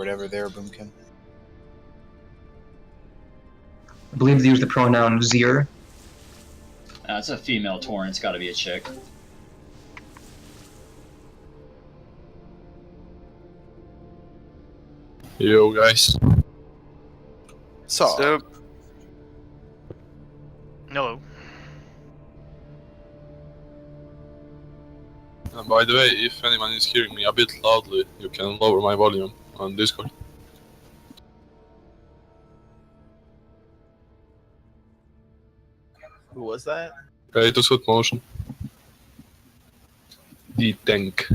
whatever their boomkin. I believe they use the pronoun Zir. It's a female Tauren, it's gotta be a chick. Yo, guys. So, Hello. And by the way, if anyone is hearing me a bit loudly, you can lower my volume on Discord. Who was that? It was good motion. The tank.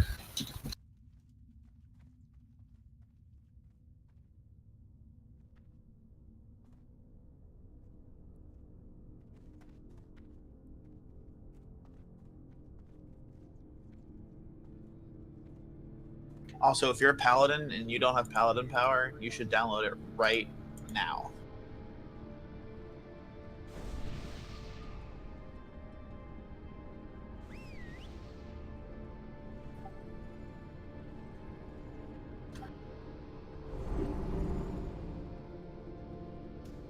Also, if you're a paladin and you don't have paladin power, you should download it right now.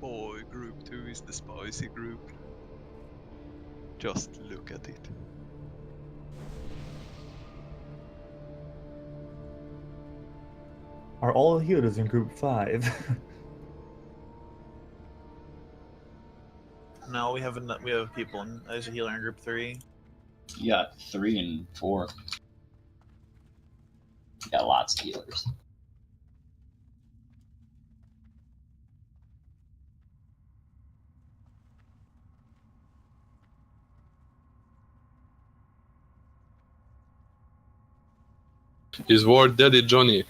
Boy, group 2 is the spicy group. Just look at it. Are all healers in group 5? No, we have people. There's a healer in group 3. You got 3 and 4. You got lots of healers. Is War Daddy Johnny?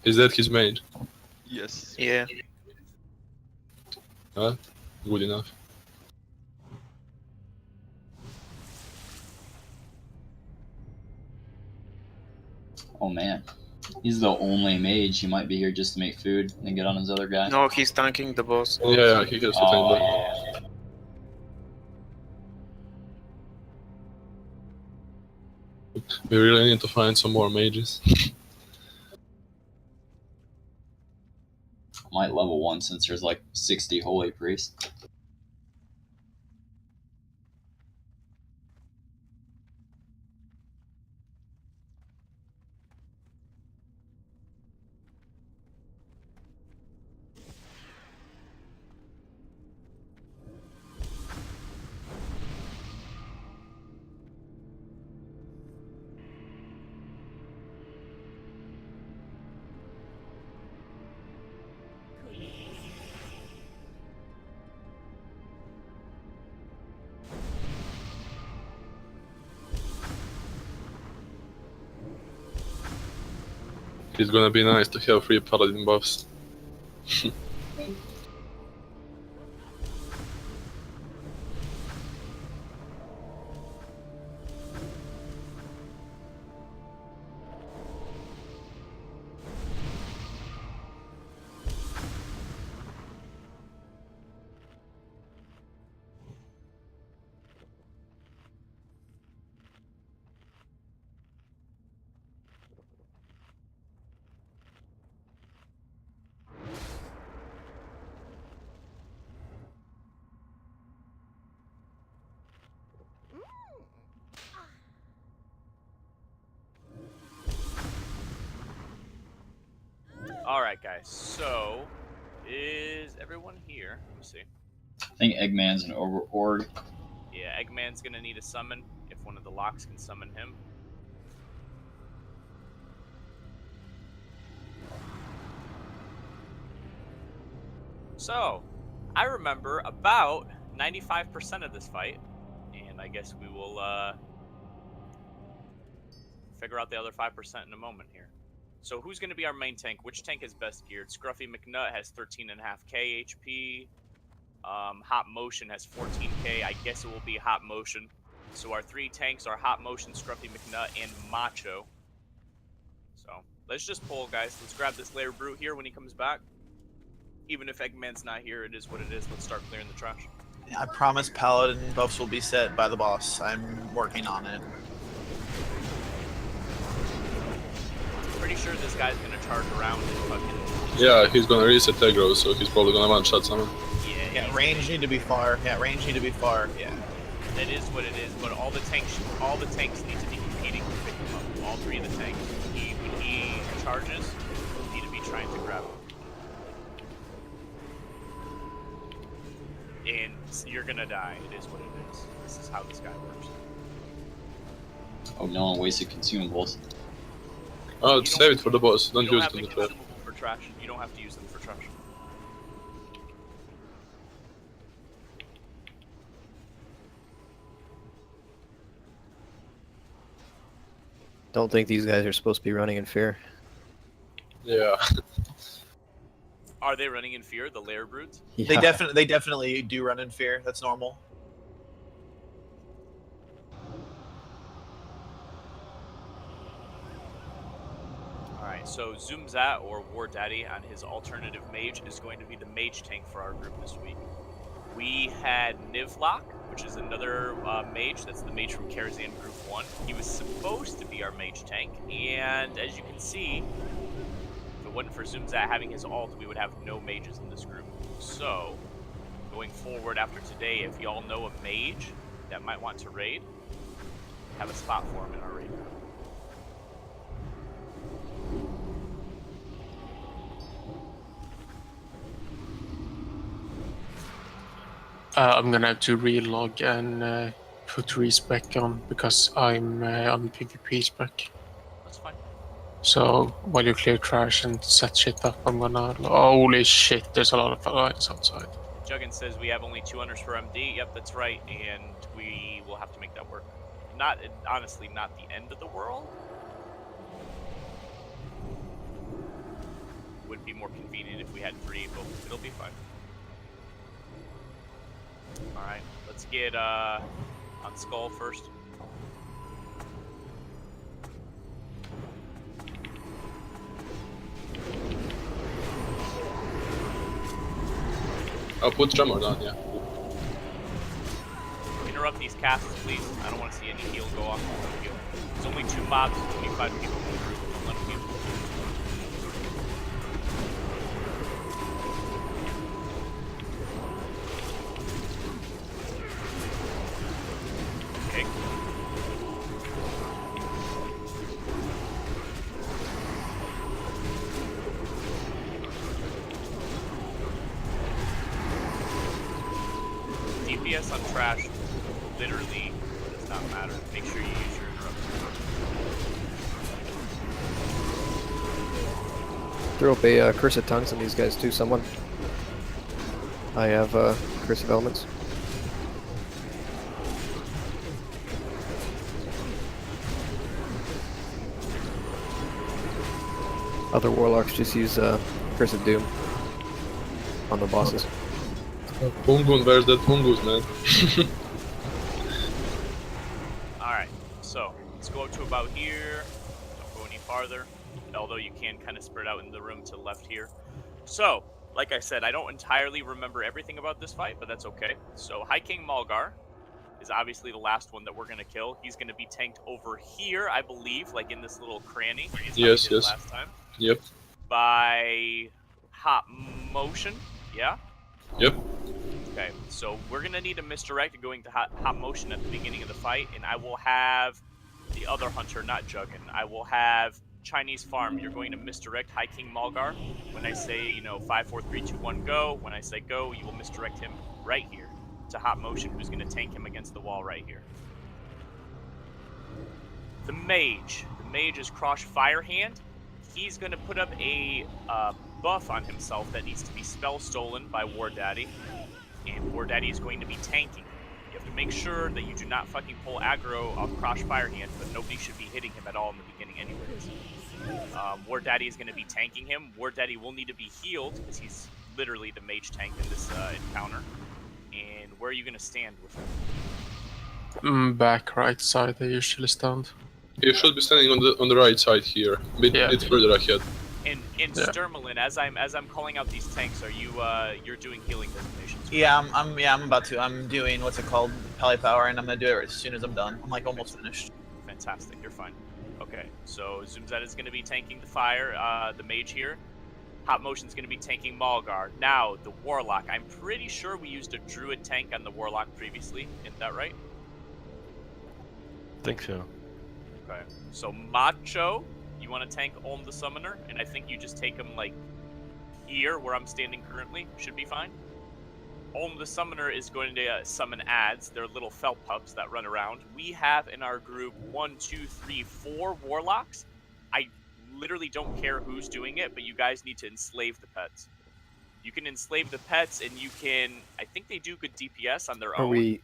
Is that his mage? Yes. Yeah. Huh? Good enough. Oh man. He's the only mage. He might be here just to make food and get on his other guy. No, he's tanking the boss. Yeah, he has to Oh, tank that. yeah. We really need to find some more mages. I might level 1 since there's like 60 holy priests. It's gonna be nice to have 3 paladin buffs. Alright guys, so is everyone here? Let me see. I think Eggman's an org. Yeah, Eggman's gonna need a summon if one of the locks can summon him. So, I remember about 95% of this fight, and I guess we will figure out the other 5% in a moment here. So who's going to be our main tank? Which tank is best geared? Scruffy McNutt has 13.5k HP. Hot Motion has 14k. I guess it will be Hot Motion. So our 3 tanks are Hot Motion, Scruffy McNutt, and Macho. So let's just pull, guys. Let's grab this Lair Brute here when he comes back. Even if Eggman's not here, it is what it is. Let's start clearing the trash. I promise paladin buffs will be set by the boss. I'm working on it. Are pretty sure this guy's gonna charge around and fucking. Yeah, he's gonna reset aggro, so he's probably gonna one-shot someone. Yeah, range need to be far. Yeah, range need to be far. Yeah. It is what it is, but all the tanks need to be competing to pick him up. All three of the tanks. When he charges, need to be trying to grab him. And you're gonna die. It is what it is. This is how this guy works. Oh, no one wasted consumables. Oh, save it for the boss. Don't You don't use have it to in the use trap. them for trash. You don't have to use them for trash. Don't think these guys are supposed to be running in fear. Yeah. Are they running in fear, the lair brutes? Yeah. They definitely do run in fear. That's normal. Alright, so Zoomzat or War Daddy on his alternative mage is going to be the mage tank for our group this week. We had Nivlock, which is another mage. That's the mage from Karazhan Group 1. He was supposed to be our mage tank, and as you can see, if it wasn't for Zoomzat having his ult, we would have no mages in this group. So, going forward after today, if y'all know a mage that might want to raid, have a spot for him in our raid. I'm gonna have to relog and put respec on because I'm on PvP spec. That's fine. So while you clear trash and set shit up, I'm gonna. Holy shit! There's a lot of guys outside. Juggin says we have only 2 hunters for MD. Yep, that's right, and we will have to make that work. Not honestly, not the end of the world. Would be more convenient if we had 3, but it'll be fine. Alright, let's get on Skull first. I'll put Tremor down, yeah. Interrupt these casts, please. I don't want to see any heal go off. No heal. There's only 2 mobs, 25 people in the group. Don't let them heal. Okay. DPS on trash literally does not matter. Make sure you use your interruption. Throw up a Curse of Tongues on these guys too, someone. I have Curse of Elements. Other warlocks just use Curse of Doom on the bosses. Pungun, where's that Pungus, man? Alright, so let's go up to about here. Don't go any farther. Although you can kind of spread out in the room to the left here. So, like I said, I don't entirely remember everything about this fight, but that's okay. So, High King Malgar is obviously the last one that we're going to kill. He's going to be tanked over here, I believe, like in this little cranny. Yes, yes. Last time. Yep. By Hot Motion, yeah? Yep. Okay, so we're going to need a misdirect going to hot Motion at the beginning of the fight, and I will have the other hunter, not Juggin. I will have Chinese Farm. You're going to misdirect High King Malgar. When I say, 5, 4, 3, 2, 1, go. When I say go, you will misdirect him right here to Hot Motion, who's going to tank him against the wall right here. The Mage. The Mage is Crush Firehand. He's going to put up a buff on himself that needs to be spell stolen by War Daddy. And War Daddy is going to be tanking. You have to make sure that you do not fucking pull aggro off Crush Firehand, but nobody should be hitting him at all in the beginning anyways. War Daddy is going to be tanking him. War Daddy will need to be healed, because he's literally the mage tank in this encounter. And where are you going to stand with him? Back right side, I usually stand. You should be standing on the right side here, a bit further ahead. And Sturmelin, as I'm calling out these tanks, are you you're doing healing designations? Right? Yeah, I'm about to. I'm doing what's it called, Pally Power, and I'm gonna do it as soon as I'm done. I'm like almost finished. Fantastic, you're fine. Okay. Okay, so Zoomzeta is going to be tanking the fire, the mage here. Hot Motion's going to be tanking Malgar. Now, the Warlock. I'm pretty sure we used a Druid tank on the Warlock previously. Isn't that right? Think so. Okay. So, Macho, you want to tank Olm the Summoner, and I think you just take him, like, here, where I'm standing currently. Should be fine. Olm the Summoner is going to summon ads. They're little felt pups that run around. We have in our group 1, 2, 3, 4 Warlocks. I literally don't care who's doing it, but you guys need to enslave the pets. You can enslave the pets, and you can... I think they do good DPS on their Are own. we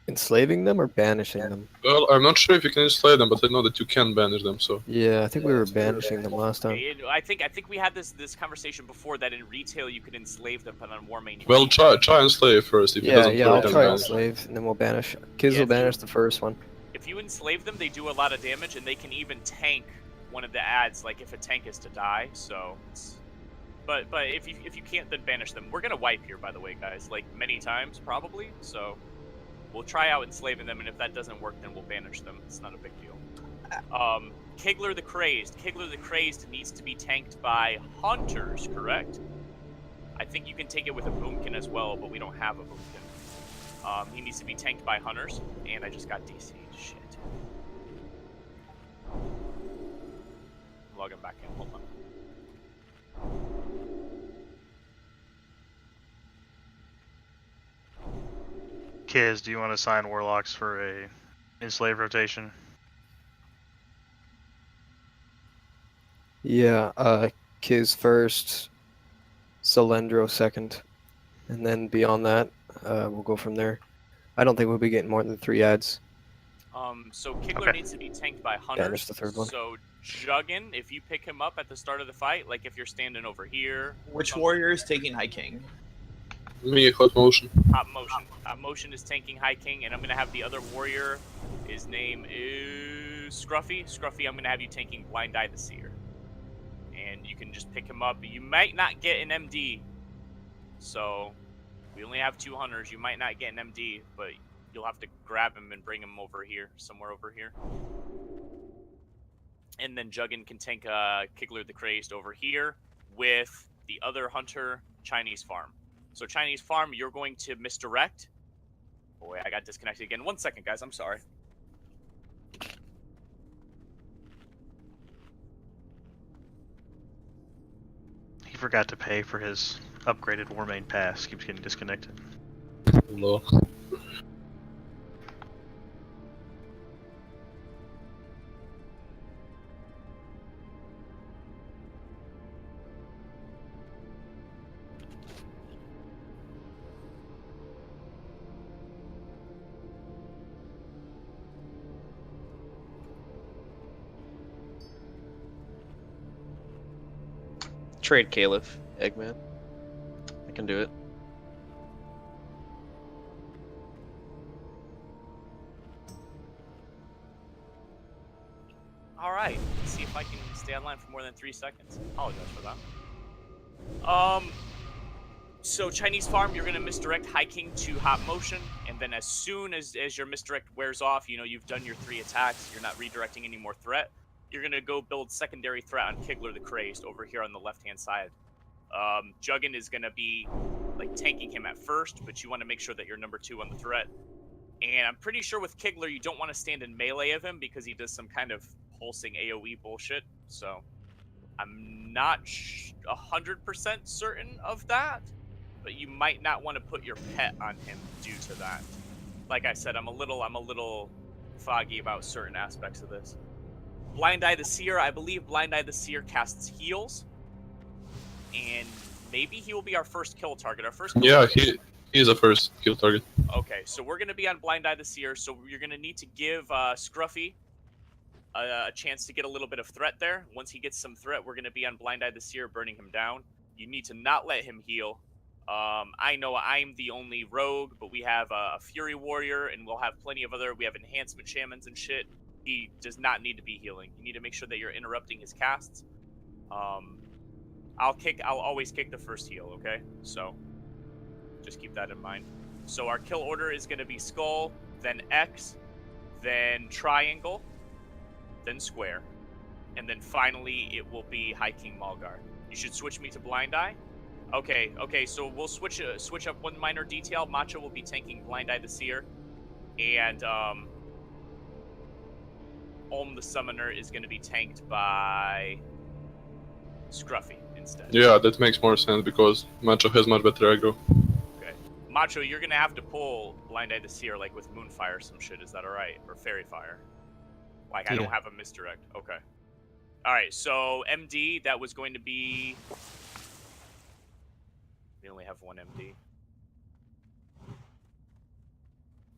enslaving them or banishing them? Well, I'm not sure if you can slay them, but I know that you can banish them, so... Yeah, I think we were banishing them last time. Okay, I think we had this conversation before that in retail you could enslave them, but on Warmane you Well, can't. try and slay first. If it Yeah, doesn't yeah, I'll work, then try banish. enslave, and then we'll banish. Kids Yeah, will banish the first one. If you enslave them, they do a lot of damage, and they can even tank one of the ads, like if a tank is to die. So, but if you can't, then banish them. We're gonna wipe here, by the way, guys, like many times probably. So, we'll try out enslaving them, and if that doesn't work, then we'll banish them. It's not a big deal. Kigler the Crazed. Kigler the Crazed needs to be tanked by hunters, correct? I think you can take it with a boomkin as well, but we don't have a boomkin. He needs to be tanked by hunters, and I just got DC'd. Shit. Log him back in. Hold on. Kiz, do you want to sign Warlocks for a enslave rotation? Yeah, Kiz first, Salendro second, and then beyond that, we'll go from there. I don't think we'll be getting more than 3 ads. So Kigler Okay. needs to be tanked by hunters. Banish the third one. So Juggin, if you pick him up at the start of the fight, like if you're standing over here. Which warrior is taking High King? Me, Hot Motion. Hot Motion. Hot Motion is tanking High King, and I'm gonna have the other warrior. His name is Scruffy. Scruffy, I'm gonna have you tanking Blind Eye the Seer, and you can just pick him up. You might not get an MD, so we only have 2 hunters. You might not get an MD, but you'll have to grab him and bring him over here, somewhere over here. And then Juggin can tank Kigler the Crazed over here with the other hunter, Chinese Farm. So Chinese Farm, you're going to misdirect. Boy, I got disconnected again. 1 second, guys. I'm sorry. He forgot to pay for his upgraded Warmane pass. Keeps getting disconnected. Lol. Trade Caliph, Eggman. I can do it. All right. Let's see if I can stay online for more than 3 seconds. Apologize for that. So Chinese Farm, you're going to misdirect High King to Hot Motion, and then as soon as your misdirect wears off, you know, you've done your 3 attacks, you're not redirecting any more threat, you're going to go build secondary threat on Kigler the Crazed over here on the left-hand side. Juggin is going to be, like, tanking him at first, but you want to make sure that you're number 2 on the threat. And I'm pretty sure with Kigler, you don't want to stand in melee of him because he does some kind of pulsing AoE bullshit, so I'm not 100% certain of that, but you might not want to put your pet on him due to that. Like I said, I'm a little foggy about certain aspects of this. Blind Eye the Seer, I believe Blind Eye the Seer casts heals, and maybe he will be our first kill target. Our first kill target. He is a first kill target. Okay, so we're going to be on Blind Eye the Seer, so you're going to need to give Scruffy a chance to get a little bit of threat there. Once he gets some threat, we're going to be on Blind Eye the Seer, burning him down. You need to not let him heal. I know I'm the only rogue, but we have a Fury Warrior, and we'll have plenty of other... We have Enhancement Shamans and shit. He does not need to be healing. You need to make sure that you're interrupting his casts. I'll always kick the first heal, okay? So, just keep that in mind. So our kill order is going to be Skull, then X, then Triangle, then Square, and then finally it will be High King Malgar. You should switch me to Blind Eye. Okay, so we'll switch up one minor detail. Macho will be tanking Blind Eye the Seer, and Olm the Summoner is going to be tanked by Scruffy instead. Yeah, that makes more sense because Macho has much better aggro. Okay. Macho, you're going to have to pull Blind Eye the Seer like with Moonfire or some shit. Is that alright? Or Fairy Fire? Like, I don't have a misdirect. Okay. Alright, so MD, that was going to be... We only have one MD.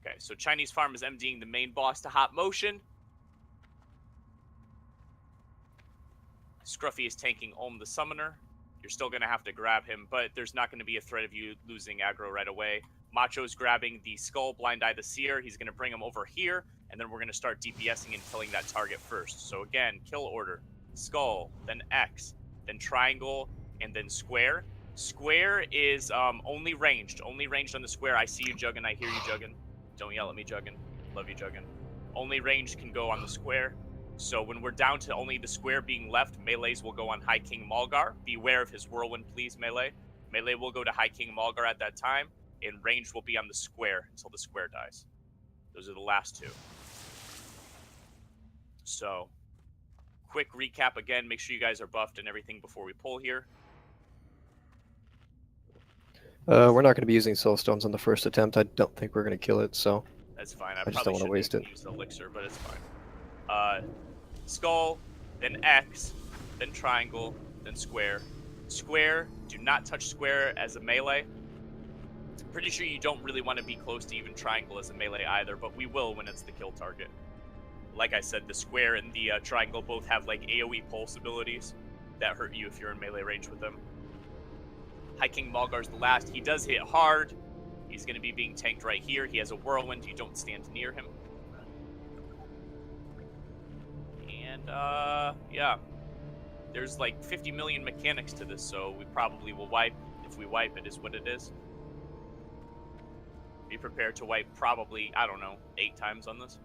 Okay, so Chinese Farm is MDing the main boss to Hot Motion. Scruffy is tanking Olm the Summoner. You're still going to have to grab him, but there's not going to be a threat of you losing aggro right away. Macho's grabbing the Skull, Blind Eye the Seer. He's going to bring him over here, and then we're going to start DPSing and killing that target first. So again, kill order. Skull, then X, then Triangle, and then Square. Square is only ranged on the Square. I see you, Juggin. I hear you, Juggin. Don't yell at me, Juggin. Love you, Juggin. Only ranged can go on the Square. So when we're down to only the Square being left, melees will go on High King Malgar. Beware of his Whirlwind, please, melee. Melee will go to High King Malgar at that time, and ranged will be on the Square until the Square dies. Those are the last two. So, quick recap again. Make sure you guys are buffed and everything before we pull here. We're not going to be using Soul Stones on the first attempt. I don't think we're going to kill it, so That's fine. I just don't want to waste it. Use the elixir, but it's fine. Skull, then X, then Triangle, then Square. Square, do not touch Square as a melee. Pretty sure you don't really want to be close to even Triangle as a melee either, but we will when it's the kill target. Like I said, the Square and the Triangle both have like AoE pulse abilities that hurt you if you're in melee range with them. High King Malgar's the last. He does hit hard. He's going to be being tanked right here. He has a Whirlwind. You don't stand near him. And, yeah. There's like 50 million mechanics to this, so we probably will wipe. If we wipe, it is what it is. Be prepared to wipe probably, I don't know, 8 times on this.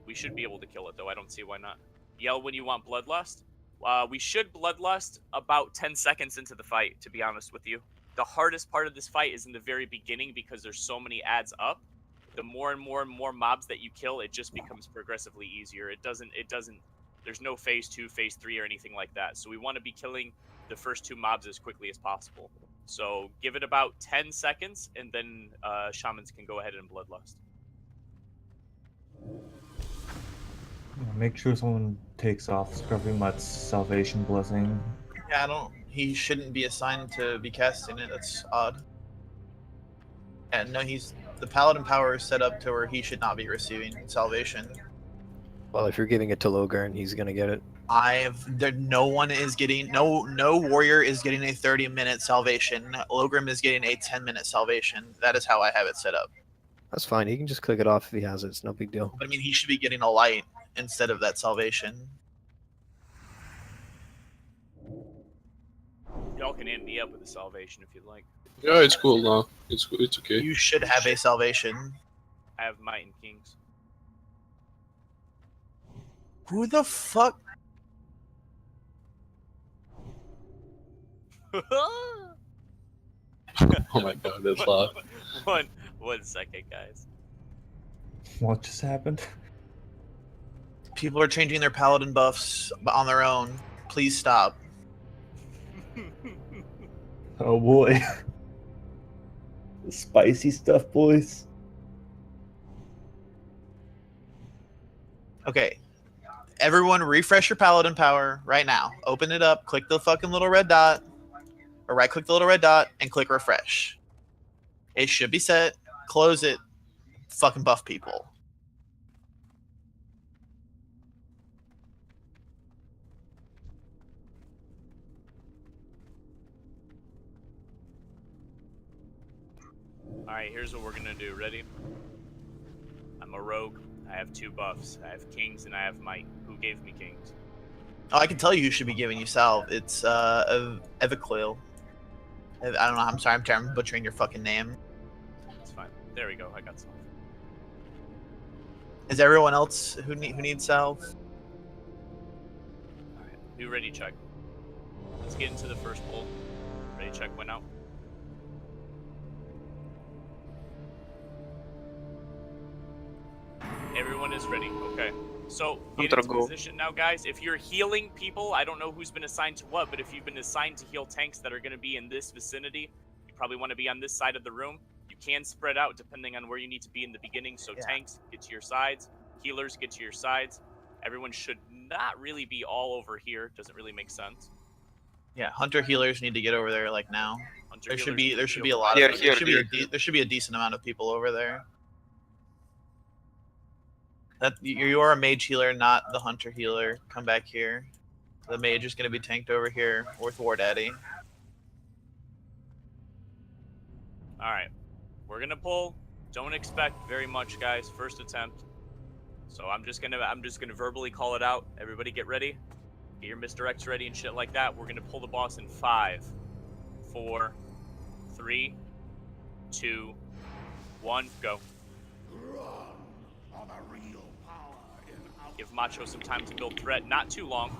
We should be able to kill it, though. I don't see why not. Yell when you want Bloodlust. We should Bloodlust about 10 seconds into the fight, to be honest with you. The hardest part of this fight is in the very beginning because there's so many adds up. The more and more mobs that you kill, it just becomes progressively easier. There's no phase 2, phase 3, or anything like that. So we want to be killing the first 2 mobs as quickly as possible. So give it about 10 seconds, and then shamans can go ahead and Bloodlust. Make sure someone takes off Scruffy Mutt's Salvation Blessing. Yeah, he shouldn't be assigned to be casting it. That's odd. And no, the Paladin power is set up to where he should not be receiving Salvation. Well, if you're giving it to Logarn, he's going to get it. No warrior is getting a 30-minute Salvation. Logrim is getting a 10-minute Salvation. That is how I have it set up. That's fine. He can just click it off if he has it. It's no big deal. But I mean, he should be getting a light instead of that Salvation. Y'all can end me up with a Salvation if you'd like. Yeah, it's cool now. It's okay. You should have a Salvation. I have Might and Kings. Who the fuck? Oh my god, that's loud. One second, guys. What just happened? People are changing their Paladin buffs on their own. Please stop. Oh boy. The spicy stuff, boys. Okay. Everyone refresh your Paladin power right now. Open it up, click the fucking little red dot, or right click the little red dot and click refresh. It should be set. Close it. Fucking buff people. Alright, here's what we're gonna do. Ready? I'm a rogue. I have 2 buffs. I have Kings and I have Might. Who gave me Kings? Oh, I can tell you who should be giving you salve. It's Eviclil. I don't know. I'm sorry. I'm butchering your fucking name. It's fine. There we go. I got some. Is everyone else who needs salve? New ready check. Let's get into the first pull. Ready check went out. Everyone is ready. Okay. So get into position now, guys. If you're healing people, I don't know who's been assigned to what, but if you've been assigned to heal tanks that are going to be in this vicinity, you probably want to be on this side of the room. You can spread out depending on where you need to be in the beginning. So tanks, get to your sides. Healers, get to your sides. Everyone should not really be all over here. Doesn't really make sense. Yeah, hunter healers need to get over there like now. Hunter There should healers be need a to lot over of here. there should be a decent amount of people over there. That you are a mage healer, not the hunter healer. Come back here. The mage is going to be tanked over here with War Daddy. All right, we're gonna pull. Don't expect very much, guys. First attempt. So I'm just gonna verbally call it out. Everybody get ready. Get your misdirects ready and shit like that. We're gonna pull the boss in 5, 4, 3, 2, 1, go. Give Macho some time to build threat. Not too long.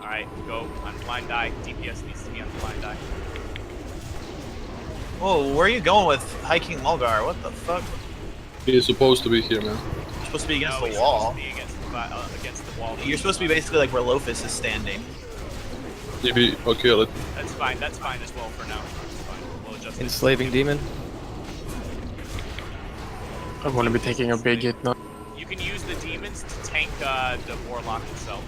All right, go on blind eye. DPS needs to be on blind eye. Whoa, where are you going with hiking Mulgar? What the fuck? He's supposed to be here, man. You're supposed to be against No, the he's wall. supposed to be against the wall. You're supposed to be basically like where Lofus is standing. Okay, That's fine. That's fine as well for now. That's fine. We'll adjust it. Enslaving demon. I want to be taking a big hit now. You can use the demons to tank the warlock itself.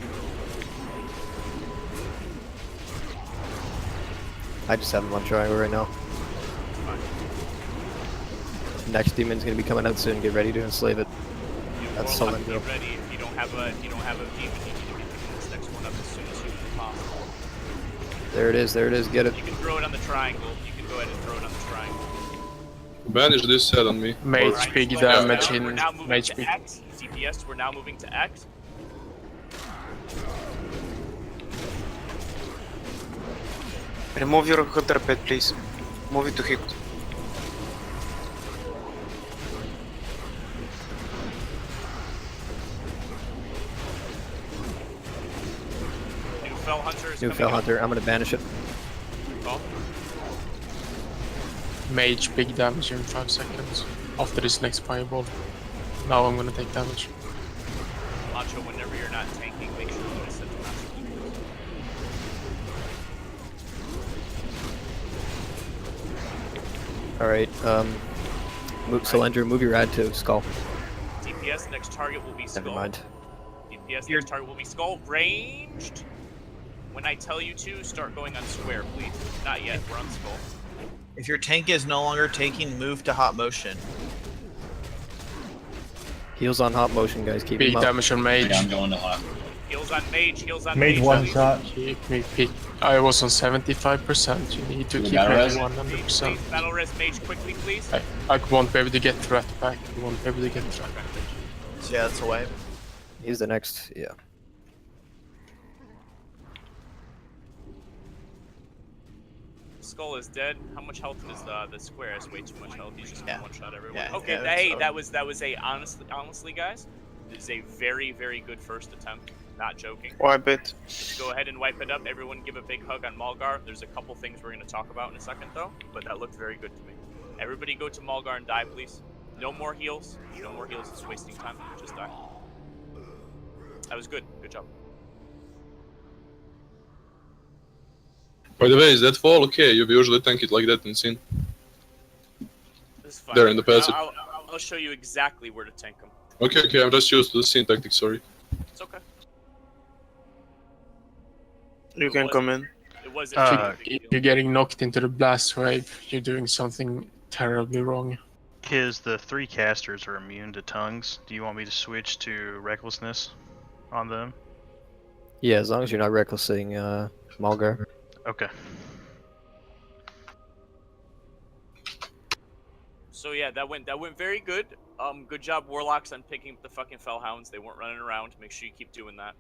I just have him on triangle right now. Next demon's gonna be coming out soon. Get ready to enslave it. That's Warlock, Solendro. get ready. If you don't have a demon, you need to get this next one up as soon as humanly possible. There it is. There it is. Get it. You can throw it on the triangle. You can go ahead and throw it on the triangle. Banish this head on me. Mage Alright, big so damage we're in now moving mage to big. X. DPS, we're now moving to X. Remove your hunter pet, please. Move it to hit. New Fell Hunter is New coming Fell up. Hunter. I'm gonna banish it. Oh, Mage big damage in 5 seconds after this next fireball. Now I'm gonna take damage. Macho, whenever you're not tanking, make sure you set the master. Alright, Solendro, move your ad to Skull. DPS, next target will be Skull. Never mind. DPS, next target will be Skull. Ranged. When I tell you to, start going on square, please. Not yet, we're on Skull. If your tank is no longer taking, move to hot motion. Heals on hot motion, guys. Keep Big him up. damage on mage. Yeah, I'm going to hot. Heals on Mage, heals on Mage Mage. one please. shot. Keep me pick. I was on 75%. You need to You keep got me it, at Res? 100%. Please, battle res Mage quickly, please. I won't be able to get threat back. I won't be able to get threat. So yeah, that's a wipe. He's the next. Yeah. Skull is dead. How much health is the square? Has way too much health. He's just gonna one shot everyone. Yeah, Okay, yeah, hey, so- that was a honestly, guys, this is a very good first attempt. Not joking. Wipe it. Let's go ahead and wipe it up. Everyone give a big hug on Malgar. There's a couple things we're gonna talk about in a second though, but that looked very good to me. Everybody go to Malgar and die, please. No more heals. No more heals. It's wasting time. Just die. That was good. Good job. By the way, is that fall okay? You usually tank it like that in scene. This is fine. There in the passage. I'll show you exactly where to tank them. Okay, I'm just used to the scene tactic, sorry. It's okay. You can come in. It wasn't a big If deal. you're getting knocked into the blast wave, you're doing something terribly wrong. Kiz, the 3 casters are immune to tongues. Do you want me to switch to recklessness on them? Yeah, as long as you're not recklessing Malgar. Okay. So yeah, that went very good. Good job, Warlocks, on picking up the fucking Fellhounds. They weren't running around. Make sure you keep doing that.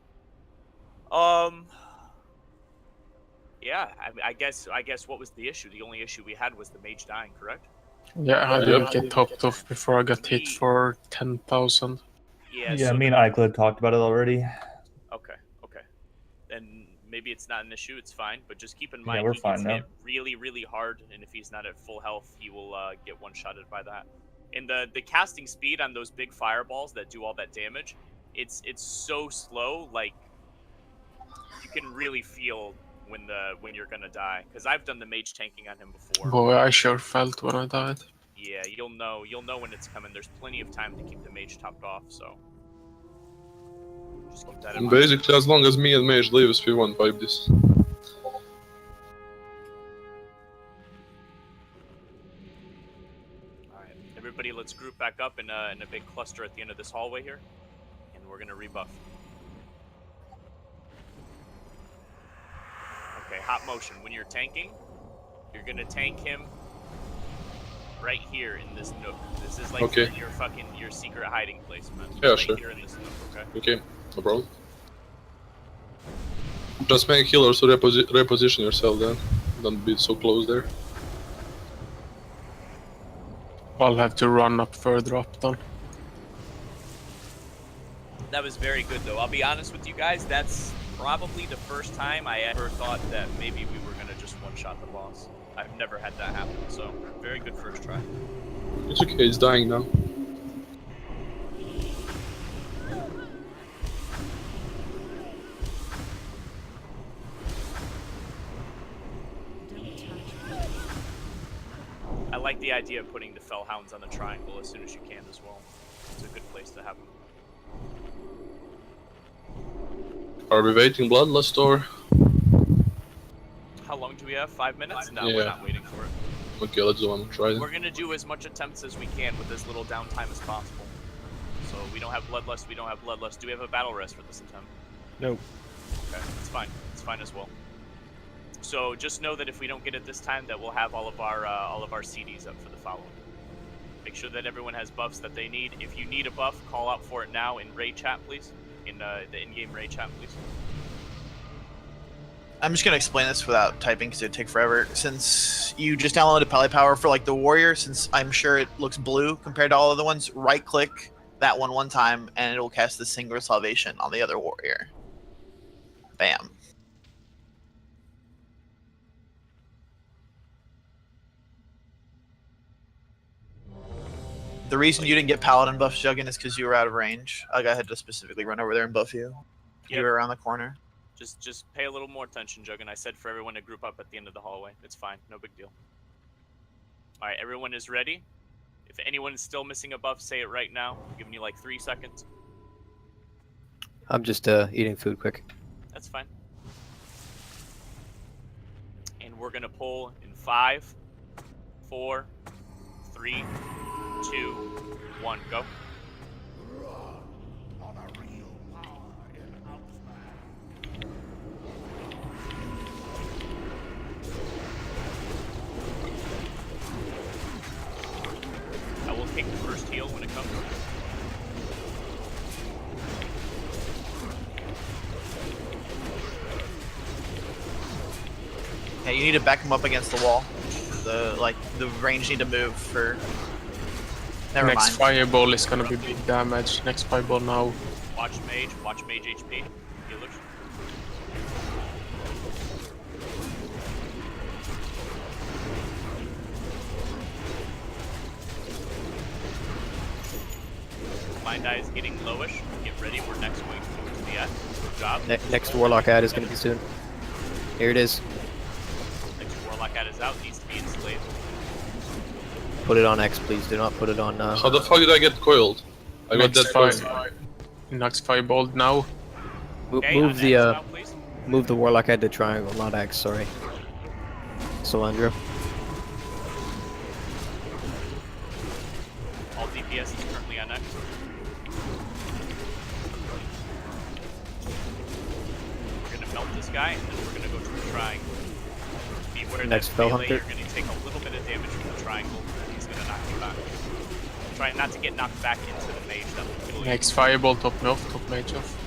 Yeah, I guess what was the issue? The only issue we had was the mage dying, correct? Yeah, I didn't get topped off before I got hit for 10,000. Yeah. Yeah, so me and Eichler talked about it already. Okay. maybe it's not an issue. It's fine, but just keep in mind we're he fine gets now. hit really, really hard, and if he's not at full health, he will get one-shotted by that. And the casting speed on those big fireballs that do all that damage, it's so slow. Like you can really feel when you're gonna die. Because I've done the mage tanking on him before. Boy, I sure felt when I died. Yeah, you'll know when it's coming. There's plenty of time to keep the mage topped off, so just keep that in mind. Basically, as long as me and Mage lives, we won't pipe this. Alright, everybody let's group back up in a big cluster at the end of this hallway here, and we're gonna rebuff. Okay, hot motion. When you're tanking, you're gonna tank him right here in this nook. This is like Okay. your secret hiding place, man. Yeah, right sure. Here in this nook, okay? Okay, no problem. Just make healers to reposition yourself then. Don't be so close there. I'll have to run up further up then. That was very good, though. I'll be honest with you guys. That's probably the first time I ever thought that maybe we were gonna just one-shot the boss. I've never had that happen, so very good first try. It's okay, it's dying now. I like the idea of putting the Fellhounds on the triangle as soon as you can as well. It's a good place to have them. Are we waiting Bloodlust or? How long do we have? 5 minutes? No, Yeah. we're not waiting for it. Okay, let's do one. Try We're it. gonna do as much attempts as we can with as little downtime as possible. So we don't have Bloodlust, we don't have Bloodlust. Do we have a battle rest for this attempt? Nope. Okay, it's fine. It's fine as well. So just know that if we don't get it this time, that we'll have all of our CDs up for the following. Make sure that everyone has buffs that they need. If you need a buff, call out for it now in raid chat, please. In the in-game raid chat, please. I'm just gonna explain this without typing because it'd take forever. Since you just downloaded Pally Power for like the Warrior, since I'm sure it looks blue compared to all other ones, right click that one time and it will cast the Singular Salvation on the other Warrior. Bam. The reason you didn't get Paladin buff, Juggin, is because you were out of range. Like, I had to specifically run over there and buff you. You were around the corner. Just pay a little more attention, Juggin. I said for everyone to group up at the end of the hallway. It's fine. No big deal. Alright, everyone is ready. If anyone is still missing a buff, say it right now. I'm giving you like 3 seconds. I'm just eating food quick. That's fine. And we're gonna pull in 5, 4, 3, 2, 1, go. I will take the first heal when it comes. Yeah, you need to back him up against the wall. The range need to move for. Never Next mind. fireball is gonna be big damage. Next fireball now. Watch mage HP. Healers. Blind Eye is getting lowish. Get ready, we're next going to move to the S. Good job. Next Warlock ad is going to be soon. Here it is. Next Warlock ad is out, needs to be enslaved. Put it on X, please. Do not put it on. How the fuck did I get coiled? I got that coiled. Next fireball now. Okay, Move on the X now, please. move the Warlock ad to triangle, not X. Sorry. Solandro. All DPS is currently on X. We're gonna melt this guy, and then we're gonna go to the triangle. Beware Next that Fell melee, Hunter. you're gonna take a little bit of damage from the triangle, and he's gonna knock you back. Try not to get knocked back into the mage, that will kill you. Next fireball top north, top mage off.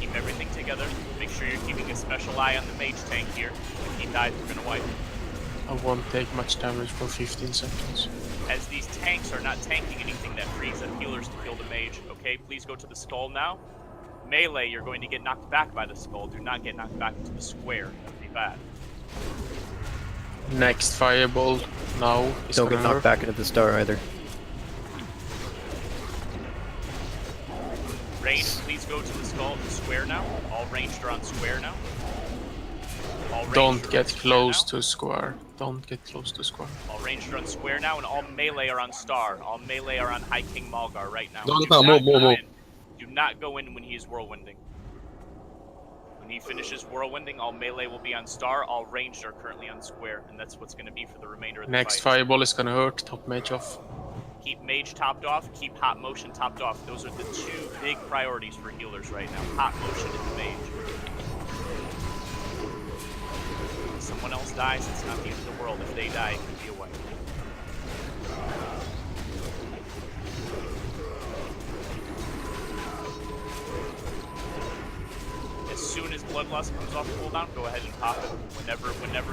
Keep everything together. Make sure you're keeping a special eye on the mage tank here. If he dies, we're gonna wipe. I won't take much damage for 15 seconds. as these tanks are not tanking anything that frees up healers to kill the mage. Okay, please go to the skull now. Melee, you're going to get knocked back by the skull. Do not get knocked back into the square. That would be bad. Next fireball now is Don't gonna get knocked hurt. back into the star either. Ranged, please go to the skull, the square now. All ranged are on square now. All ranged Don't are get on square close now. to square. Don't get close to square. All ranged are on square now, and all melee are on star. All melee are on High King Malgar right now. No, Do no, not move. go in. Do not go in when he is whirlwinding. When he finishes whirlwinding, all melee will be on star. All ranged are currently on square, and that's what's going to be for the remainder of the Next fight. fireball is gonna hurt. Top mage off. Keep mage topped off. Keep hot motion topped off. Those are the two big priorities for healers right now: hot motion and the mage. If someone else dies, it's not the end of the world. If they die, it could be a wipe. As soon as Bloodlust comes off cooldown, go ahead and pop it. Whenever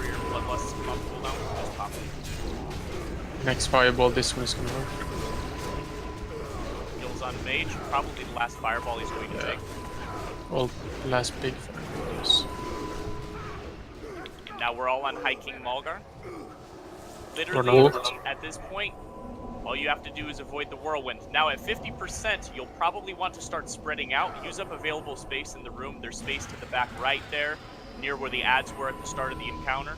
your Bloodlust comes off cooldown, just pop it. Next fireball, this one is gonna hurt. Heals on mage, probably the last fireball he's going to take. Well, last big fireball, yes. And now we're all on High King Malgar. Or Literally, not. at this point, all you have to do is avoid the whirlwind. Now at 50%, you'll probably want to start spreading out. Use up available space in the room. There's space to the back right there, near where the ads were at the start of the encounter.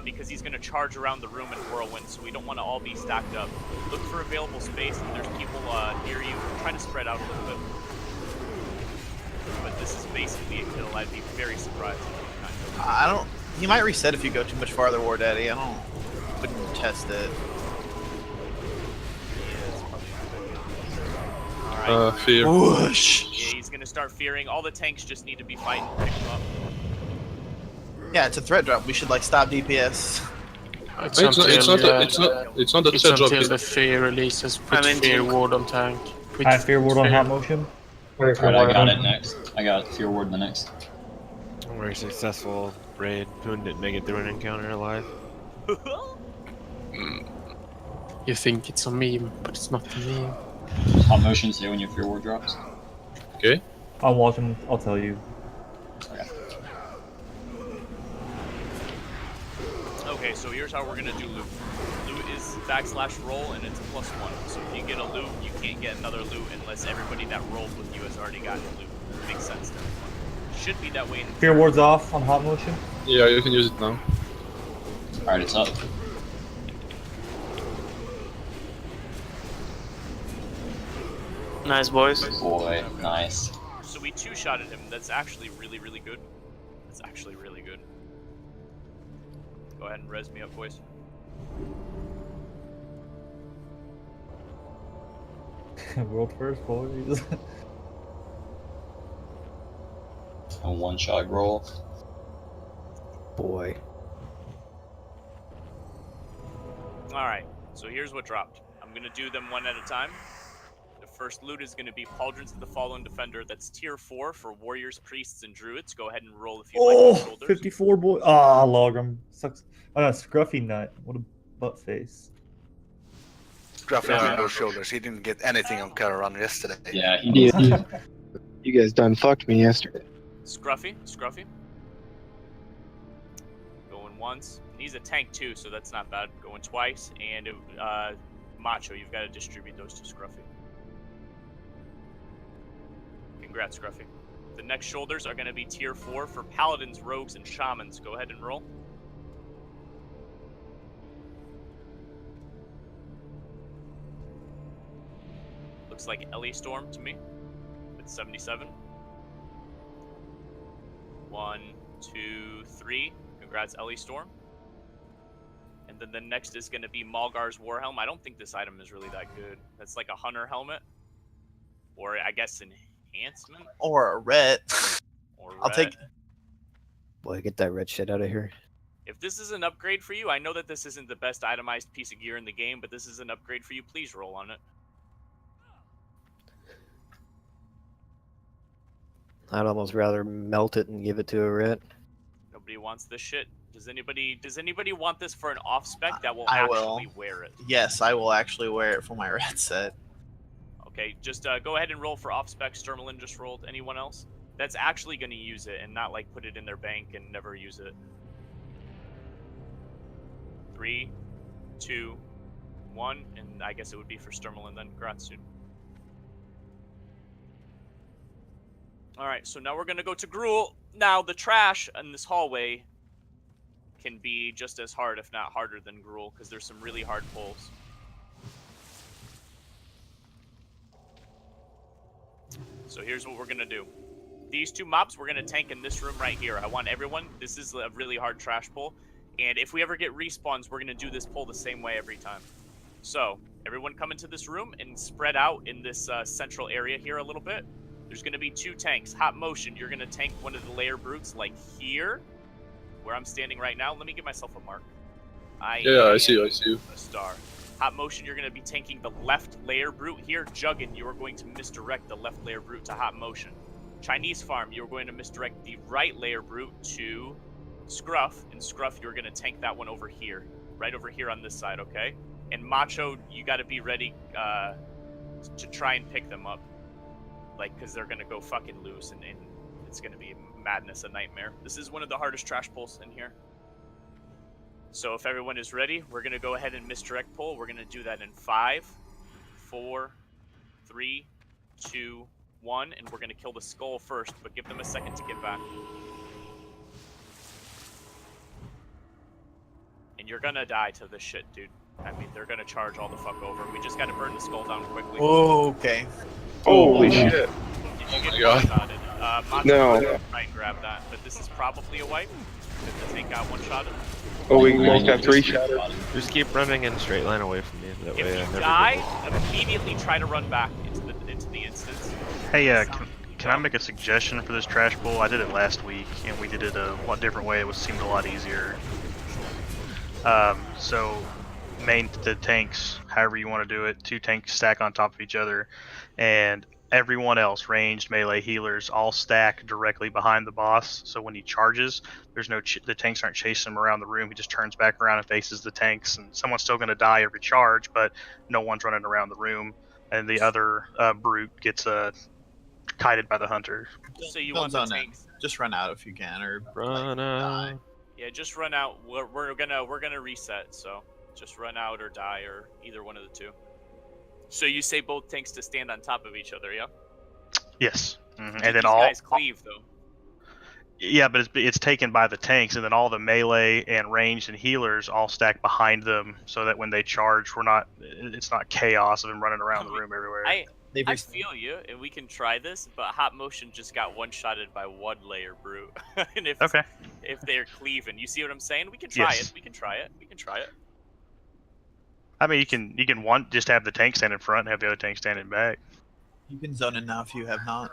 Because he's going to charge around the room in whirlwind, so we don't want to all be stacked up. Look for available space. If there's people near you, try to spread out a little bit. But this is basically a kill. I'd be very surprised if you not go. I don't. He might reset if you go too much farther, War Daddy. Wouldn't test it. Alright. Fear. Whoosh. Yeah, he's going to start fearing. All the tanks just need to be fighting to pick him up. Yeah, it's a threat drop. We should like stop DPS. It's It's not the It's threat drop. until the fear releases. Put I'm in fear team. ward on tank. Put I fear ward on hot motion. Alright, I got it next. I got Fear Ward the next. Very successful raid. Poon didn't make it through an encounter alive. You think it's a meme, but it's not a meme. Hot motion, say when your Fear Ward drops. Okay. I'll watch him. I'll tell you. Okay, so here's how we're gonna do loot. Loot is /roll, and it's +1. So if you get a loot, you can't get another loot unless everybody that rolled with you has already gotten loot. Makes sense to everyone. Should be that way in Fear ward's off on hot motion. Yeah, you can use it now. Alright, it's up. Nice, boys. Boy, nice. So we two-shotted him. That's actually really, really good. That's actually really good. Go ahead and res me up, boys. World first, boys. A one-shot roll. Boy. Alright, so here's what dropped. I'm gonna do them one at a time. The first loot is gonna be Pauldrons of the Fallen Defender. That's tier 4 for Warriors, Priests, and Druids. Go ahead and roll if you like the shoulders. 54 boy. Ah, Logrum. Sucks. Oh no, Scruffy Nut. What a butt face. Scruffy on those shoulders. He didn't get anything on Caravan yesterday. Yeah, he did. You guys done fucked me yesterday. Scruffy. Going once. And he's a tank too, so that's not bad. Going twice. And Macho, you've got to distribute those to Scruffy. Congrats, Scruffy. The next shoulders are going to be tier 4 for Paladins, Rogues, and Shamans. Go ahead and roll. Looks like Ellie Storm to me. With 77. 1, 2, 3. Congrats, Ellie Storm. And then the next is going to be Malgar's Warhelm. I don't think this item is really that good. That's like a hunter helmet. Or I guess enhancement? Or a ret. Or I'll take. Boy, get that red shit out of here. If this is an upgrade for you, I know that this isn't the best itemized piece of gear in the game, but this is an upgrade for you. Please roll on it. I'd almost rather melt it and give it to a rat. Nobody wants this shit. Does anybody want this for an off spec that will I actually will. wear it? Yes, I will actually wear it for my red set. Okay, just go ahead and roll for off spec. Sturmelin just rolled. Anyone else that's actually going to use it and not like put it in their bank and never use it? 3, 2, 1, and I guess it would be for Sturmelin then. Congrats, dude. All right, so now we're gonna go to Gruul. Now the trash in this hallway can be just as hard, if not harder, than Gruul, because there's some really hard pulls. So here's what we're gonna do. These 2 mobs we're gonna tank in this room right here. I want everyone. This is a really hard trash pull, and if we ever get respawns, we're gonna do this pull the same way every time. So everyone come into this room and spread out in this central area here a little bit. There's going to be 2 tanks. Hot motion, you're going to tank one of the layer brutes like here, where I'm standing right now. Let me give myself a mark. I see you. A star. Hot motion, you're going to be tanking the left layer brute here. Juggin, you are going to misdirect the left layer brute to hot motion. Chinese farm, you're going to misdirect the right layer brute to Scruff. And Scruff, you're going to tank that one over here. Right over here on this side, okay? And Macho, you got to be ready to try and pick them up. Like, because they're going to go fucking loose, and it's going to be madness, a nightmare. This is one of the hardest trash pulls in here. So if everyone is ready, we're going to go ahead and misdirect pull. We're going to do that in 5, 4, 3, 2, 1, and we're going to kill the skull first, but give them a second to get back. And you're going to die to this shit, dude. I mean, they're going to charge all the fuck over. We just got to burn the skull down quickly. Okay. Holy shit. Did you get one-shotted? No. Try and grab that, but this is probably a wipe. If the tank got one-shotted. Oh, we both got 3 shot. Just keep running in a straight line away from me. That way I If never you die, immediately try to run back into the instance. Hey, can I make a suggestion for this trash pull? I did it last week, and we did it a lot different way. It seemed a lot easier. So main the tanks, however you want to do it, 2 tanks stack on top of each other, and everyone else, ranged, melee, healers, all stack directly behind the boss. So when he charges, there's no the tanks aren't chasing him around the room. He just turns back around and faces the tanks, and someone's still going to die every charge, but no one's running around the room, and the other brute gets kited by the hunter. So you want the tanks? Just run out if you can, or run out. Yeah, just run out. We're gonna reset. So just run out or die, or either one of the 2. So you say both tanks to stand on top of each other, yeah? Yes. And then these all guys cleave though. Yeah, but it's taken by the tanks, and then all the melee and ranged and healers all stack behind them, so that when they charge, it's not chaos of them running around the room everywhere. I feel you, and we can try this, but Hot Motion just got one-shotted by 1 layer brute. And if they're cleaving, you see what I'm saying? We can try it. We can try it. We can try it. I mean, you can just have the tank stand in front and have the other tank standing back. You can zone in now if you have not.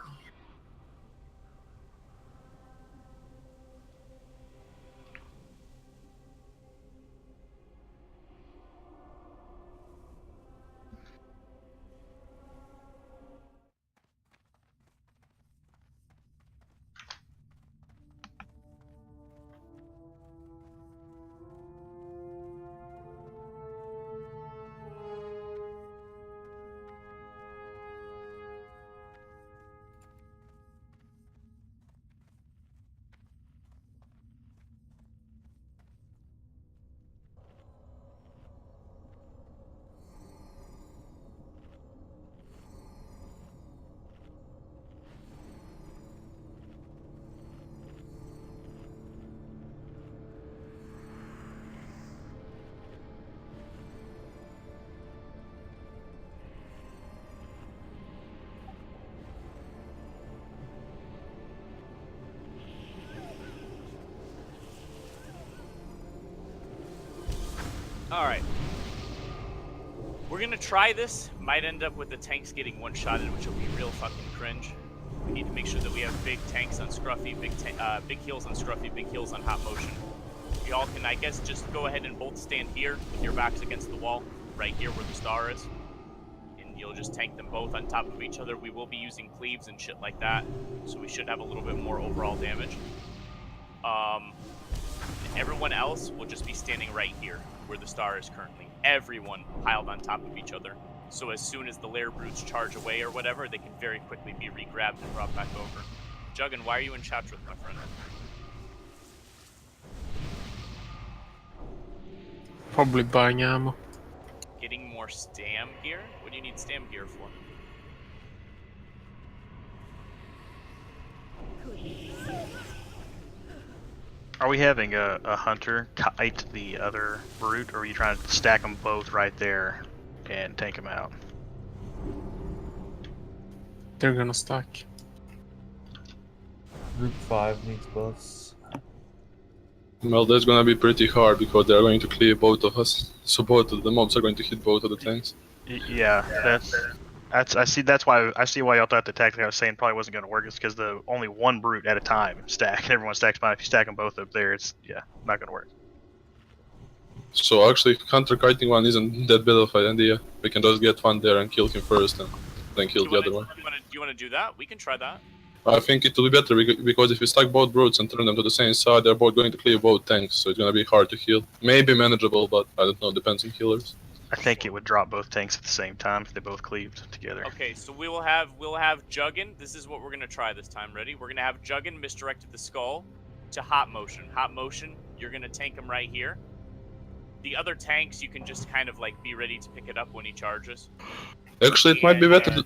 Alright. We're gonna try this. Might end up with the tanks getting one-shotted, which will be real fucking cringe. We need to make sure that we have big tanks on Scruffy, big heals on Scruffy, big heals on Hot Motion. Y'all can, I guess, just go ahead and both stand here with your backs against the wall, right here where the star is. And you'll just tank them both on top of each other. We will be using cleaves and shit like that, so we should have a little bit more overall damage. Everyone else will just be standing right here, where the star is currently. Everyone piled on top of each other. So as soon as the lair brutes charge away or whatever, they can very quickly be re-grabbed and brought back over. Juggin, why are you in Chatrith, my friend? Probably buying ammo. Getting more stam gear? What do you need stam gear for? Are we having a hunter kite the other brute, or are you trying to stack them both right there and take them out? They're gonna stack. Group 5 needs buffs. Well, that's gonna be pretty hard because they're going to clear both of us. So both of the mobs are going to hit both of the tanks. Yeah, I see. That's why I see why y'all thought the tactic I was saying probably wasn't going to work. It's because the only one brute at a time stack. Everyone stacks behind. If you stack them both up there, it's not going to work. So actually, hunter kiting one isn't that bad of an idea. We can just get one there and kill him first, and then kill the other one. Do you want to do that? We can try that. I think it will be better because if you stack both brutes and turn them to the same side, they're both going to clear both tanks, so it's going to be hard to heal. Maybe manageable, but I don't know, depends on healers. I think it would drop both tanks at the same time if they both cleaved together. Okay, so we'll have Juggin. This is what we're gonna try this time. Ready? We're gonna have Juggin misdirected the skull to hot motion. Hot motion. You're gonna tank him right here. The other tanks, you can just kind of like be ready to pick it up when he charges. Actually, it might be better.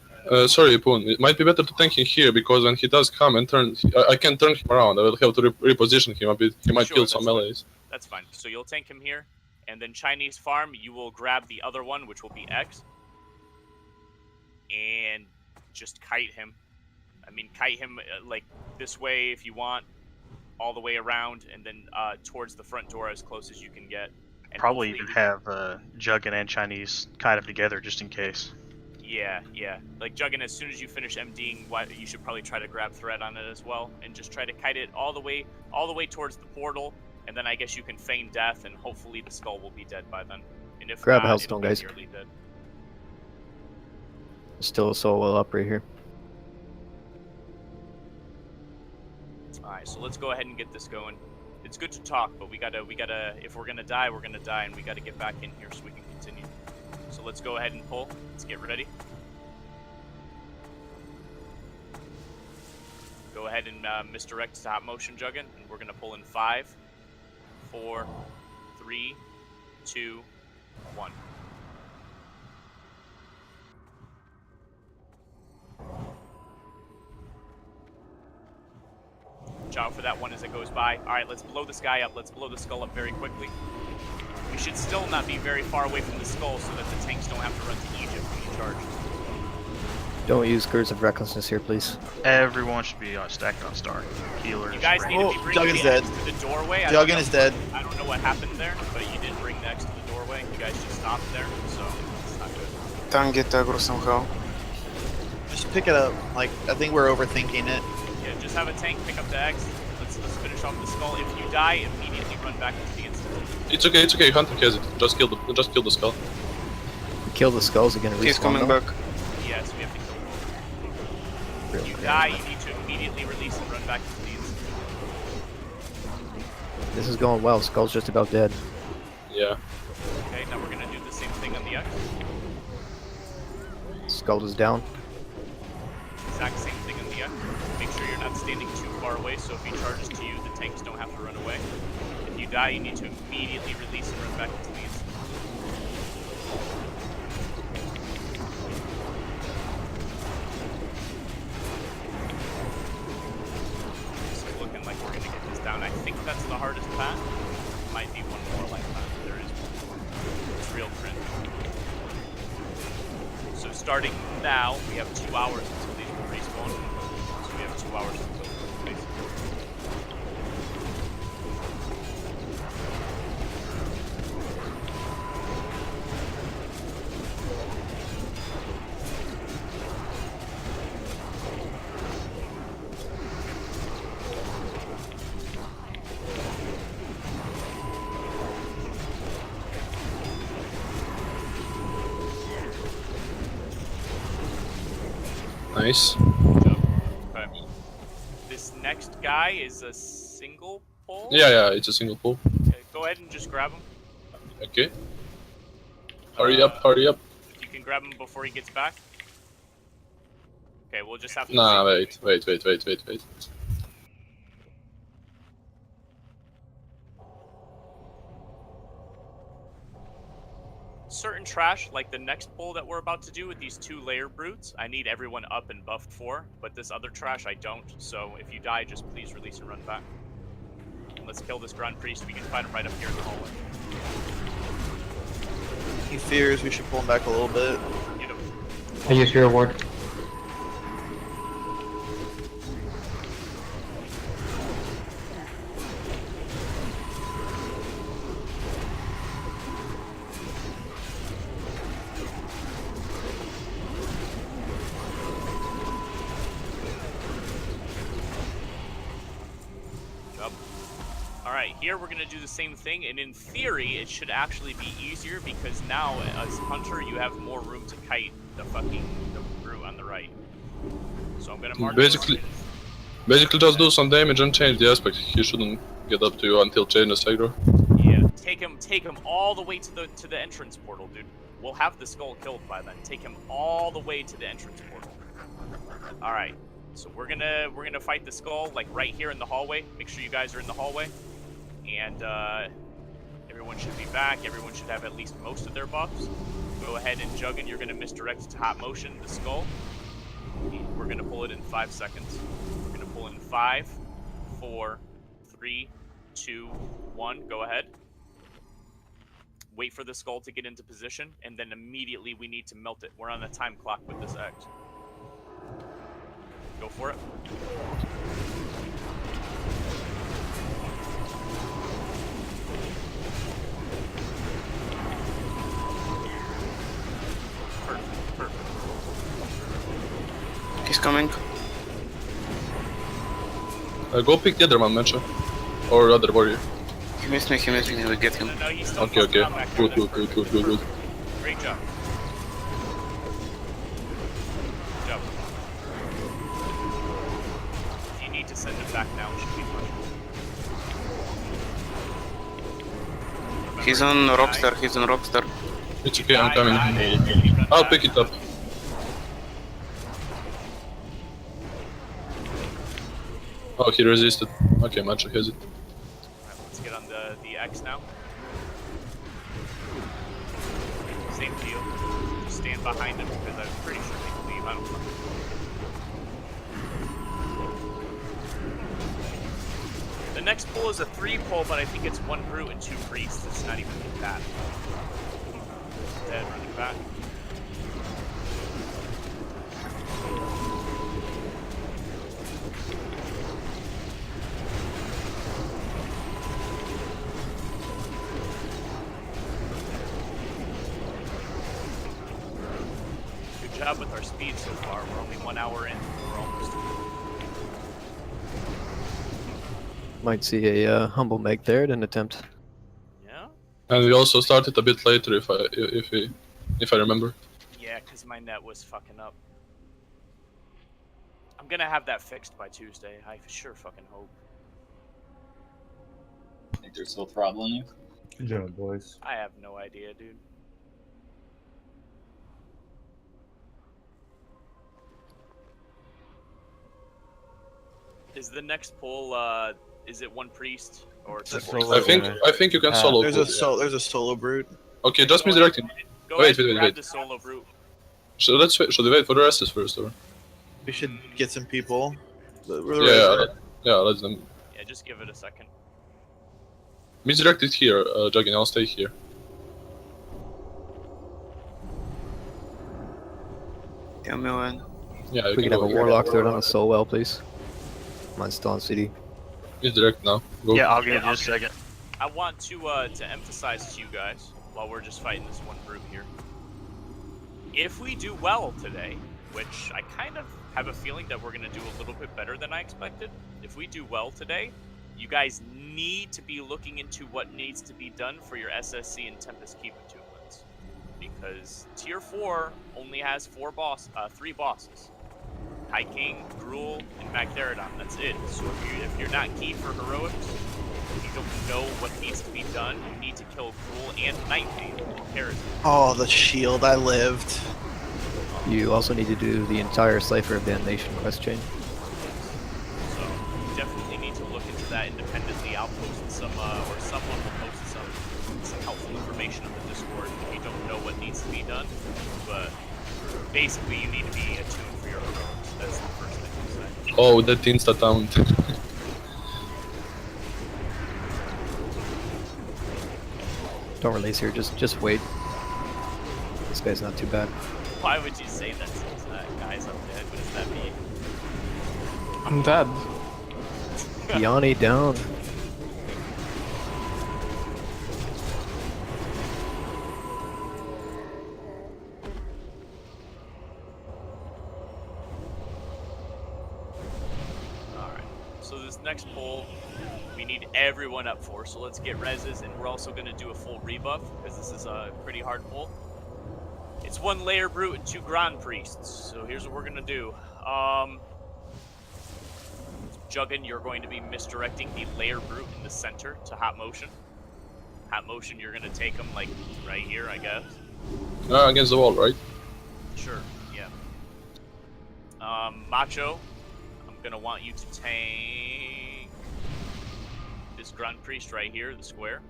Sorry, Poon. It might be better to tank him here because when he does come and turn, I can turn him around. I will have to reposition him a bit. He might kill some melees. That's fine. So you'll tank him here, and then Chinese farm, you will grab the other one, which will be X, and just kite him. I mean, kite him like this way if you want, all the way around, and then towards the front door as close as you can get. And probably even have Juggin and Chinese kite them together just in case. Yeah. Like Juggin, as soon as you finish MDing, you should probably try to grab thread on it as well, and just try to kite it all the way towards the portal, and then I guess you can feign death, and hopefully the skull will be dead by then. And if grab not, Hellstone, guys. nearly dead. Still a solo up right here. Alright, so let's go ahead and get this going. It's good to talk, but we gotta, if we're gonna die, we're gonna die, and we gotta get back in here so we can continue. So let's go ahead and pull. Let's get ready. Go ahead and misdirect to hot motion, Juggin, and we're gonna pull in 5, 4, 3, 2, 1. Watch out for that one as it goes by. Alright, let's blow this guy up. Let's blow the skull up very quickly. We should still not be very far away from the skull so that the tanks don't have to run to Egypt when you charge. Don't use Curse of Recklessness here, please. Everyone should be stacked on star. Healers. You guys need to be bringing Juggin's the dead. X to the doorway. Juggin is dead. I don't know what happened there, but you did bring the X to the doorway. You guys just stopped there, so it's not good. Там get aggro somehow. Just pick it up. Like, I think we're overthinking it. Yeah, just have a tank pick up the X. Let's finish off the skull. If you die, immediately run back into the instant. It's okay. Hunter has it. Just kill the skull. Kill the skulls again. He's coming back. Yes, we have to kill him. If you die, you need to immediately release and run back into the instant. This is going well. Skull's just about dead. Yeah. Okay, now we're gonna do the same thing on the X. Skull is down. Exact same thing on the X. Make sure you're not standing too far away, so if he charges to you, the tanks don't have to run away. If you die, you need to immediately release and run back into the instant. It's looking like we're gonna get this down. I think that's the hardest path. Might be one more like that. There is one more. It's real print. So starting now, we have 2 hours until these will respawn. So we have 2 hours to kill them, basically. Nice. Okay. This next guy is a single pull? Yeah, it's a single pull. go ahead and just grab him. Okay. Hurry up, hurry up. If you can grab him before he gets back. Okay, we'll just have to. Nah, wait. Certain trash, like the next pull that we're about to do with these 2 layer brutes, I need everyone up and buffed for, but this other trash I don't, so if you die, just please release and run back. Let's kill this Grand Priest, we can fight him right up here in the hallway. He fears we should pull him back a little bit. Get him. I use your ward. Alright, here we're going to do the same thing, and in theory, it should actually be easier because now, as Hunter, you have more room to kite the brute on the right. So I'm going to mark Basically, just do some damage and change the aspect. He shouldn't get up to you until changes aggro. Yeah, take him all the way to the entrance portal, dude. We'll have the skull killed by then. Take him all the way to the entrance portal. Alright, so we're gonna fight the skull, like, right here in the hallway. Make sure you guys are in the hallway. And everyone should be back. Everyone should have at least most of their buffs. Go ahead and Juggin, you're going to misdirect it to hot motion, the skull. We're going to pull it in 5 seconds. We're going to pull in 5, 4, 3, 2, 1. Go ahead. Wait for the skull to get into position, and then immediately we need to melt it. We're on a time clock with this act. Go for it. He's coming. Go pick the other man, Mecha. Or other warrior. He missed me, we get him. No, he's still Okay. fucking out back there. Good. Great job. Good job. If you need to send him back now, it should be fine. He's on Rockstar, It's okay, I'm coming. I'll pick it up. Oh, he resisted. Okay, Macho has it. Alright, let's get on the X now. Same deal. Just stand behind him because I'm pretty sure they can leave. I don't know. The next pull is a 3 pull, but I think it's 1 brute and 2 priests. It's not even that. Dead, running back. Good job with our speed so far. We're only 1 hour in. We're almost. Might see a humble meg there at an attempt. Yeah? And we also started a bit later, if I remember. Yeah, because my net was fucking up. I'm gonna have that fixed by Tuesday. I sure fucking hope. Think they're still throttling you? Good job, boys. I have no idea, dude. Is the next pull, is it 1 priest or two? I think you can solo. There's a solo brute. Okay, just misdirecting. Wait. Wait. The solo brute. So should we wait for the rest first, or? We should get some people. Yeah, let them. Yeah, just give it a second. Misdirect it here, Juggin, I'll stay here. Yeah, Milan. Yeah, We can have a warlock throw it on a soul well, please. Mine's still on CD. Misdirect now. Go. Yeah, I'll give you just a second. I want to emphasize to you guys, while we're just fighting this 1 brute here. If we do well today, which I kind of have a feeling that we're going to do a little bit better than I expected. If we do well today, you guys need to be looking into what needs to be done for your SSC and Tempest Keep attunements. Because Tier 4 only has 3 bosses. High King, Gruul, and Magtheridon. That's it. So if you're not key for heroics, If you don't know what needs to be done, you need to kill Gruul and Nightmare. Heresy. Oh, the shield, I lived. You also need to do the entire Cipher of Damnation quest chain. So you definitely need to look into that independently. I'll post some, or someone will post some helpful information on the Discord if you don't know what needs to be done. But basically, you need to be attuned for your heroics. That's the first thing to say. Oh, that insta-taunt. Don't release here, just wait. This guy's not too bad. Why would you say that since that guy's up dead? What does that mean? I'm dead. Yanni down. Alright, so this next poll, we need everyone up for, so let's get reses, and we're also going to do a full rebuff, because this is a pretty hard poll. It's 1 Lair Brute and 2 Grand Priests, so here's what we're going to do. Juggin, you're going to be misdirecting the Lair Brute in the center to Hot Motion. Hot Motion, you're going to take him, like, right here, I guess. Against the wall, right? Sure, yeah. Macho, I'm going to want you to tank this Grand Priest right here, the square.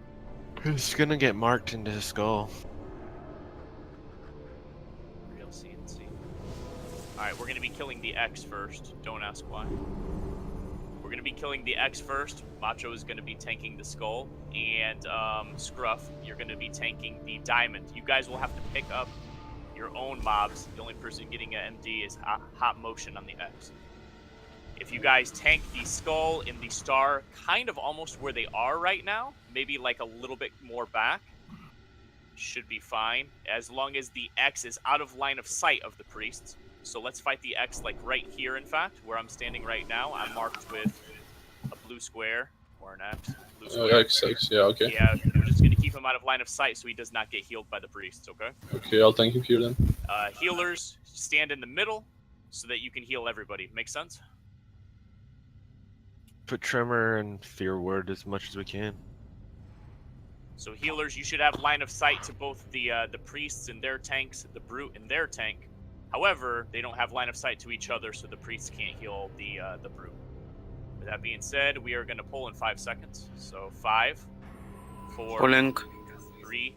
Who's gonna get marked into his skull? Real CNC. Alright, we're going to be killing the X first. Don't ask why. We're going to be killing the X first. Macho is going to be tanking the skull. And Scruff, you're going to be tanking the diamond. You guys will have to pick up your own mobs. The only person getting an MD is Hot Motion on the X. If you guys tank the skull and the star kind of almost where they are right now, maybe like a little bit more back, should be fine. As long as the X is out of line of sight of the priests. So let's fight the X like right here, in fact, where I'm standing right now. I'm marked with a blue square, or an X. Blue square. X, yeah, okay. Yeah, we're just going to keep him out of line of sight so he does not get healed by the priests, okay? Okay, I'll tank him here then. Healers, stand in the middle so that you can heal everybody. Make sense? Put Tremor and Fear Word as much as we can. So healers, you should have line of sight to both the priests and their tanks, the brute and their tank. However, they don't have line of sight to each other, so the priests can't heal the brute. With that being said, we are going to pull in 5 seconds. So 5, 4, Pulling. 3,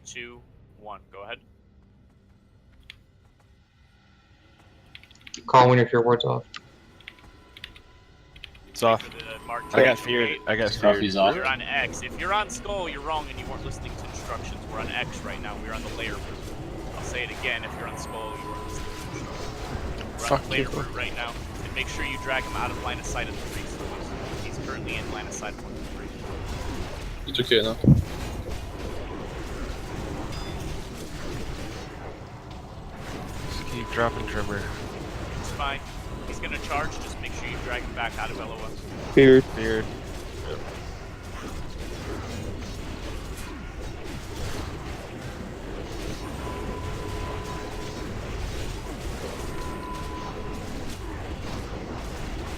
2, 1. Go ahead. Call when your fear ward's off. It's off. I got feared. I got feared. You're on X. If you're on Skull, you're wrong and you weren't listening to instructions. We're on X right now. We're on the layer route. I'll say it again. If you're on Skull, you weren't listening to instructions. We're on the layer route right now. And make sure you drag him out of line of sight of the priest. He's currently in line of sight of one of the priests. It's okay now. Just keep dropping Tremor. It's fine. He's gonna charge. Just make sure you drag him back out of LOS. Feared. Feared. Yep.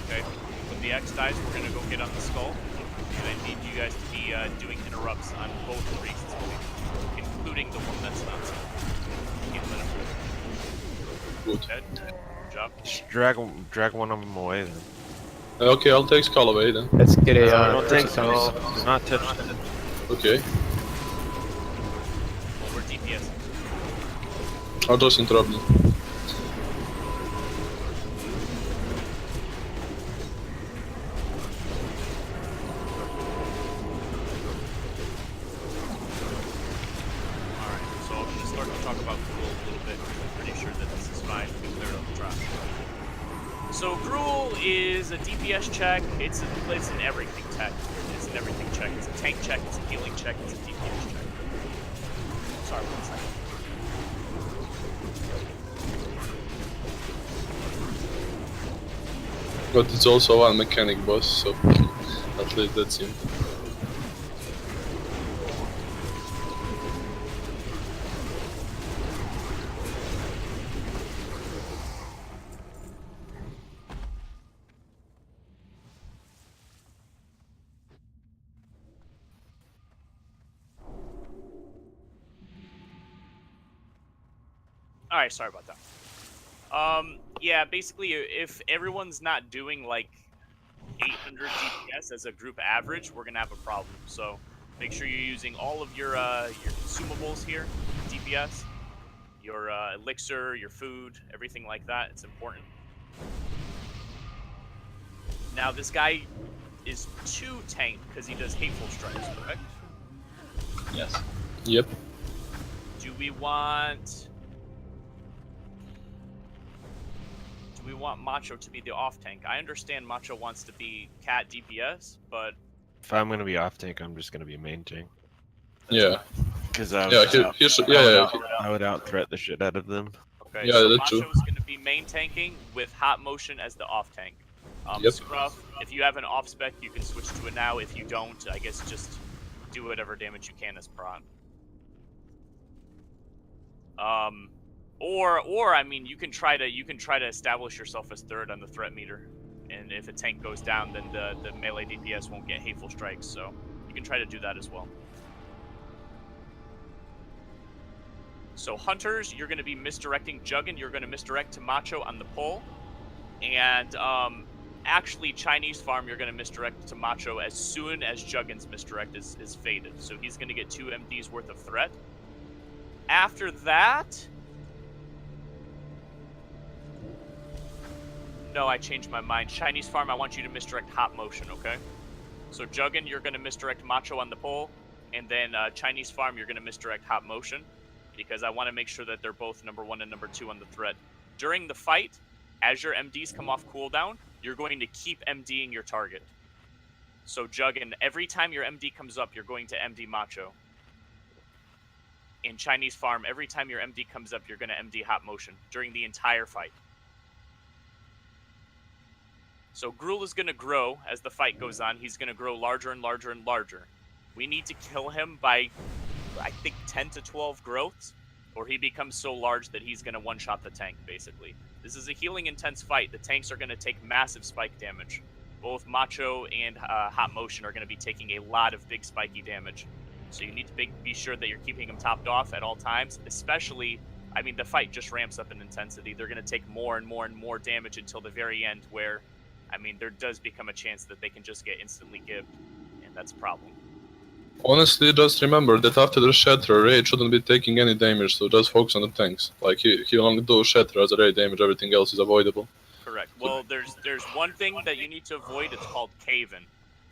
Okay. When the X dies, we're gonna go get on the skull. And I need you guys to be doing interrupts on both priests, including the one that's not. Can't let him go. Good. Dead. Good job. Just drag one of them away then. Okay, I'll take Skull away then. Let's get a don't take Skull. Do not touch it. Okay. Well, we're DPS. I'll just interrupt them. Alright, so I'm gonna start to talk about Gruul a little bit. I'm pretty sure that this is fine. We cleared up the trap. So Gruul is a DPS check. It's an everything tech. It's an everything check. It's a tank check. It's a healing check. It's a DPS check. Sorry, 1 second. But it's also one mechanic boss, so at least that's him. All right, sorry about that. Yeah, basically, if everyone's not doing like 800 DPS as a group average, we're gonna have a problem. So make sure you're using all of your consumables here, DPS, your elixir, your food, everything like that. It's important. Now this guy is 2 tanked because he does hateful strikes, correct? Yes. Yep. Do we want Macho to be the off tank? I understand Macho wants to be cat DPS, but If I'm gonna be off tank, I'm just gonna be main tank. Yeah. Because I would out threat the shit out of them. okay, Yeah, so that's Macho true. is going to be main tanking with hot motion as the off tank. Yep. Scruff, if you have an off spec, you can switch to it now. If you don't, I guess just do whatever damage you can as Prawn. Or I mean, you can try to establish yourself as third on the threat meter, and if a tank goes down, then the melee DPS won't get hateful strikes. So you can try to do that as well. So Hunters, you're going to be misdirecting Juggin. You're going to misdirect to Macho on the pole, and actually Chinese Farm, you're going to misdirect to Macho as soon as Juggin's misdirect is faded. So he's going to get 2 MDs worth of threat. After that, no, I changed my mind. Chinese Farm, I want you to misdirect hot motion, okay? So Juggin, you're going to misdirect Macho on the pole, and then Chinese Farm, you're going to misdirect hot motion, because I want to make sure that they're both number 1 and number 2 on the threat. During the fight, as your MDs come off cooldown, you're going to keep MDing your target. So Juggin, every time your MD comes up, you're going to MD Macho. In Chinese Farm, every time your MD comes up, you're going to MD hot motion during the entire fight. So Gruul is going to grow as the fight goes on. He's going to grow larger and larger and larger. We need to kill him by, I think, 10 to 12 growths, or he becomes so large that he's going to one-shot the tank, basically. This is a healing intense fight. The tanks are going to take massive spike damage. Both Macho and Hot Motion are going to be taking a lot of big spiky damage. So you need to be sure that you're keeping them topped off at all times, especially, I mean, the fight just ramps up in intensity. They're going to take more and more and more damage until the very end where, I mean, there does become a chance that they can just get instantly gibbed, and that's a problem. Honestly, just remember that after the Shatter, Raid shouldn't be taking any damage, so just focus on the tanks. Like, he only do Shatter as a Raid damage, everything else is avoidable. Correct. Well, there's one thing that you need to avoid, it's called cave-in.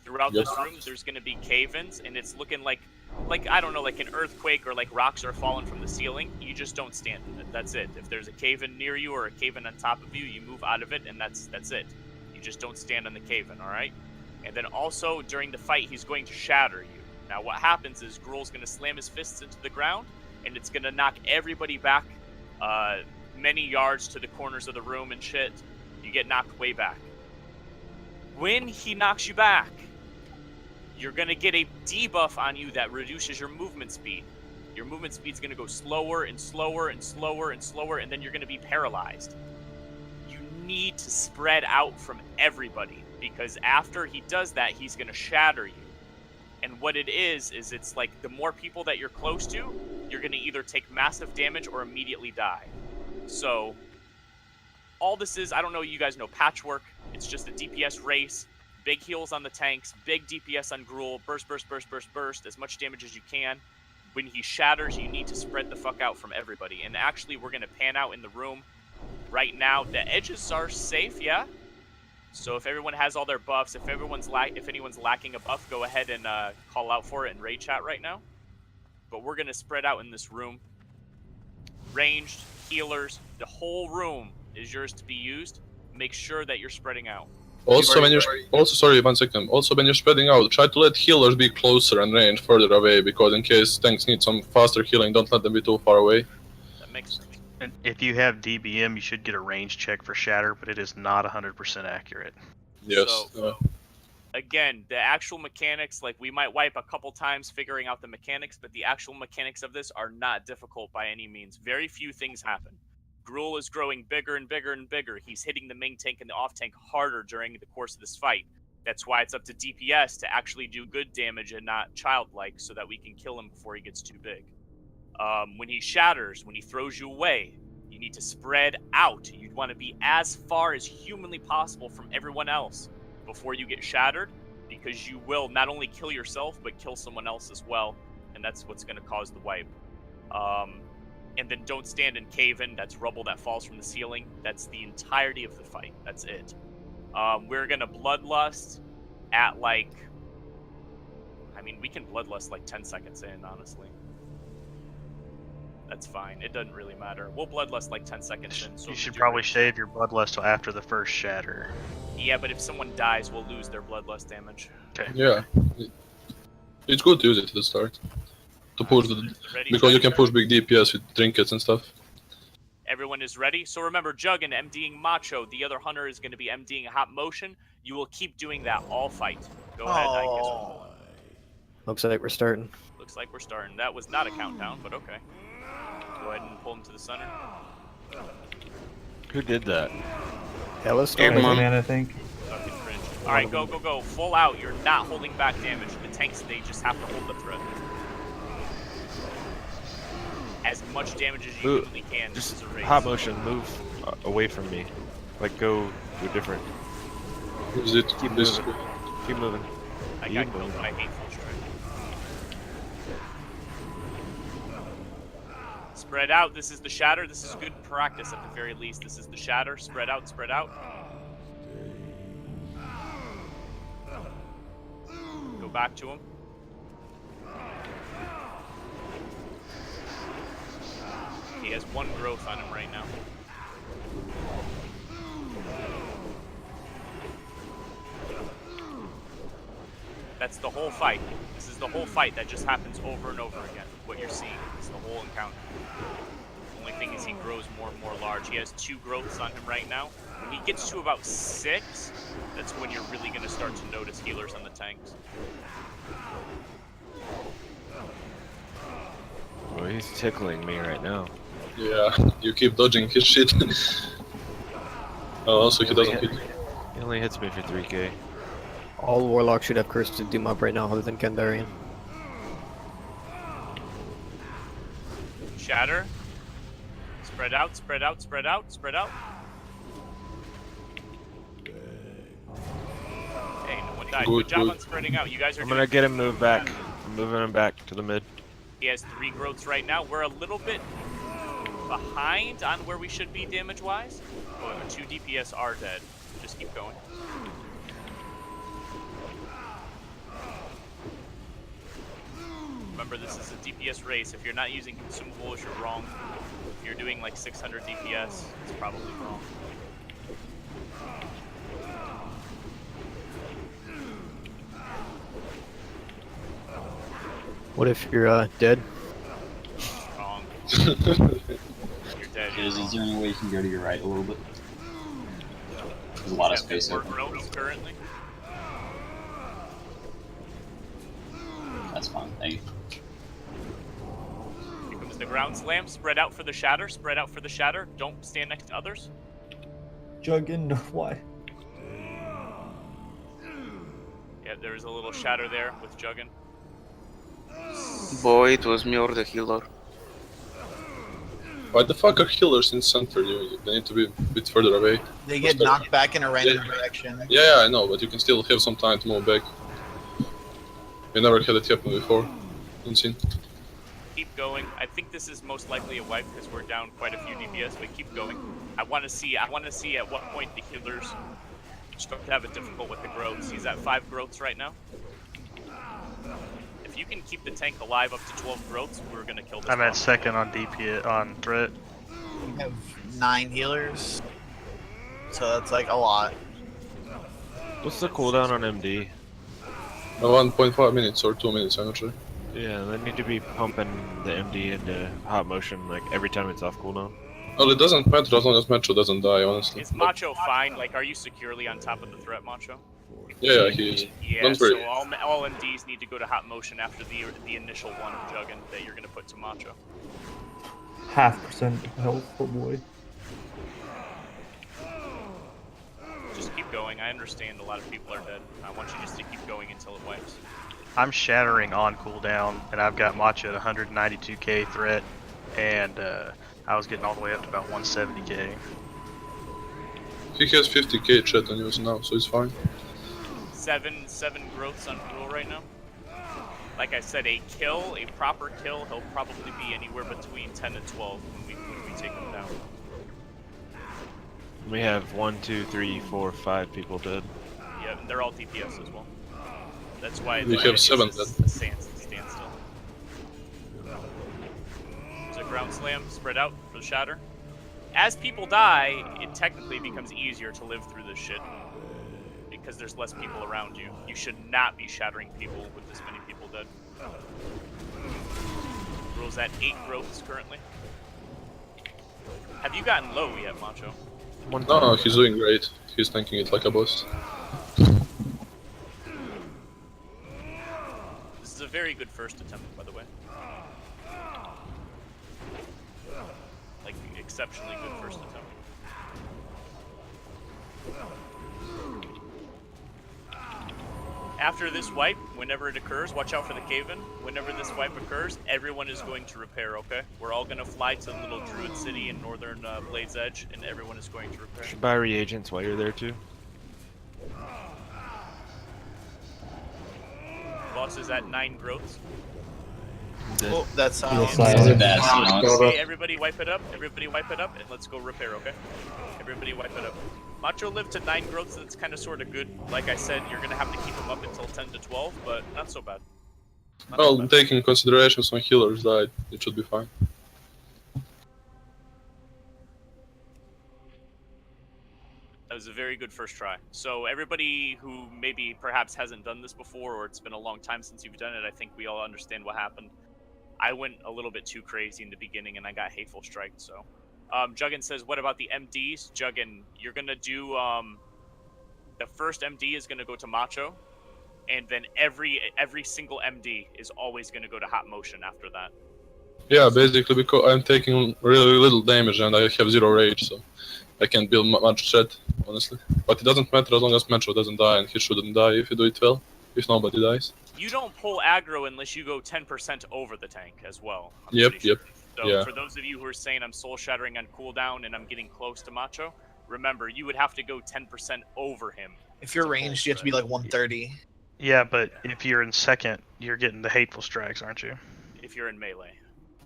Throughout this room, there's going to be cave-ins, and it's looking like, I don't know, like an earthquake or like rocks are falling from the ceiling. You just don't stand in it. That's it. If there's a cave-in near you or a cave-in on top of you, you move out of it, and that's it. You just don't stand on the cave-in, all right? And then also, during the fight, he's going to shatter you. Now, what happens is Gruul's going to slam his fists into the ground, and it's going to knock everybody back many yards to the corners of the room and shit. You get knocked way back. When he knocks you back, you're going to get a debuff on you that reduces your movement speed. Your movement speed's going to go slower and slower and slower and slower, and then you're going to be paralyzed. You need to spread out from everybody, because after he does that, he's going to shatter you. And what it is it's like the more people that you're close to, you're going to either take massive damage or immediately die. So, all this is, I don't know, you guys know Patchwork. It's just a DPS race. Big heals on the tanks, big DPS on Gruul, burst, burst, burst, burst, burst, as much damage as you can. When he shatters, you need to spread the fuck out from everybody. And actually, we're going to pan out in the room right now. The edges are safe, yeah? So if everyone has all their buffs, if anyone's lacking a buff, go ahead and call out for it in raid chat right now. But we're going to spread out in this room. Ranged, healers, the whole room is yours to be used. Make sure that you're spreading out. Also, when you're sorry, 1 second. Also, when you're spreading out, try to let healers be closer and range further away, because in case tanks need some faster healing, don't let them be too far away. That makes sense. And if you have DBM, you should get a range check for Shatter, but it is not 100% accurate. Yes. So, again, the actual mechanics, like, we might wipe a couple times figuring out the mechanics, but the actual mechanics of this are not difficult by any means. Very few things happen. Gruul is growing bigger and bigger and bigger. He's hitting the main tank and the off tank harder during the course of this fight. That's why it's up to DPS to actually do good damage and not childlike, so that we can kill him before he gets too big. When he shatters, when he throws you away, You need to spread out. You'd want to be as far as humanly possible from everyone else before you get shattered, because you will not only kill yourself, but kill someone else as well, and that's what's going to cause the wipe. And then don't stand and cave in. That's rubble that falls from the ceiling. That's the entirety of the fight. That's it. We're going to Bloodlust at like... I mean, we can Bloodlust like 10 seconds in, honestly. That's fine. It doesn't really matter. We'll Bloodlust like 10 seconds in. So you should probably save your Bloodlust till after the first shatter. Yeah, but if someone dies, we'll lose their Bloodlust damage. Okay. Yeah. It's good to use it at the start. To push the... Because you can push big DPS with trinkets and stuff. Everyone is ready. So remember, Juggin MDing Macho. The other hunter is going to be MDing Hot Motion. You will keep doing that all fight. Go ahead, I guess we're pulling. Looks like we're starting. Looks like we're starting. That was not a countdown, but okay. Go ahead and pull him to the center. Who did that? Ellis? Man, I think. Fucking cringe. Alright, go, go, go. Full out. You're not holding back damage. The tanks, they just have to hold the threat. As much damage as you usually can. This is a race. Hot motion, move away from me. Like, go different. Is it Keep this? moving. Keep moving. I got killed by Hateful Strike. Spread out. This is the shatter. This is good practice at the very least. This is the shatter. Spread out, spread out. Go back to him. He has 1 growth on him right now. That's the whole fight. This is the whole fight that just happens over and over again. What you're seeing is the whole encounter. The only thing is he grows more and more large. He has 2 growths on him right now. When he gets to about 6, that's when you're really going to start to notice healers on the tanks. Well, he's tickling me right now. Yeah, you keep dodging his shit. Oh, also he doesn't hit. He only hits me for 3k. All Warlocks should have Curse to doom up right now other than Kandarian. Shatter. Spread out, spread out, spread out, spread out. Okay, no one died. Good job on spreading out. You guys are I'm gonna get him moved back. I'm moving him back to the mid. He has 3 growths right now. We're a little bit behind on where we should be damage-wise. Oh, 2 DPS are dead. Just keep going. Remember, this is a DPS race. If you're not using consumables, you're wrong. If you're doing like 600 DPS, it's probably wrong. What if you're dead? Wrong. You're dead. Is there any way you can go to your right a little bit? There's a lot of space open. Currently. That's fine, thank you. Here comes the ground slam. Spread out for the shatter. Spread out for the shatter. Don't stand next to others. Juggin, why? Yeah, there's a little shatter there with Juggin. Boy, it was me or the healer. Why the fuck are healers in center? They need to be a bit further away. They get knocked back in a random direction. Yeah, I know, but you can still have some time to move back. We never had it happen before. Insane. Keep going. I think this is most likely a wipe because we're down quite a few DPS, but keep going. I want to see at what point the healers start to have it difficult with the growths. He's at 5 growths right now. If you can keep the tank alive up to 12 growths, we're gonna kill this. I'm at 2nd on DP on threat. We have 9 healers, so that's like a lot. What's the cooldown on MD? 1.5 minutes or 2 minutes, I'm not sure. Yeah, they need to be pumping the MD into hot motion like every time it's off cooldown. Well, it doesn't matter as long as Metro doesn't die, honestly. Is Macho fine? Like, are you securely on top of the threat, Macho? Yeah, he is. Yeah, Don't so worry. all MDs need to go to hot motion after the initial one of Juggin that you're gonna put to Macho. 0.5% health, oh boy. Just keep going. I understand a lot of people are dead. I want you just to keep going until it wipes. I'm shattering on cooldown, and I've got Macho at 192k threat, and I was getting all the way up to about 170k. He has 50k chat on use now, so it's fine. Seven growths on Gruul right now. Like I said, a proper kill, he'll probably be anywhere between 10 and 12 when we take him down. We have 1, 2, 3, 4, 5 people dead. Yeah, and they're all DPS as well. That's why We have 7 dead. Standstill. There's a ground slam, spread out for the shatter. As people die, it technically becomes easier to live through this shit. Because there's less people around you. You should not be shattering people with this many people dead. Gruul's at 8 growths currently. Have you gotten low yet, Macho? No, he's doing great. He's tanking it like a boss. This is a very good first attempt, by the way. Like, exceptionally good first attempt. After this wipe, whenever it occurs, watch out for the cave-in. Whenever this wipe occurs, everyone is going to repair, okay? We're all going to fly to the little Druid City in northern Blade's Edge, and everyone is going to repair. Should buy reagents while you're there too. Boss is at 9 growths. Oh, that's Okay, everybody wipe it up. Everybody wipe it up, and let's go repair, okay? Everybody wipe it up. Macho lived to 9 growths, so that's kind of sort of good. Like I said, you're going to have to keep him up until 10 to 12, but not so bad. Well, taking considerations on healers died, it should be fine. That was a very good first try. So everybody who maybe perhaps hasn't done this before, or it's been a long time since you've done it, I think we all understand what happened. I went a little bit too crazy in the beginning, and I got Hateful Strike, so... Juggin says, what about the MDs? Juggin, you're gonna do, the first MD is gonna go to Macho, and then every single MD is always gonna go to Hot Motion after that. Yeah, basically because I'm taking really little damage and I have 0 rage, so I can't build much threat, honestly. But it doesn't matter as long as Metro doesn't die, and he shouldn't die if you do it well, if nobody dies. You don't pull aggro unless you go 10% over the tank as well. Yep. So Yeah. for those of you who are saying I'm soul shattering on cooldown and I'm getting close to Macho, remember you would have to go 10% over him. If you're ranged, you have to be like 130. Yeah, but if you're in second, you're getting the hateful strikes, aren't you? If you're in melee.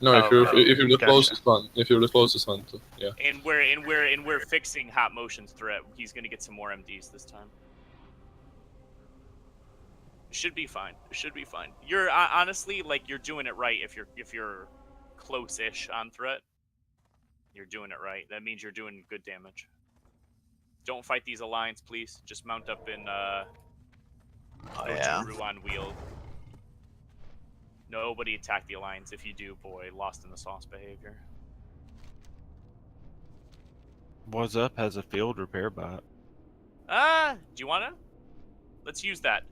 No, if you're the Gotcha. closest one, if you're the closest one, too. Yeah. And we're fixing Hot Motion's threat. He's gonna get some more MDs this time. It should be fine. It should be fine. You're honestly like you're doing it right if you're close-ish on threat. You're doing it right. That means you're doing good damage. Don't fight these alliance, please. Just mount up in on wheel. Nobody attack the alliance. If you do, boy, lost in the sauce behavior. What's up has a field repair bot. Do you wanna? Let's use that.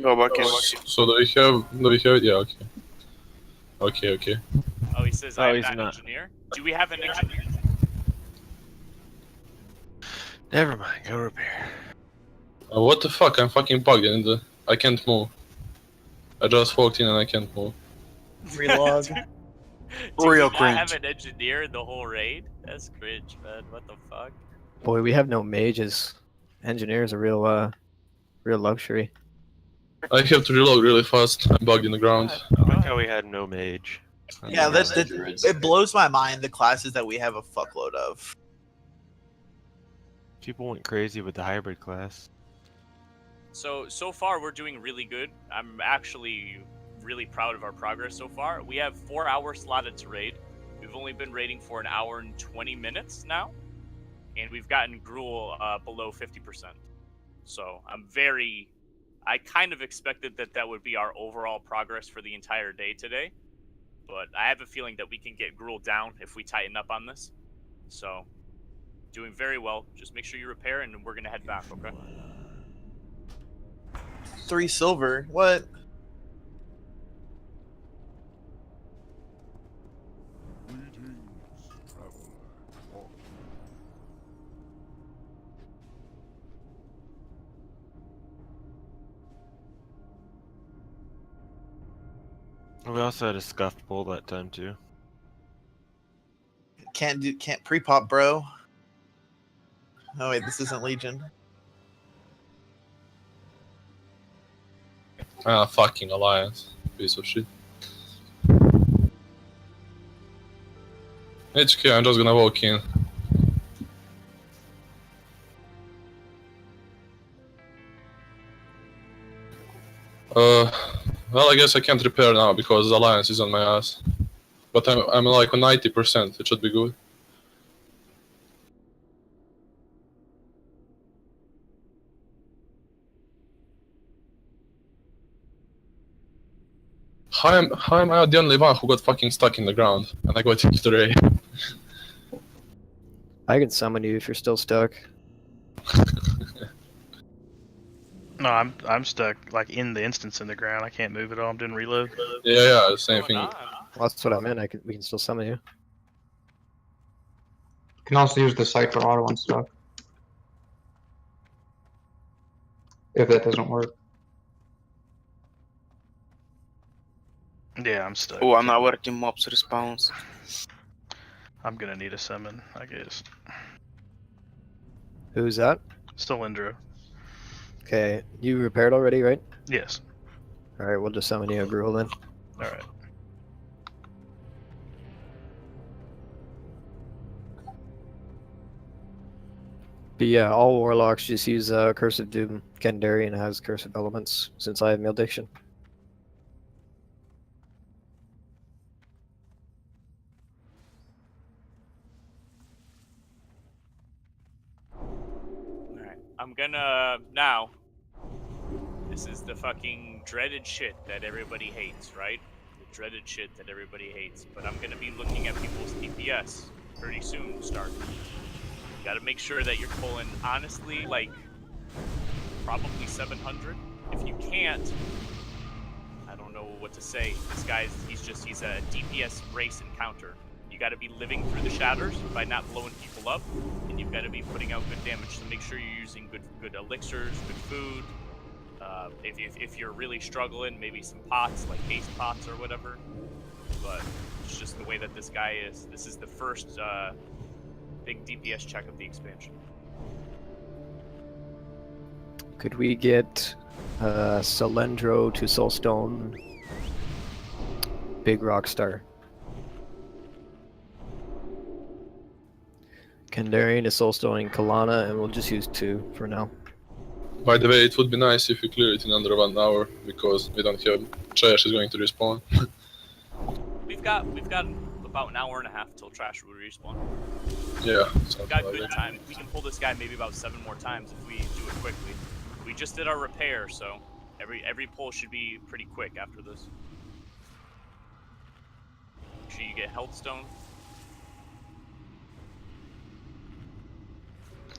Go back in. So do we have, yeah, okay. Okay. Oh, he says Oh, I'm he's not an not. engineer. Do we have an engineer? Never mind, go repair. What the fuck, I'm fucking bugged and I can't move. I just walked in and I can't move. Relog. Do Real we not cringe. have an engineer in the whole raid? That's cringe, man. What the fuck? Boy, we have no mages. Engineers are real luxury. I have to reload really fast, I'm bugged in the ground. I like how we had no mage. Yeah, it blows my mind the classes that we have a fuckload of. People went crazy with the hybrid class. So far we're doing really good. I'm actually really proud of our progress so far. We have 4 hours slotted to raid. We've only been raiding for an hour and 20 minutes now, and we've gotten Gruul below 50%. So I kind of expected that would be our overall progress for the entire day today, but I have a feeling that we can get Gruul down if we tighten up on this. So, doing very well. Just make sure you repair, and we're gonna head back, okay? 3 silver. What? We also had a scuffed bull that time too. Can't pre-pop, bro. Oh wait, this isn't Legion. Ah, fucking Alliance. Piece of shit. HK, I'm just gonna walk in. Well, I guess I can't repair now because the Alliance is on my ass. But I'm like on 90%, it should be good. How am I the only one who got fucking stuck in the ground and I got into the ray? I can summon you if you're still stuck. No, I'm stuck like in the instance in the ground. I can't move at all. I'm doing reload. Yeah, same thing. Well, that's what I meant. We can still summon you. You can also use the site for auto and stuff. If that doesn't work. Yeah, I'm stuck. Oh, I'm not working mobs respawns. I'm gonna need a summon, I guess. Who's that? Stalindro. Okay, you repaired already, right? Yes. Alright, we'll just summon you a Gruul then. Alright. But yeah, all warlocks just use Curse of Doom. Kandarian has Curse of Elements, since I have Malediction. Alright, I'm gonna now. This is the fucking dreaded shit that everybody hates, right? The dreaded shit that everybody hates. But I'm gonna be looking at people's DPS pretty soon, starting. You gotta make sure that you're pulling, honestly, like, probably 700. If you can't, I don't know what to say. This guy's, he's a DPS race encounter. You gotta be living through the shatters by not blowing people up, and you've gotta be putting out good damage. So make sure you're using good elixirs, good food. If you're really struggling, maybe some pots, like haste pots or whatever. But it's just the way that this guy is. This is the first big DPS check of the expansion. Could we get Salendro to Soulstone, Big Rockstar? Kandarian is Soulstoning Kalana, and we'll just use 2 for now. By the way, it would be nice if you clear it in under 1 hour, because we don't have Trash is going to respawn. We've got about an hour and a half till Trash will respawn. Yeah, We've got good time. We can pull this guy maybe about 7 more times if we do it quickly. We just did our repair, so every pull should be pretty quick after this. Make sure you get health stone.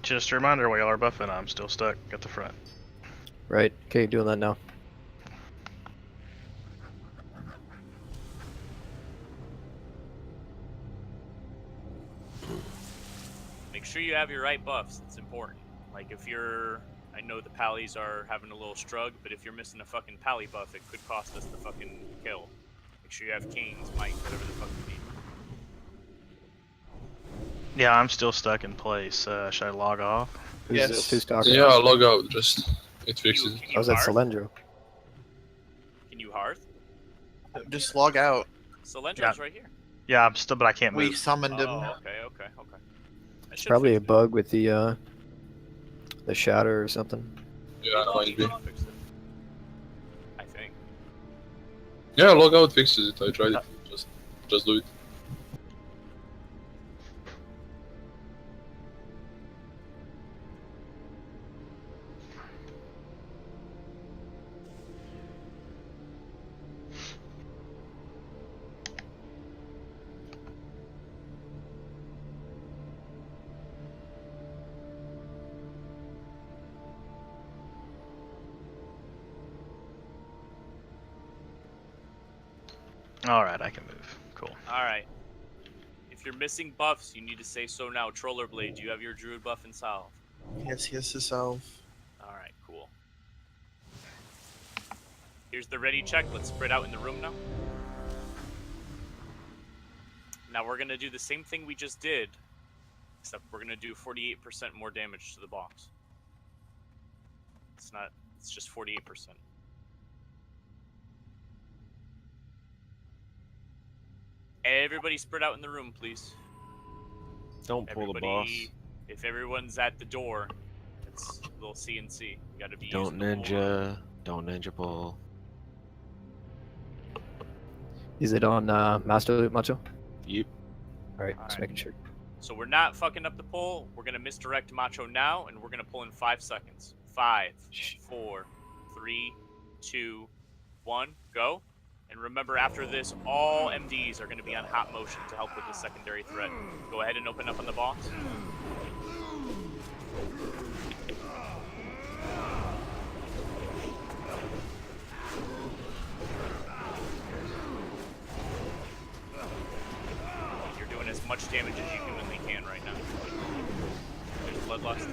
Just a reminder, while y'all are buffing, I'm still stuck at the front. Right, okay, doing that now. Make sure you have your right buffs. It's important. Like if you're, I know the pallies are having a little strugg, but if you're missing a fucking pally buff, it could cost us the fucking kill. Make sure you have canes, might, whatever the fuck you need. Yeah, I'm still stuck in place. Should I log off? Who's who's talking? Yeah, log out, just it fixes it. I was at Salendro. Can you hearth? Just log out. Salendro's right here. Yeah, I'm still, but I can't move. We summoned him. Oh, okay. It's probably a bug with the shatter or something. Yeah, it might be. I think. Yeah, log out fixes it. I tried it. Just do it. Alright, I can move. Cool. Alright. If you're missing buffs, you need to say so now. Trollerblade, do you have your druid buff and salve? Yes, he has to salve. Alright, cool. Here's the ready check. Let's spread out in the room now. Now we're gonna do the same thing we just did, except we're gonna do 48% more damage to the box. It's just 48%. Everybody spread out in the room, please. Don't pull the boss. If everyone's at the door, it's a little CNC. You gotta be Don't using the whole room. Don't ninja pull. Is it on Master Loot, Macho? Yep. Alright, just making sure. So we're not fucking up the pull. We're gonna misdirect Macho now, and we're gonna pull in 5 seconds. 5, 4, 3, 2, 1, go. And remember, after this, all MDs are gonna be on hot motion to help with the secondary threat. Go ahead and open up on the boss. You're doing as much damage as you humanly can right now. There's Bloodlust.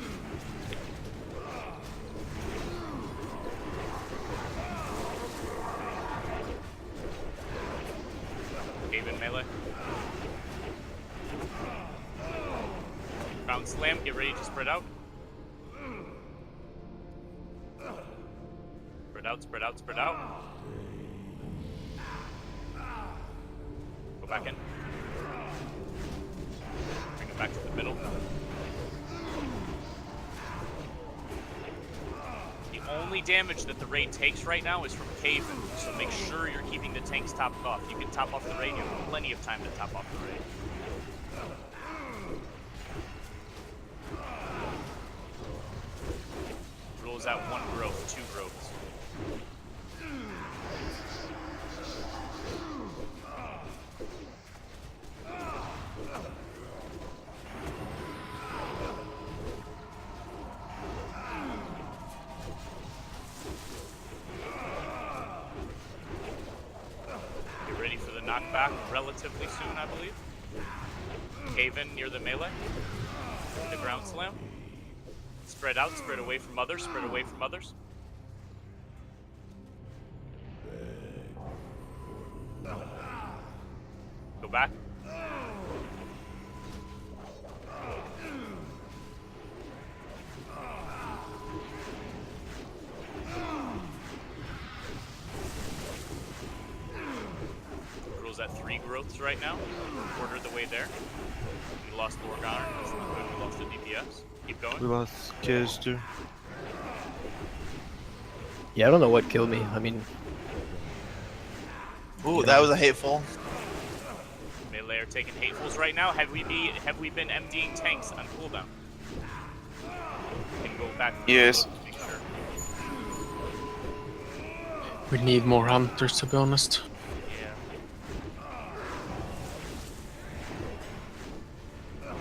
Haven melee. Ground slam, get ready to spread out. Spread out, spread out, spread out. Go back in. Bring it back to the middle. The only damage that the raid takes right now is from Haven, so make sure you're keeping the tanks topped off. You can top off the raid, you have plenty of time to top off the raid. Rules out 1 growth, 2 growths. Get ready for the knockback relatively soon, I believe. Haven near the melee. The ground slam. Spread out, spread away from others, spread away from others. Go back. Rules at 3 growths right now. We're a quarter of the way there. We lost Lorgar, we lost the DPS. Keep going. We lost kids too. Yeah, I don't know what killed me. I mean... Ooh, that was a hateful. Melee are taking hatefuls right now. Have we been MDing tanks on cooldown? Can go back. Yes. Make sure. We need more hunters, to be honest. Yeah.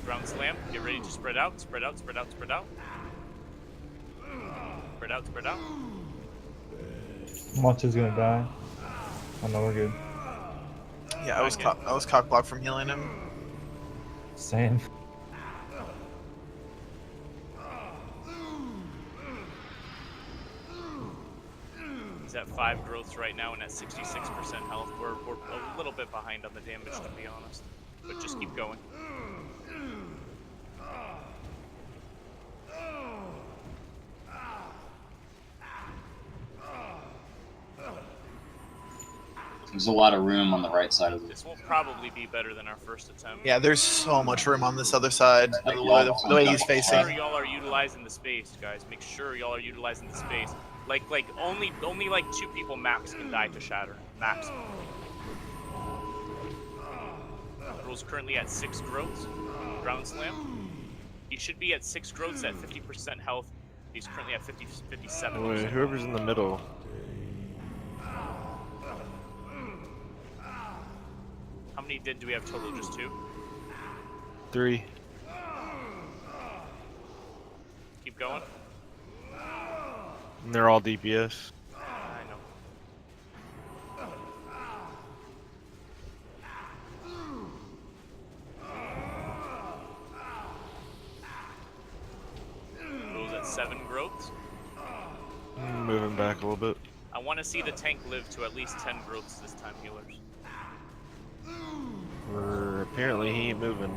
Ground slam. Get ready to spread out. Spread out. Spread out. Spread out. Spread out. Spread out. Macho's gonna die. Oh no, we're good. Yeah, I was cock blocked from healing him. Same. He's at 5 growths right now and at 66% health. We're a little bit behind on the damage, to be honest. But just keep going. There's a lot of room on the right side of This will probably be better than our first attempt. Yeah, there's so much room on this other side. The way he's facing. Make sure y'all are utilizing the space, guys. Make sure y'all are utilizing the space. Like only like 2 people max can die to shatter. Max. Rule's currently at 6 growths. Ground slam. He should be at 6 growths at 50% health. He's currently at 57%. Wait, whoever's in the middle. How many do we have total? Just 2? 3. Keep going. And they're all DPS. I know. Rules at 7 growths. Moving back a little bit. I want to see the tank live to at least 10 growths this time, healers. Apparently he ain't moving.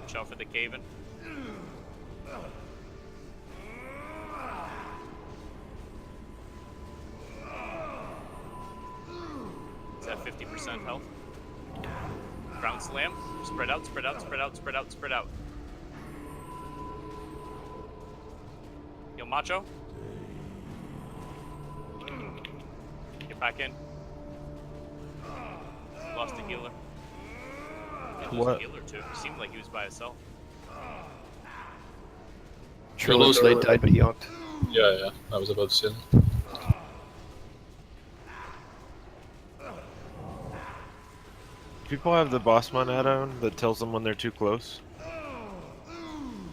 Watch out for the cave-in. It's at 50% health. Ground slam. Spread out, spread out, spread out, spread out, spread out. Yo, Macho. Get back in. Lost a healer. Did lose a healer too. It seemed like he was by himself. Triller late died, but he yonked. Yeah, I was about to say. People have the boss mon add-on that tells them when they're too close.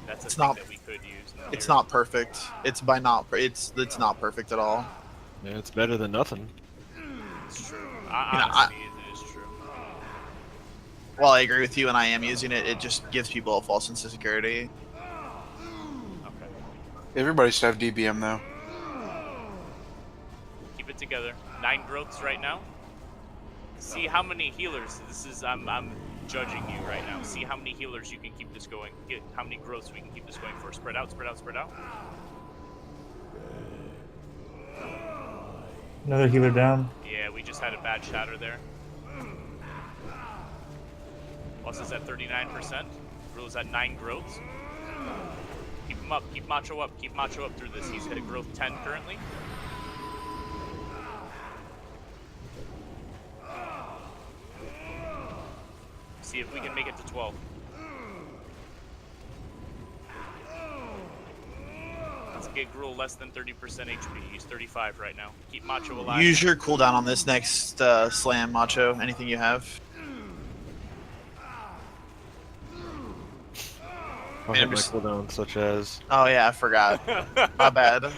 That's a It's thing not- that we could use. It's not perfect. It's it's not perfect at all. Yeah, it's better than nothing. It's true. I- Honestly, it is true. While I agree with you and I am using it, it just gives people a false sense of security. Okay. Everybody should have DBM though. Keep it together. 9 growths right now. See how many healers. This is I'm judging you right now. See how many healers you can keep this going. Get how many growths we can keep this going for. Spread out, spread out, spread out. Another healer down. Yeah, we just had a bad shatter there. Boss is at 39%. Gruul is at 9 growths. Keep him up. Keep Macho up. Keep Macho up through this. He's at a growth 10 currently. See if we can make it to 12. Let's get Gruul less than 30% HP. He's 35 right now. Keep Macho alive. Use your cooldown on this next slam, Macho. Anything you have. I have my cooldown, such as Oh yeah, I forgot. My bad.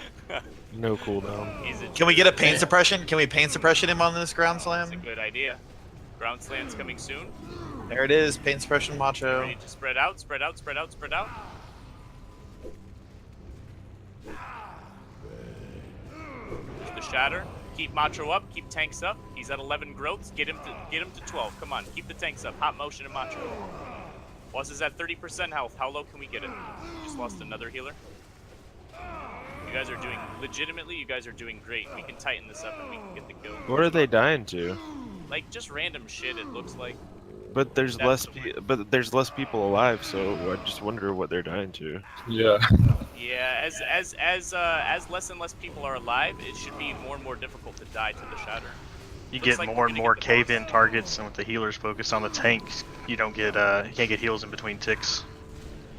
no cooldown. Can we get a pain suppression? Can we pain suppression him on this ground slam? That's a good idea. Ground slam's coming soon. There it is, pain suppression, Macho. Ready to spread out, spread out, spread out, spread out. There's the shatter. Keep Macho up, keep tanks up. He's at 11 growths. Get him to 12. Come on, keep the tanks up. Hot motion and Macho. Boss is at 30% health. How low can we get him? Just lost another healer. You guys are doing legitimately. You guys are doing great. We can tighten this up and we can get the kill. What are they dying to? Like just random shit. It looks like. But there's That's less people alive, so I just wonder what they're dying to. Yeah. Yeah, as less and less people are alive, it should be more and more difficult to die to the shatter. You Looks get like more we're and gonna more get the boss. cave-in targets, and with the healers focused on the tanks, you don't get you can't get heals in between ticks.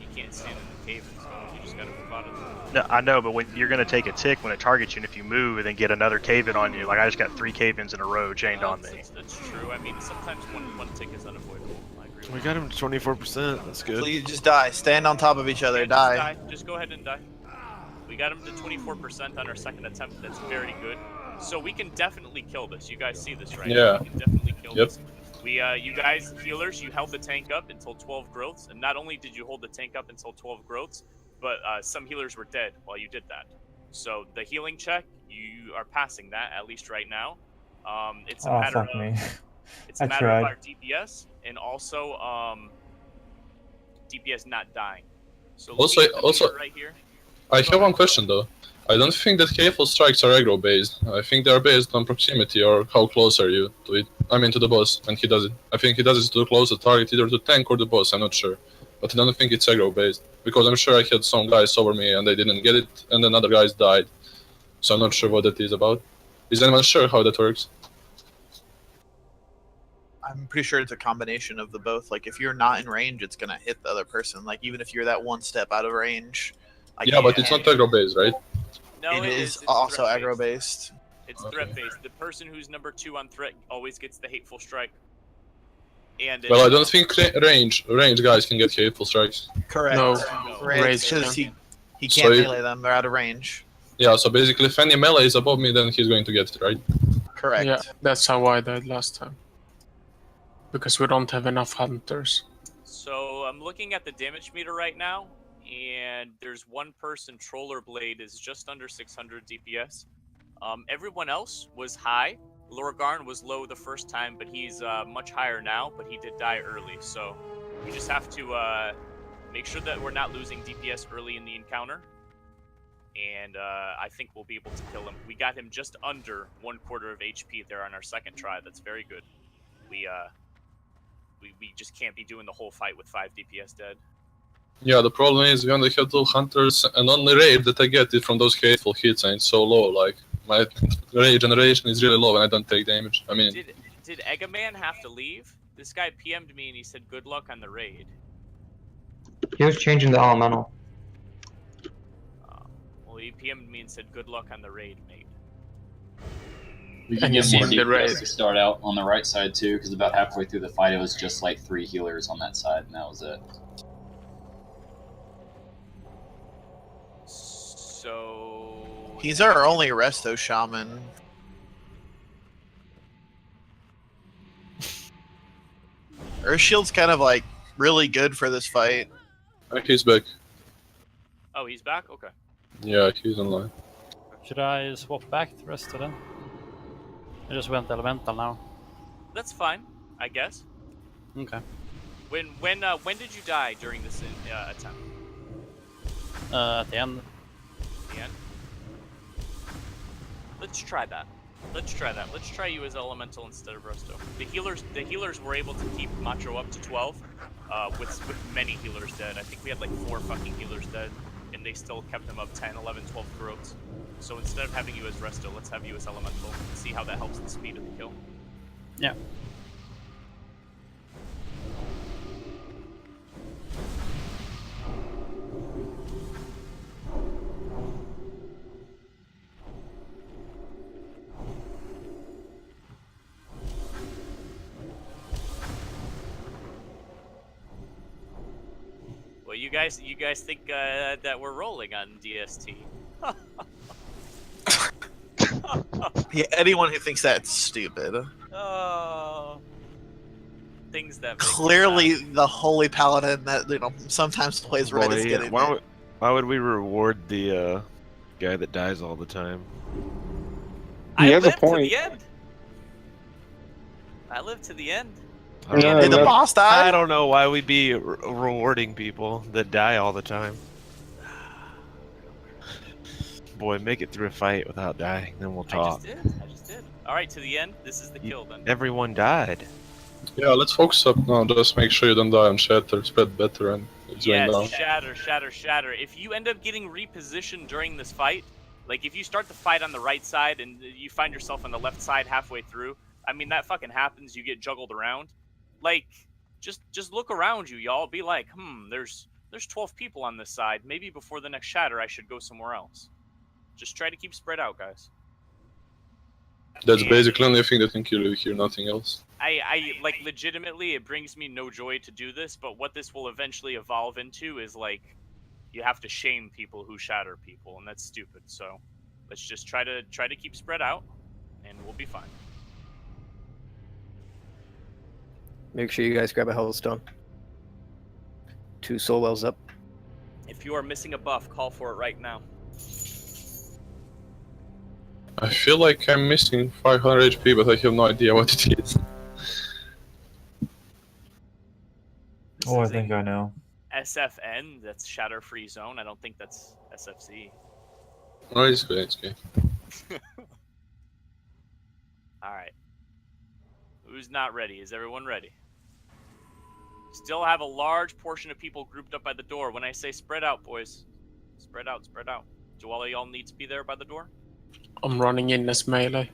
You can't stand in the cave, so you just gotta move out of them. No, I know, but when you're gonna take a tick when it targets you, and if you move and then get another cave-in on you, like I just got 3 cave-ins in a row chained on me. That's true. I mean, sometimes one tick is unavoidable. I agree. We got him to 24%. That's good. Please just die. Stand on top of each other. Just Die. Just go ahead and die. We got him to 24% on our second attempt. That's very good. So we can definitely kill this. You guys see this, right? Yeah. We can definitely kill Yep. this. You guys, healers, you held the tank up until 12 growths, and not only did you hold the tank up until 12 growths, but some healers were dead while you did that. So the healing check, you are passing that, at least right now. It's a Oh, matter fuck of me. it's a I matter of tried. our DPS and also DPS not dying. So Also- looking at the also- meter right here. I have one question though. I don't think that hateful strikes are aggro based. I think they are based on proximity or how close are you to it. I mean to the boss when he does it. I think he does it to close the target either to tank or the boss, I'm not sure. But I don't think it's aggro based. Because I'm sure I had some guys over me and they didn't get it and then other guys died. So I'm not sure what that is about. Is anyone sure how that works? I'm pretty sure it's a combination of the both. Like if you're not in range, it's gonna hit the other person. Like even if you're that one step out of range. Like, Yeah, but it's not aggro based, right? No, It it is It's also threat-based. aggro based. It's Okay. threat based. The person who's number 2 on threat always gets the hateful strike. And Well, I don't think range guys can get hateful strikes. Correct. No, Right, Rage because can. he So can't if- melee them. They're out of range. Yeah, so basically if any melee is above me, then he's going to get it, right? Correct. Yeah, that's how I died last time. Because we don't have enough hunters. so I'm looking at the damage meter right now, and there's one person, Troller Blade, is just under 600 DPS. Everyone else was high, Lorgarn was low the first time, but he's much higher now, but he did die early, so we just have to make sure that we're not losing DPS early in the encounter, and I think we'll be able to kill him. We got him just under 1/4 of HP there on our second try. That's very good. We just can't be doing the whole fight with 5 DPS dead. Yeah, the problem is we only have 2 hunters, and only rage that I get is from those hateful hits, and it's so low. Like, my rage generation is really low, and I don't take damage. I mean, Did Egaman have to leave? This guy PM'd me and he said good luck on the raid. He was changing the elemental. Well, he PM'd me and said good luck on the raid, mate. We can get more DPS to start out on the right side too, because about halfway through the fight, it was just like 3 healers on that side, and that was it. So He's our only resto shaman. Earthshield's kind of like really good for this fight. he's back. Oh, he's back? Okay. Yeah, he's online. Should I swap back the rest of them? I just went elemental now. That's fine, I guess. Okay. When did you die during this attempt? At the end. The end? Let's try that. Let's try that. Let's try you as elemental instead of resto. The healers were able to keep Macho up to 12, with many healers dead. I think we had like 4 fucking healers dead, and they still kept them up 10, 11, 12 throats. So instead of having you as resto, let's have you as elemental and see how that helps the speed of the kill. Yeah. Well, you guys think that we're rolling on DST? Yeah, anyone who thinks that's stupid. Oh, things that make Clearly, the holy paladin that sometimes plays red is getting. Why would we reward the guy that dies all the time? I has a live point. to the end. I live to the end. Did the boss die? I don't know why we'd be rewarding people that die all the time. Boy, make it through a fight without dying, then we'll talk. I just did. All right, to the end. This is the kill then. Everyone died. Yeah, let's focus up now. Just make sure you don't die on shatter, spread better, and it's going down. Yes, shatter. If you end up getting repositioned during this fight, like if you start the fight on the right side and you find yourself on the left side halfway through, I mean that fucking happens. You get juggled around. Like, just look around you, y'all. Be like, there's 12 people on this side. Maybe before the next shatter, I should go somewhere else. Just try to keep spread out, guys. That's basically the only thing that can kill you here, nothing else. I like legitimately, it brings me no joy to do this, but what this will eventually evolve into is like, you have to shame people who shatter people, and that's stupid. So let's just try to keep spread out, and we'll be fine. Make sure you guys grab a Hellstone. 2 soul wells up. If you are missing a buff, call for it right now. I feel like I'm missing 500 HP, but I have no idea what it is. Oh, I think I know. SFN, that's Shatter Free Zone. I don't think that's SFC. Oh, it's good, it's good. Alright. Who's not ready? Is everyone ready? Still have a large portion of people grouped up by the door. When I say spread out, boys. Spread out, spread out. Do all of y'all need to be there by the door? I'm running in as melee.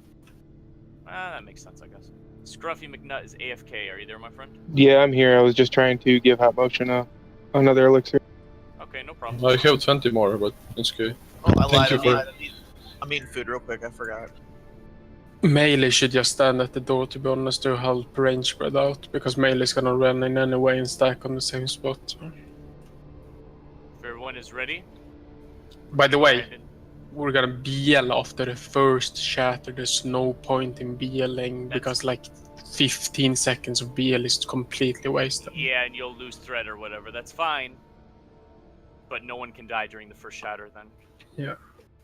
That makes sense, I guess. Scruffy McNutt is AFK. Are you there, my friend? Yeah, I'm here. I was just trying to give Hot Motion another elixir. Okay, no problem. I have 20 more, but it's okay. Oh, I Thank lied. you for... I'm eating food real quick. I forgot. Melee should just stand at the door, to be honest, to help range spread out, because melee is gonna run in anyway and stack on the same spot. If everyone is ready. By the way, we're gonna BL after the first shatter. There's no point in BLing because like 15 seconds of BL is completely wasted. Yeah, and you'll lose thread or whatever. That's fine. But no one can die during the first shatter then. Yeah.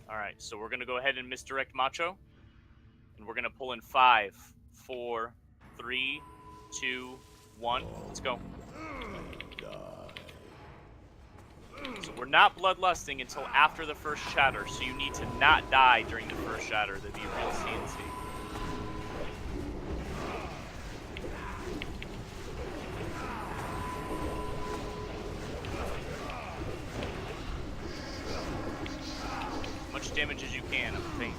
Alright, so we're gonna go ahead and misdirect Macho. And we're gonna pull in 5, 4, 3, 2, 1. Let's go. So we're not bloodlusting until after the first shatter, so you need to not die during the first shatter, the real CNC. Much damage as you can, I'm thinking.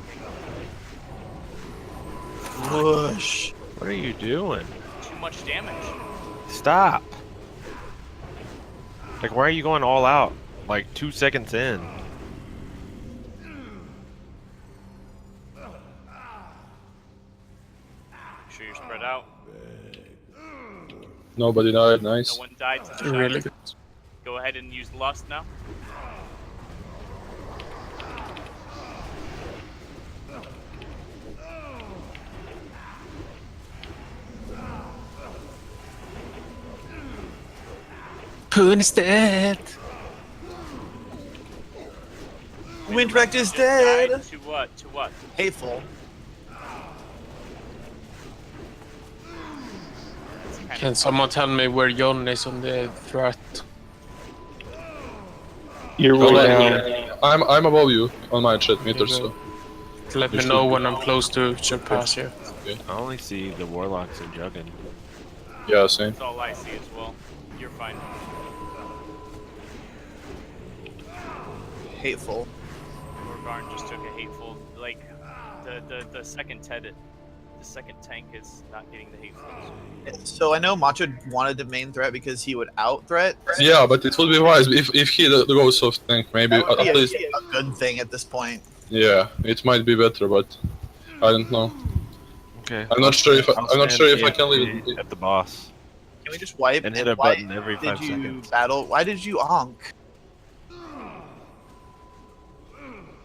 Whoosh. What are you doing? Too much damage. Stop. Like, why are you going all out? Like 2 seconds in. Make sure you're spread out. Nobody died, nice. No one died to the shatter. Really good. Go ahead and use Lust now. Poon is dead. Windwrecked is dead. Died to what? To what? Hateful. Can someone tell me where Jon is on the threat? You're Hold way on. down. I'm above you on my chat meter, so. Let me know when I'm close to surpass you. Okay. I only see the warlocks and jugging. Yeah, same. That's all I see as well. You're fine. Hateful. Wargarn just took a hateful, like, the second Ted, the second tank is not getting the hatefuls. So I know Macho wanted the main threat because he would out threat. Yeah, but it would be wise if he goes soft tank, maybe That would be at least. a good thing at this point. Yeah, it might be better, but I don't know. Okay. I'm not sure if I can leave it at the boss. Can we just wipe And hit a button every 5 did you seconds. battle? Why did you onk?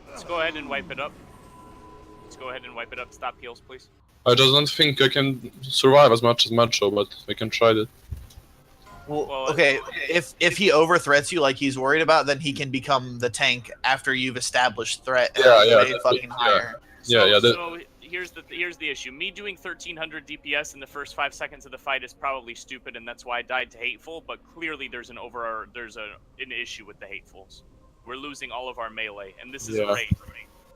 Let's go ahead and wipe it up. Let's go ahead and wipe it up. Stop heals, please. I just don't think I can survive as much as Macho, but I can try it. Well, okay, if he over threats you like he's worried about, then he can become the tank after you've established threat. And Yeah, way fucking higher. So here's the issue. Me doing 1300 DPS in the first 5 seconds of the fight is probably stupid, and that's why I died to hateful. But clearly, there's an issue with the hatefuls. We're losing all of our melee, and this is a raid.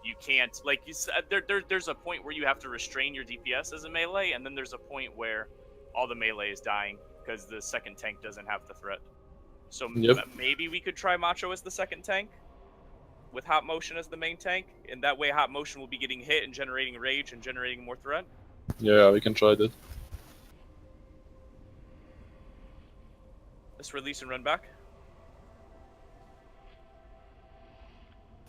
You can't, like you said, there's a point where you have to restrain your DPS as a melee, and then there's a point where all the melee is dying because the second tank doesn't have the threat. So maybe we could try Macho as the second tank with Hot Motion as the main tank, and that way Hot Motion will be getting hit and generating rage and generating more threat. Yeah, we can try that. Let's release and run back.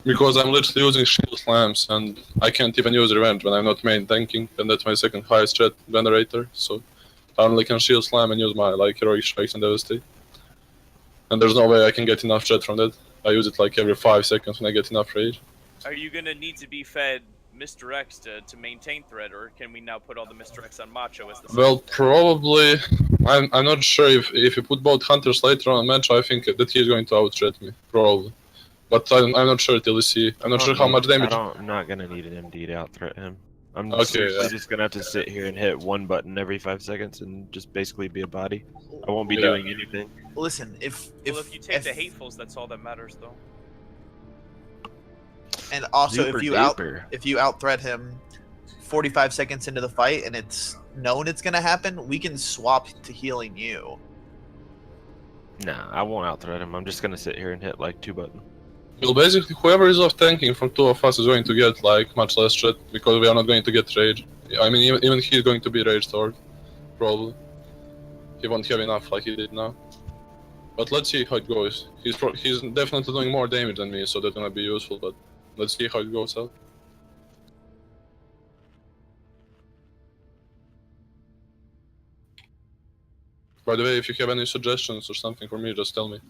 Because I'm literally using shield slams, and I can't even use revenge when I'm not main tanking, and that's my second highest threat generator, so I only can shield slam and use my heroic strikes and devastate. And there's no way I can get enough threat from that. I use it like every 5 seconds when I get enough rage. Are you gonna need to be fed misdirects to maintain threat, or can we now put all the misdirects on Macho as the Well, probably. I'm not sure if you put both hunters later on a match, I think that he's going to out-threat me, probably. But I'm not sure till we see. I'm not sure how much damage. I'm not gonna need an MD to out-threat him. I'm Okay, just gonna have to sit here and hit one button every 5 seconds and just basically be a body. I won't be doing anything. Listen, if you take the hatefuls, that's all that matters, though. And also, Super if you out threat him 45 seconds into the fight and it's known it's gonna happen, we can swap to healing you. Nah, I won't out-threat him. I'm just gonna sit here and hit like 2 buttons. Well, basically, whoever is off tanking from 2 of us is going to get much less threat because we are not going to get rage. I mean, even he's going to be rage sword, probably. He won't have enough like he did now. But let's see how it goes. He's definitely doing more damage than me, so that's gonna be useful. But let's see how it goes out. By the way, if you have any suggestions or something for me, just tell me.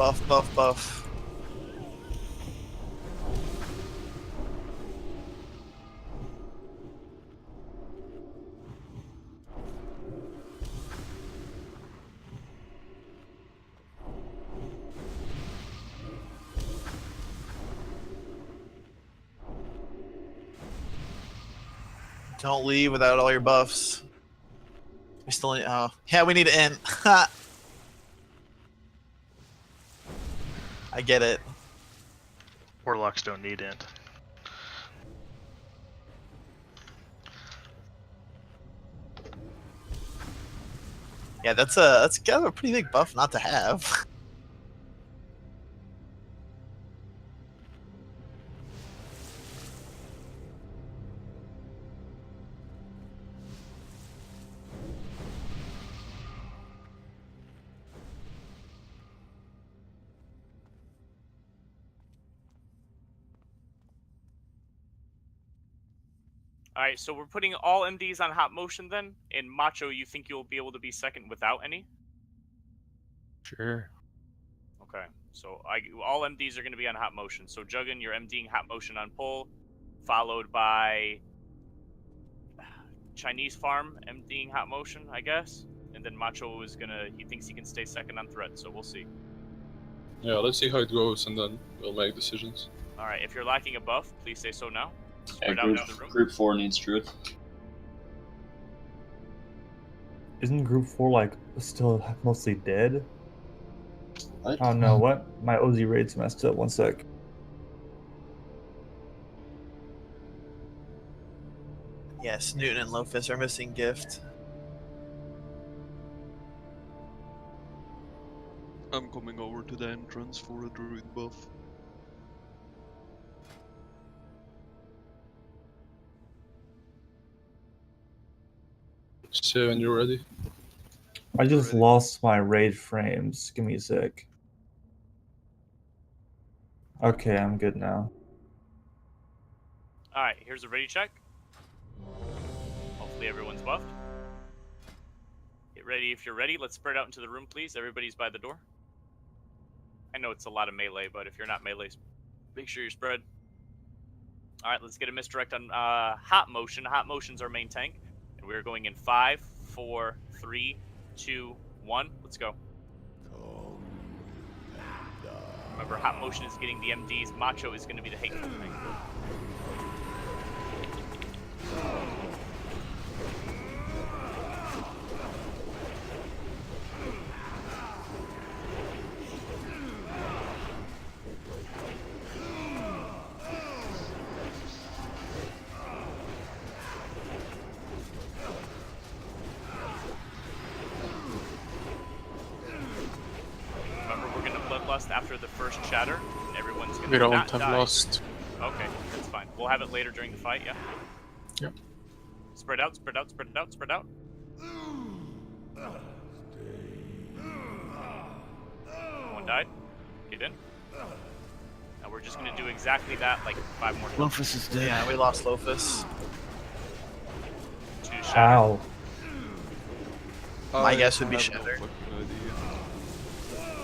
Buff, buff, buff. Don't leave without all your buffs. We still need. Oh, yeah, we need to end. I get it. Warlocks don't need end. Yeah, that's kind of a pretty big buff not to have. All right, so we're putting all MDs on hot motion then. In Macho, you think you'll be able to be second without any? Sure. Okay, so all MDs are going to be on hot motion. So Juggin, you're MDing hot motion on pull, followed by Chinese Farm MDing hot motion, I guess. And then Macho is he thinks he can stay second on threat, so we'll see. Yeah, let's see how it goes, and then we'll make decisions. All right, if you're lacking a buff, please say so now. Yeah, Spread out into the room. group 4 needs Druid. Isn't Group 4 like still mostly dead? What? Oh no, what? My OZ raid's messed up. One sec. Yes, Newton and Lofus are missing gift. I'm coming over to the entrance for a druid buff. Seven, you ready? I just lost my raid frames. Give me a sec. Okay, I'm good now. All right, here's a ready check. Hopefully everyone's buffed. Get ready if you're ready. Let's spread out into the room, please. Everybody's by the door. I know it's a lot of melee, but if you're not melee, make sure you're spread. All right, let's get a misdirect on hot motion. Hot motion's our main tank. And we're going in 5, 4, 3, 2, 1. Let's go. Remember, hot motion is getting the MDs. Macho is going to be the hateful thing. After the first shatter, everyone's gonna We don't not have die. lost. Okay, that's fine. We'll have it later during the fight, yeah? Yep. Spread out, spread out, spread it out, spread out. One died. Get in. Now we're just gonna do exactly that, like 5 more times. Lofus is dead. Yeah, we lost Lofus. 2 shatter. Ow. My guess would be Shatter.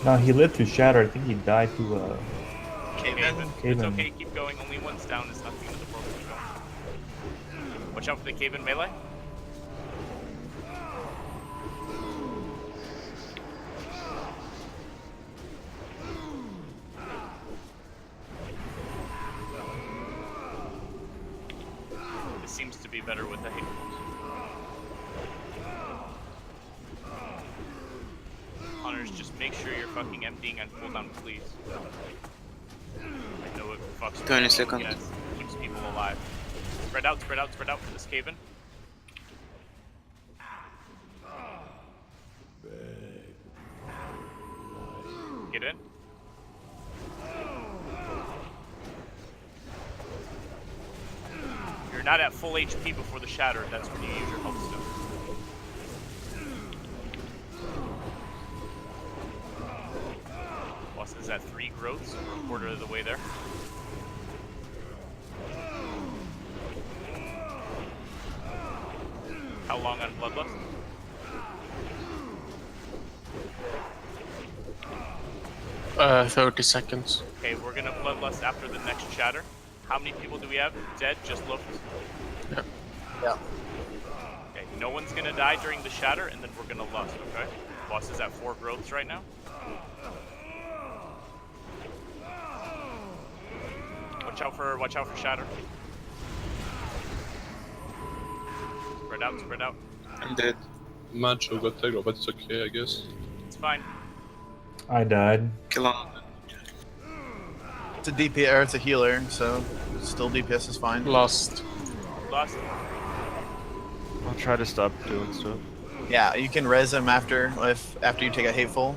No, he lived to Shatter. I think he died to Cave-in. Cave-in. It's okay, keep going. Only one's down. It's nothing in the world. Keep going. Watch out for the cave-in melee. This seems to be better with the hate. Hunters, just make sure you're fucking emptying on cooldown, please. I know it fucks 20 seconds. Yes, keeps people alive. Spread out, spread out, spread out for this cave-in. Get in. You're not at full HP before the shatter, that's when you use your health stone. Boss is at 3 growths, so we're a quarter of the way there. How long on Bloodlust? 30 seconds. Okay, we're gonna bloodlust after the next shatter. How many people do we have dead? Just looked. Yeah. Yeah. Okay, no one's gonna die during the shatter, and then we're gonna lust. Okay. Boss is at 4 growths right now. Watch out for shatter. Spread out, spread out. I'm dead. Macho got aggro, but it's okay, I guess. It's fine. I died. Kill him. It's a DPS, or it's a healer, so still DPS is fine. Lost. Lost. I'll try to stop doing stuff. Yeah, you can res him after you take a hateful.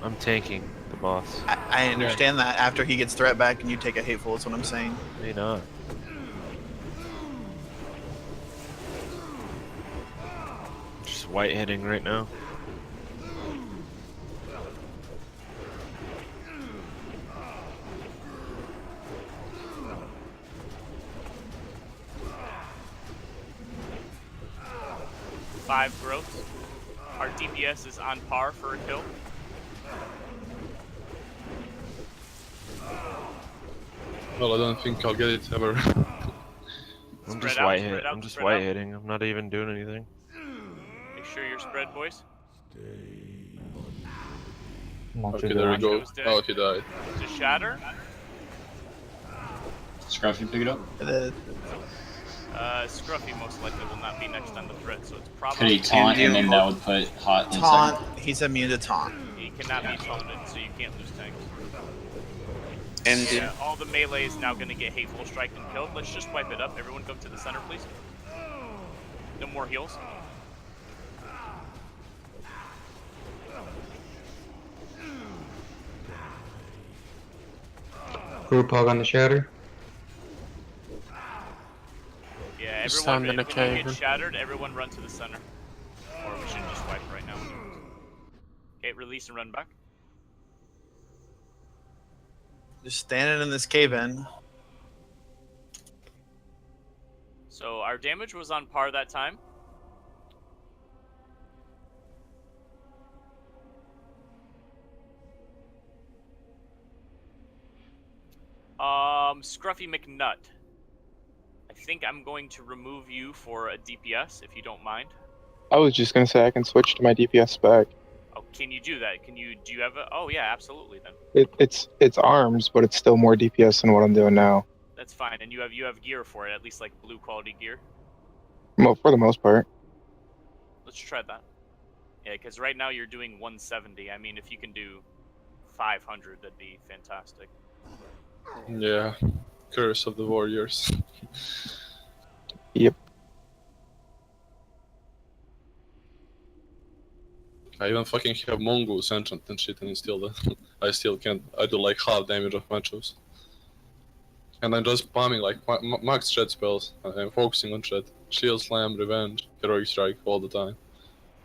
I'm tanking the boss. I understand that after he gets threat back and you take a hateful. That's what I'm saying. May not. Just white hitting right now. Five growths. Our DPS is on par for a kill. Well, I don't think I'll get it ever. I'm just white hitting. I'm just white hitting. I'm not even doing anything. Make sure you're spread, boys. Okay, there we go. Oh, he died. To shatter. Scruffy, pick it up. Scruffy most likely will not be next on the threat, so it's probably. Could he taunt and then that would put hot inside? Taunt. He's immune to taunt. He cannot be taunted, so you can't lose tanks. And yeah, all the melee is now going to get hateful strike and killed. Let's just wipe it up. Everyone come to the center, please. No more heals. Group hog on the shatter. Yeah, Just everyone, stand in a when you cave. get shattered, everyone run to the center. Or we should just wipe right now. Okay, release and run back. Just standing in this cave in. So our damage was on par that time. Scruffy McNut. I think I'm going to remove you for a DPS, if you don't mind. I was just gonna say I can switch to my DPS spec. Oh, can you do that? Do you have a... Oh, yeah, absolutely, then. It's arms, but it's still more DPS than what I'm doing now. That's fine, and you have gear for it, at least, like, blue quality gear. Well, for the most part. Let's try that. Yeah, because right now you're doing 170. I mean, if you can do 500, that'd be fantastic. Yeah. Curse of the Warriors. Yep. I even fucking have Mongoose enchant and shit, and I still can't. I do like half damage of matchups. And I'm just spamming like max shed spells. I'm focusing on shed. Shield slam, revenge, heroic strike all the time.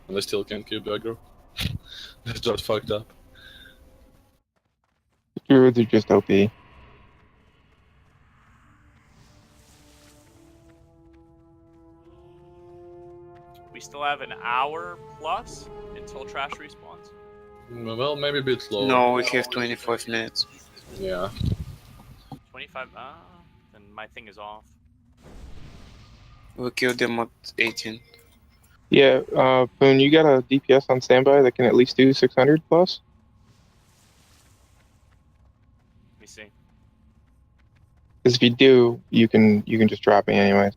And I still can't keep aggro. It's just fucked up. Druids are just OP. We still have an hour plus until trash respawns. Well, maybe a bit lower. no, we have 25 minutes. Yeah. 25. Then my thing is off. We killed them at 18. Yeah, Poon, you got a DPS on standby that can at least do 600 plus? Let me see. Because if you do, you can just drop me anyway.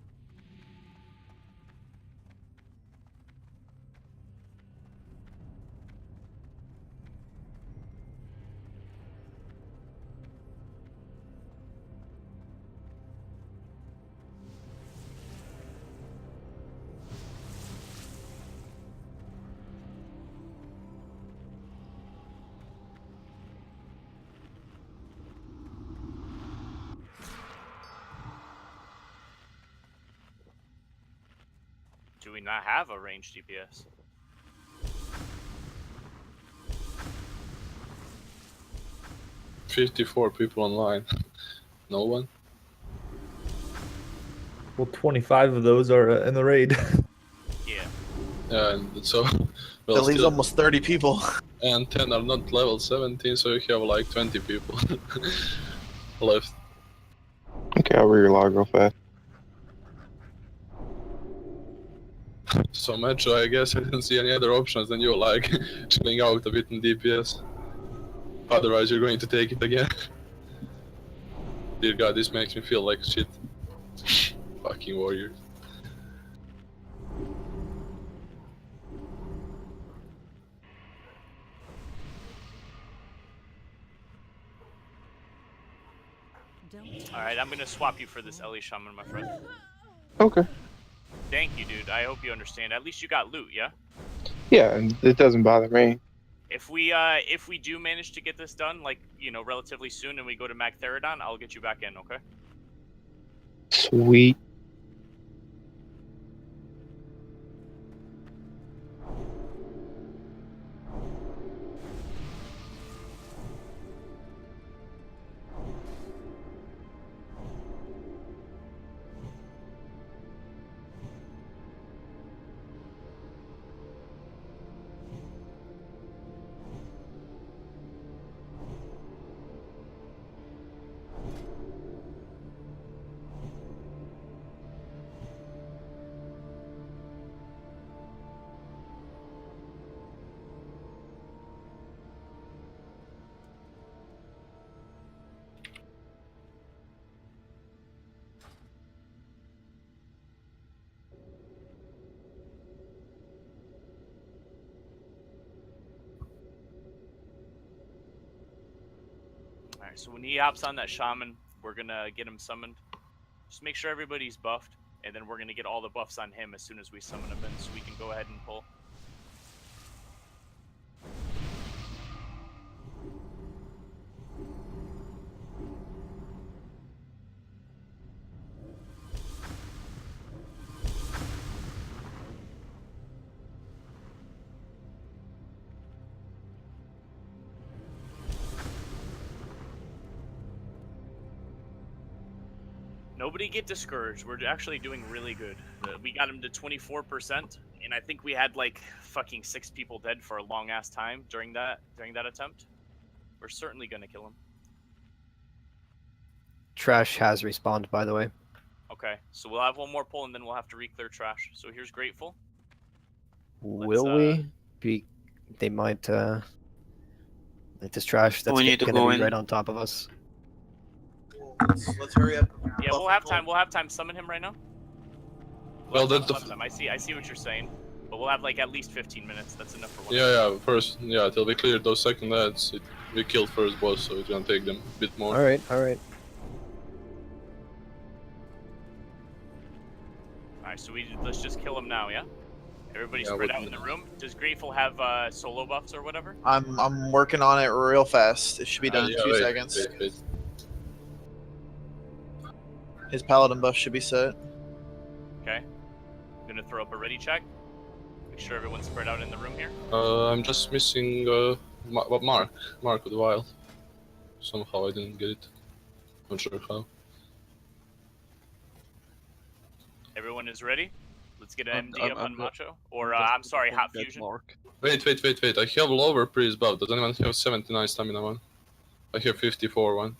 Do we not have a ranged DPS? $54 people online. No one? Well, 25 of those are in the raid. Yeah. Yeah, and so... Well, That leaves still, almost 30 people. and 10 are not level 17, so you have like 20 people left. Okay, I'll read your log real fast. So Metro, I guess I didn't see any other options than you, like chilling out a bit in DPS. Otherwise you're going to take it again. Dear God, this makes me feel like shit. Fucking warrior. Alright, I'm gonna swap you for this Ellie Shaman, my friend. Okay. Thank you, dude. I hope you understand. At least you got loot, yeah? Yeah, and it doesn't bother me. If we do manage to get this done, like, you know, relatively soon, and we go to Magtheridon, I'll get you back in, okay? Sweet. Alright, so when he hops on that Shaman, we're gonna get him summoned. Just make sure everybody's buffed, and then we're gonna get all the buffs on him as soon as we summon him in, so we can go ahead and pull. Nobody get discouraged. We're actually doing really good. We got him to 24%, and I think we had like fucking 6 people dead for a long ass time during that attempt. We're certainly gonna kill him. Trash has respawned, by the way. Okay, so we'll have one more pull, and then we'll have to re-clear trash. So here's Grateful. Will we? They might. Like this trash that's We need to gonna go be in. right on top of us. Let's hurry up. Yeah, we'll have time. We'll have time. Summon him right now. Well, that's the... I see what you're saying, but we'll have like at least 15 minutes. That's enough for one. Yeah, first, yeah, till we clear those second ads, we killed first boss, so it's gonna take them a bit more. Alright. Alright, so let's just kill him now, yeah? Everybody spread out in the room. Does Grateful have solo buffs or whatever? I'm working on it real fast. It should be done in 2 seconds. Wait. His paladin buff should be set. Okay. I'm gonna throw up a ready check. Make sure everyone's spread out in the room here. I'm just missing Mark with the vial. Somehow I didn't get it. Not sure how. Everyone is ready. Let's get an MD up on Macho. Or, I'm sorry, Hot Fusion. Wait. I have lower priest buff. Does anyone have 79 stamina one? I have 54 one.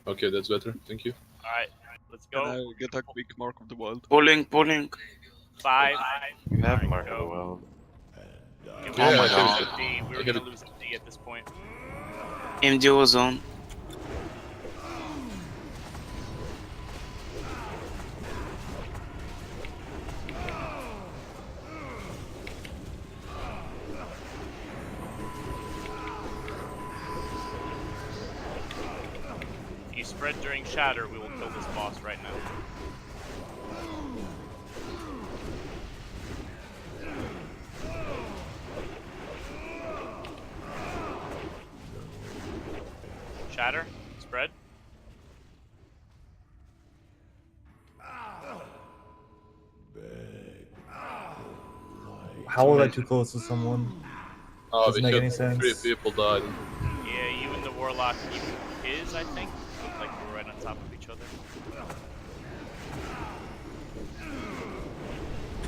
Okay, that's better. Thank you. Alright, let's go. Can I get a quick Mark of the Wild? Pulling. 5. You have Mark of the Wild. Yeah, we were gonna lose MD at this point. MD ozone. If you spread during Shatter, we will kill this boss right now. Shatter, spread. How was I too close to someone? Doesn't make any sense. 3 people died. Yeah, you and the Warlock, even his, I think, looked like we were right on top of each other.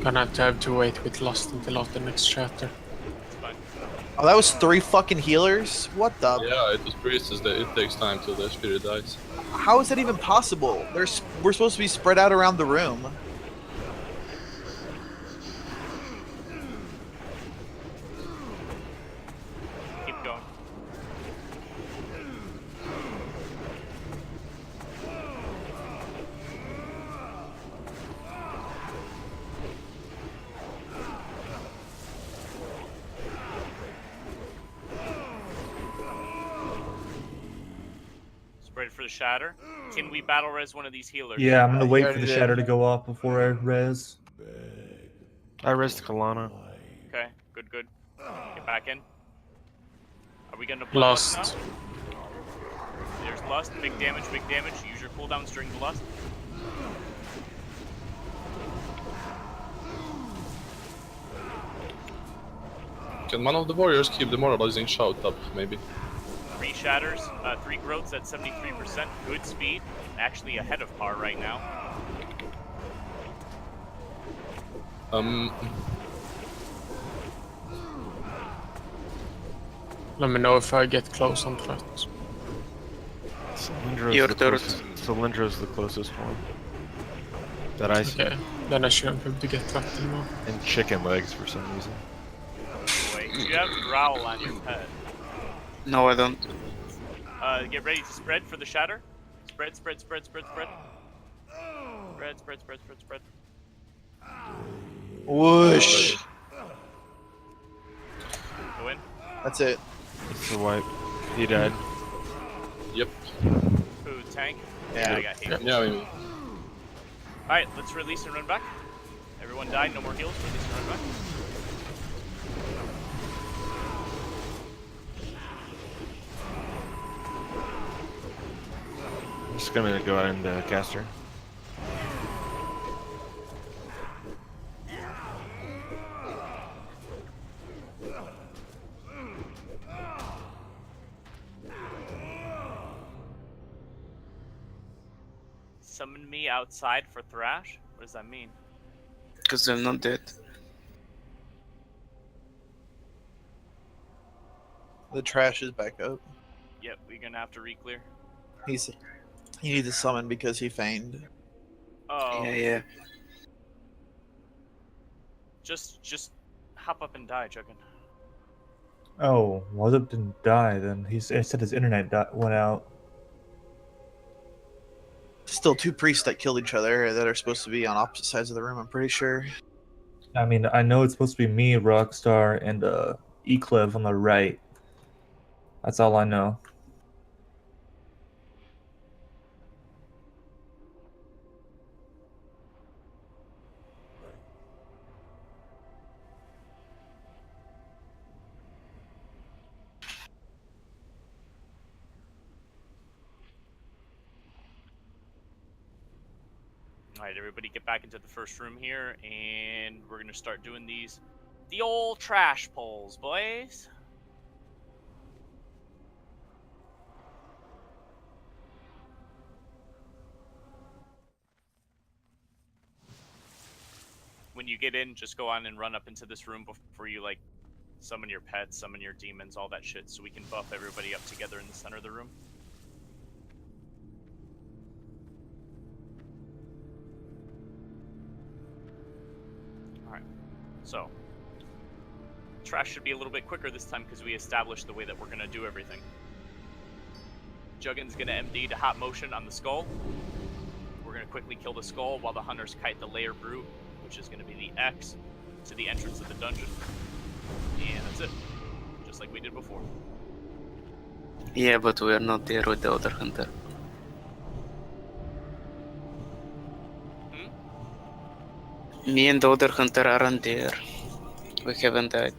Gonna have to wait with Lost until after next chapter. It's fine. Oh, that was 3 fucking healers? What the? Yeah, it was priests. It takes time till the spirit dies. How is that even possible? We're supposed to be spread out around the room. Keep going. Ready for the shatter. Can we battle res one of these healers? Yeah, I'm gonna wait for the shatter to go off before I res. I rest Kalana. Okay, good, good. Get back in. Are we gonna Lust. now? There's lust. Big damage, big damage. Use your cooldowns during the lust. Can one of the warriors keep demoralizing shout up, maybe? 3 shatters, 3 growths at 73%. Good speed. Actually ahead of par right now. Let me know if I get close on threat. Cylindro's the closest one that I see. Okay, then I shouldn't be able to get threat anymore. And chicken legs for some reason. Wait, you have Growl on your pet. No, I don't. Get ready to spread for the shatter. Spread, spread, spread, spread, spread. Spread, spread, spread, spread, spread. Whoosh. Go in. That's it. It's the wipe. He died. Yep. Who, tank? Yeah, I got hit. Yeah, we Alright, let's release and run back. Everyone died, no more heals. Release and run back. I'm just gonna go out and cast her. Summon me outside for Thrash? What does that mean? Because I'm not dead. The trash is back up. Yep, we're gonna have to re-clear. He needs to summon because he feigned. Oh. Yeah. Just hop up and die, Juggin. Oh, Wazup didn't die then. He said his internet went out. Still 2 priests that killed each other that are supposed to be on opposite sides of the room, I'm pretty sure. I mean, I know it's supposed to be me, Rockstar, and Eclev on the right. That's all I know. Alright, everybody get back into the first room here, and we're gonna start doing the old trash pulls, boys. When you get in, just go on and run up into this room before you, like, summon your pets, summon your demons, all that shit, so we can buff everybody up together in the center of the room. So, trash should be a little bit quicker this time because we established the way that we're going to do everything. Juggin's going to MD to hot motion on the skull. We're going to quickly kill the skull while the hunters kite the layer brute, which is going to be the X, to the entrance of the dungeon. And that's it. Just like we did before. Yeah, but we are not there with the other hunter. Me and the other hunter aren't there. We haven't died.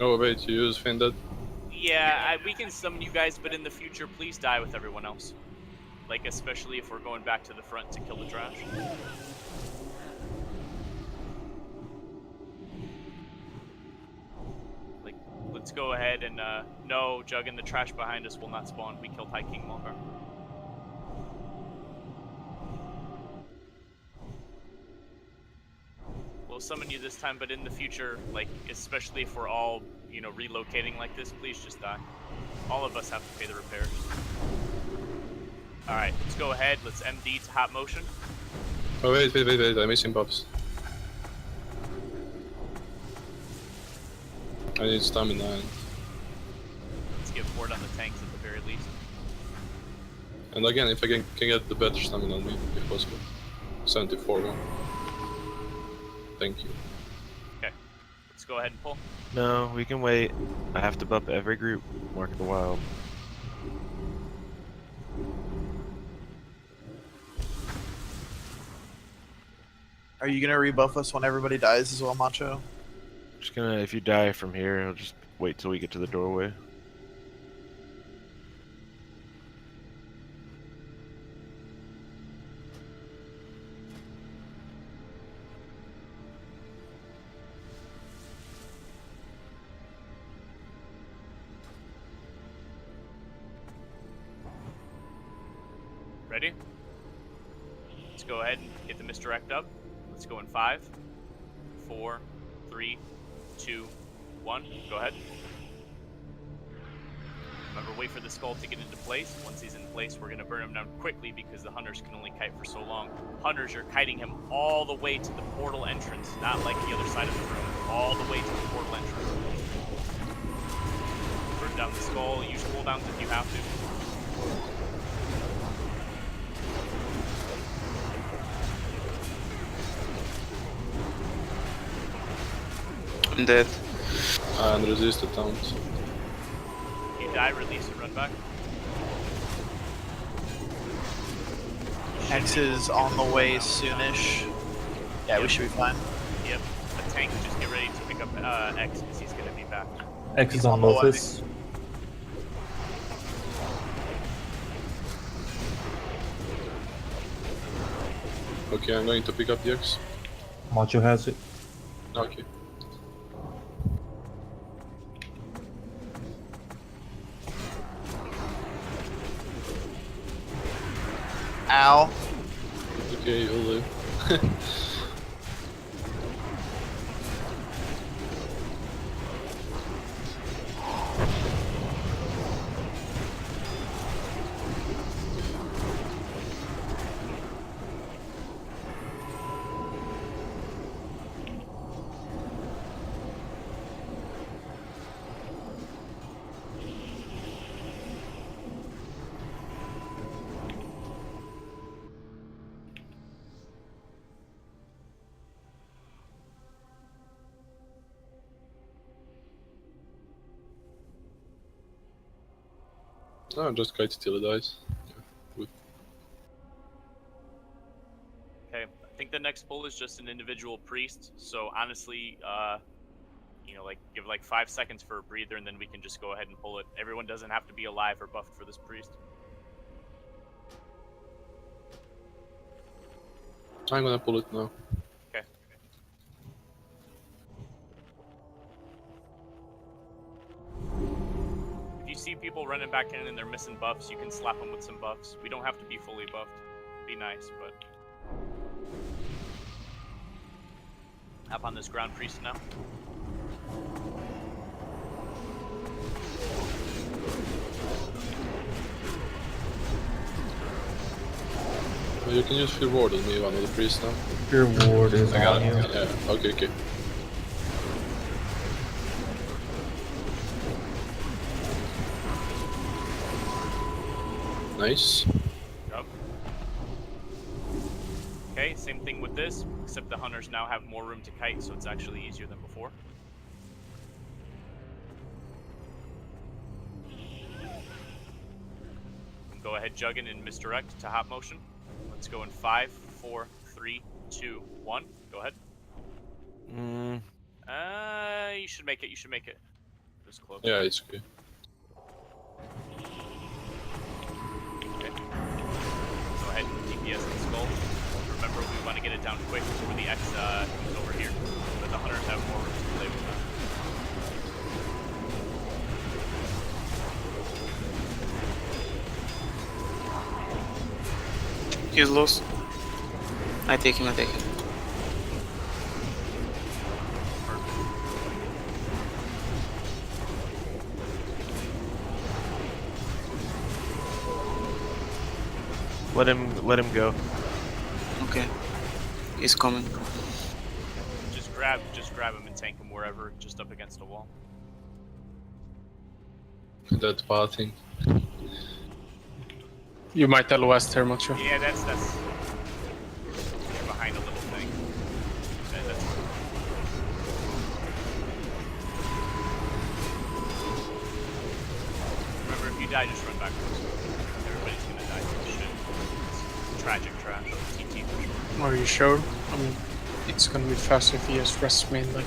Oh wait, you use Finded? Yeah, we can summon you guys, but in the future, please die with everyone else. Like, especially if we're going back to the front to kill the trash. Like, let's go ahead and, no, Juggin, the trash behind us will not spawn. We killed High King Malkar. we'll summon you this time, but in the future, like, especially if we're all, you know, relocating like this, please just die. All of us have to pay the repairs. Alright, let's go ahead. Let's MD to hot motion. Oh, wait, I'm missing buffs. I need stamina. Let's get forward on the tanks at the very least. And again, if I can get the better stamina on me, if possible. 74 one. Thank you. Okay, let's go ahead and pull. No, we can wait. I have to buff every group. Mark of the Wild. Are you gonna rebuff us when everybody dies as well, Macho? Just gonna, if you die from here, I'll just wait till we get to the doorway. Ready? Let's go ahead and get the misdirect up. Let's go in 5, 4, 3, 2, 1. Go ahead. Remember, wait for the skull to get into place. Once he's in place, we're going to burn him down quickly because the hunters can only kite for so long. Hunters are kiting him all the way to the portal entrance, not like the other side of the room. All the way to the portal entrance. Burn down the skull. Use cooldowns if you have to. I'm dead. And resist the taunt. You die, release, and run back. X is on the way soonish. Yeah, we should be fine. Yep. A tank, just get ready to pick up X because he's going to be back. X is on Lotus. Okay, I'm going to pick up the X. Macho has it. Okay. Ow. Okay, you'll live. No, just kite till it dies. Yeah, good. Okay, I think the next pull is just an individual priest, so honestly, you know, like, give like 5 seconds for a breather and then we can just go ahead and pull it. Everyone doesn't have to be alive or buffed for this priest. I'm gonna pull it now. Okay. If you see people running back in and they're missing buffs, you can slap them with some buffs. We don't have to be fully buffed. Be nice, but... Hop on this ground priest now. Oh, you can use Fear Ward on me, one of the priests now. Fear Ward is I got on it. you. Yeah, okay. Nice. Yep. Okay, same thing with this, except the hunters now have more room to kite, so it's actually easier than before. Go ahead, Juggin, and misdirect to hot motion. Let's go in 5, 4, 3, 2, 1. Go ahead. You should make it. You should make it. It was close. Yeah, it's okay. Okay. Go ahead and DPS the skull. Remember, we want to get it down quick before the X comes over here, but the hunters have more room to play with that. He's lost. I take him. Let him go. Okay. He's coming. Just grab him and tank him wherever, just up against a wall. That pathing. You might LOS there, Macho. Yeah, that's you're behind a little thing. That's remember, if you die, just run backwards. Everybody's gonna die from this shit. It's tragic trash. TT for sure. Are you sure? I mean, it's gonna be faster if he has rest me in like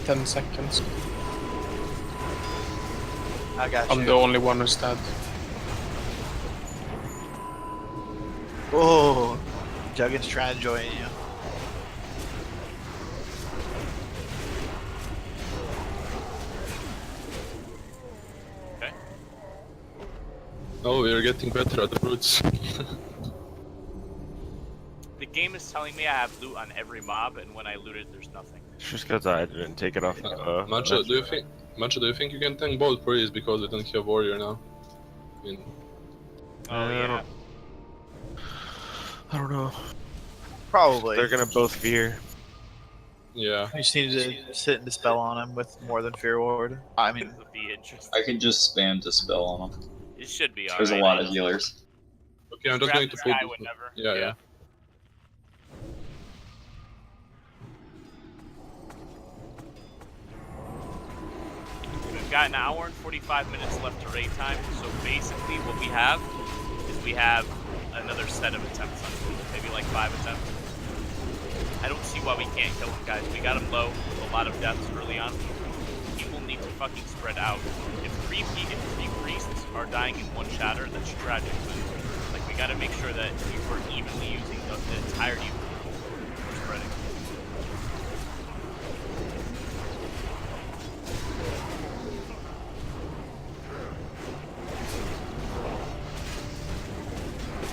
10 seconds. I got you. I'm the only one who's dead. Oh, Juggin's trying to join you. Okay. Oh, we're getting better at the brutes. The game is telling me I have loot on every mob, and when I loot it, there's nothing. Just because I didn't take it off. Macho, do you think you can tank both priests because we don't have warrior now? I mean, Oh yeah. I don't know. Probably. They're gonna both fear. yeah. You just need to sit and dispel on him with more than Fear Ward. I mean, It would be interesting. I can just spam Dispel on them. It should be alright. There's a lot of healers. Okay, I'm just Grab going to this put. guy whenever. Yeah. We've got an hour and 45 minutes left to raid time, so basically what we have is we have another set of attempts on him. Maybe like 5 attempts. I don't see why we can't kill him, guys. We got him low with a lot of deaths early on. People need to fucking spread out. If three priests are dying in one shatter, that's tragic. But, like, we gotta make sure that we're evenly using the entirety of the pool for spreading.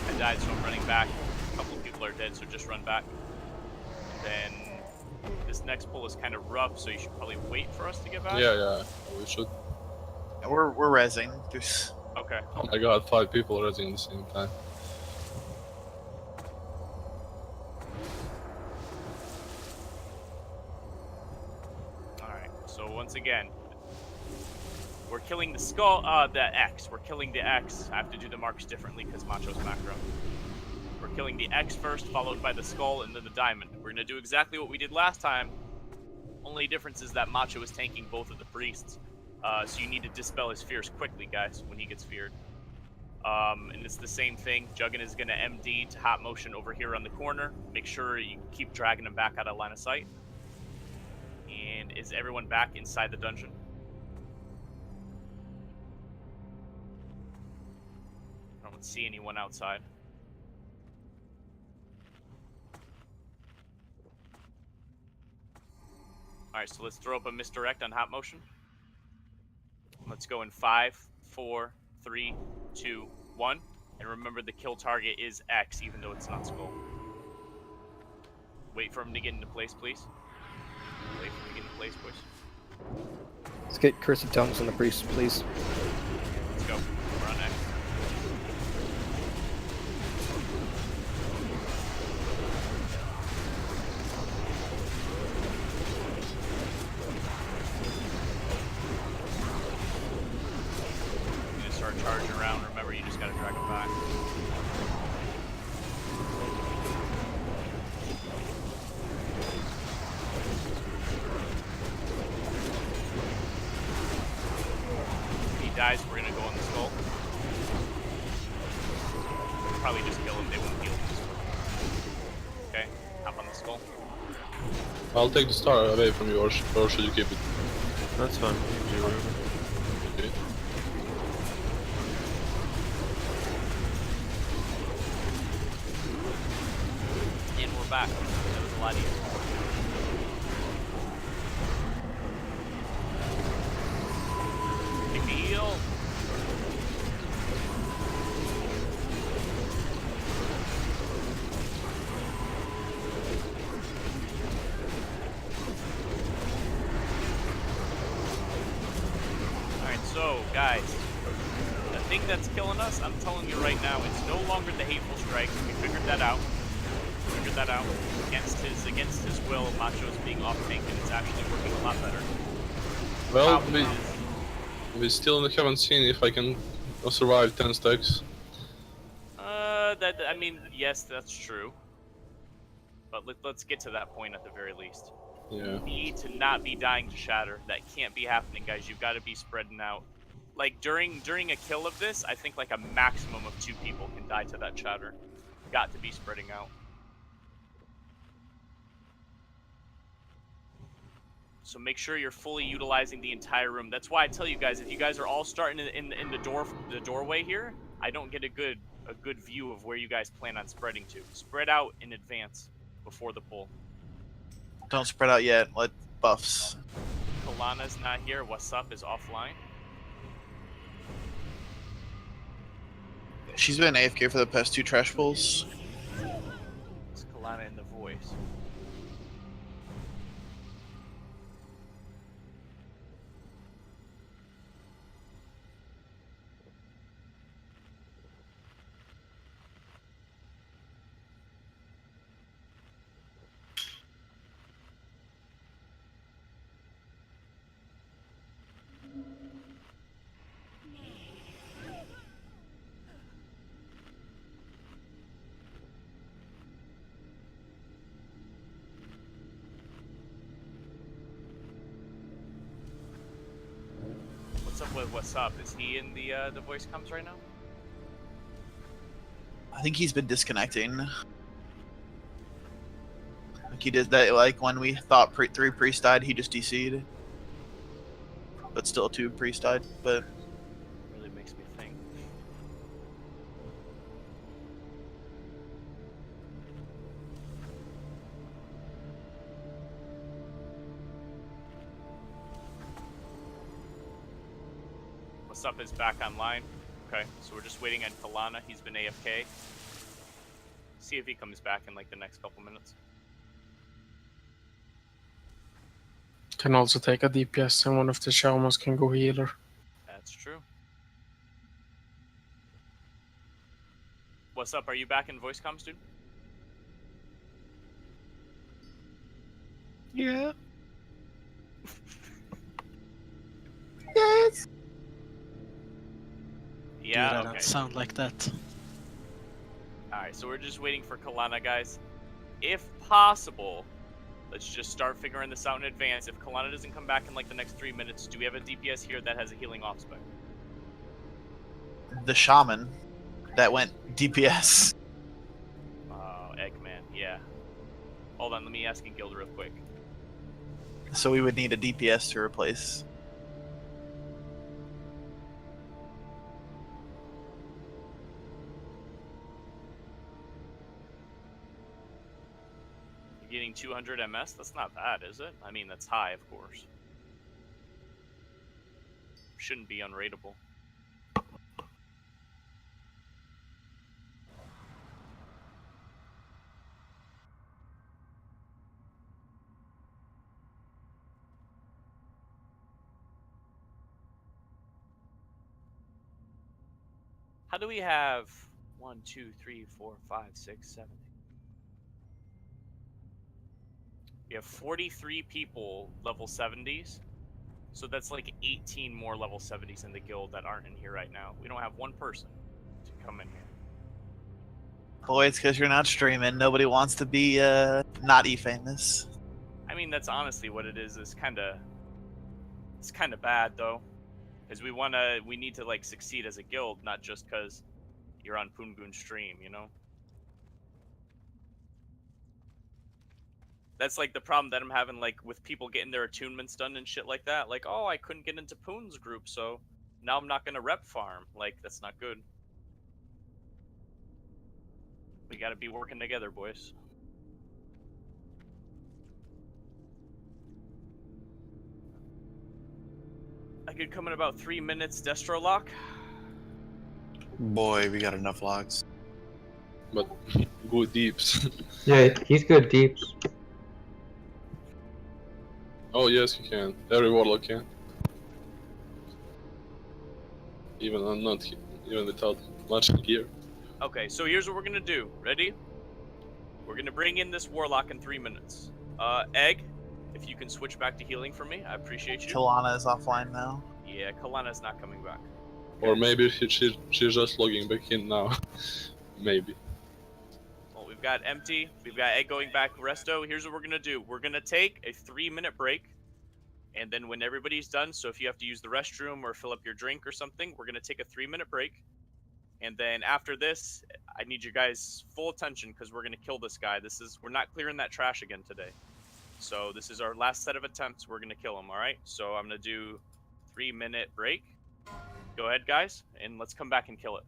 I died, so I'm running back. A couple of people are dead, so just run back. Then this next pull is kind of rough, so you should probably wait for us to get back. Yeah, we should. we're rezzing. There's... Okay. Oh my god, 5 people resing at the same time. Alright, so once again, we're killing the skull, the X. We're killing the X. I have to do the marks differently because Macho's macro. We're killing the X first, followed by the skull, and then the diamond. We're gonna do exactly what we did last time. Only difference is that Macho is tanking both of the priests. So you need to dispel his fears quickly, guys, when he gets feared. And it's the same thing. Juggin is gonna MD to hot motion over here on the corner. Make sure you keep dragging him back out of line of sight. And is everyone back inside the dungeon? I don't see anyone outside. Alright, so let's throw up a misdirect on hot motion. Let's go in 5, 4, 3, 2, 1. And remember the kill target is X, even though it's not skull. Wait for him to get into place, please. Wait for him to get into place, please. Let's get Curse of Tongues on the priest, please. Let's go. We're on X. Start charging around. Remember, you just gotta drag them back. If he dies, we're gonna go on the skull. Probably just kill him. They won't heal him. Okay, hop on the skull. I'll take the star away from you, or should you keep it? That's fine. Okay. And we're back. That was a lot easier. Take the heal. Alright, so guys, thing that's killing us, I'm telling you right now, it's no longer the hateful strike. We figured that out. Against his will. Macho's being off tank, and it's actually working a lot better. Well, we still haven't seen if I can survive 10 stacks. I mean, yes, that's true. But let's get to that point at the very least. Yeah. You need to not be dying to shatter. That can't be happening, guys. You've got to be spreading out. Like during a kill of this, I think like a maximum of 2 people can die to that shatter. Got to be spreading out. So make sure you're fully utilizing the entire room. That's why I tell you guys, if you guys are all starting in the doorway here, I don't get a good view of where you guys plan on spreading to. Spread out in advance before the pull. Don't spread out yet. Let buffs. Kalana's not here. What's up is offline. She's been AFK for the past 2 trash pulls. It's Kalana in the voice. What's up? Is he in the voice comms right now? I think he's been disconnecting. Like he did that, like when we thought 3 priests died, he just DC'd. But still 2 priests died, but... Really makes me think. What's up is back online. Okay, so we're just waiting on Kalana. He's been AFK. See if he comes back in like the next couple minutes. Can also take a DPS and one of the shamans can go healer. That's true. What's up? Are you back in voice comms, dude? Yeah. Yes. Yeah, Dude, I okay. don't sound like that. Alright, so we're just waiting for Kalana, guys. If possible, let's just start figuring this out in advance. If Kalana doesn't come back in like the next 3 minutes, do we have a DPS here that has a healing off spec? The shaman that went DPS. Eggman, yeah. Hold on, let me ask in guild real quick. So we would need a DPS to replace. You're getting 200 MS? That's not bad, is it? I mean, that's high, of course. Shouldn't be unrateable. How do we have 1, 2, 3, 4, 5, 6, 7? We have 43 people level 70s. So that's like 18 more level 70s in the guild that aren't in here right now. We don't have one person to come in here. Boy, it's because you're not streaming. Nobody wants to be not E-famous. I mean, that's honestly what it is. It's kind of bad though, because we need to like succeed as a guild, not just because you're on Pungun's stream, you know. That's like the problem that I'm having, like with people getting their attunements done and shit like that. Like, oh, I couldn't get into Poon's group, so now I'm not gonna rep farm. Like, that's not good. We gotta be working together, boys. I could come in about 3 minutes, Destro lock. Boy, we got enough logs. But good deeps. Yeah, he's good deeps. Oh yes, he can. Every warlock can. Even I'm not even without much gear. Okay, so here's what we're gonna do. Ready? We're gonna bring in this warlock in 3 minutes. Egg, if you can switch back to healing for me, I appreciate you. Kalana is offline now. Yeah, Kalana's not coming back. Or maybe she's just logging back in now. Maybe. Well, we've got Empty, we've got Egg going back. Resto, here's what we're gonna do. We're gonna take a 3-minute break, and then when everybody's done, so if you have to use the restroom or fill up your drink or something, we're gonna take a 3-minute break. And then after this, I need you guys full attention because we're gonna kill this guy. We're not clearing that trash again today. So this is our last set of attempts. We're gonna kill him, alright? So I'm gonna do 3-minute break. Go ahead, guys, and let's come back and kill it.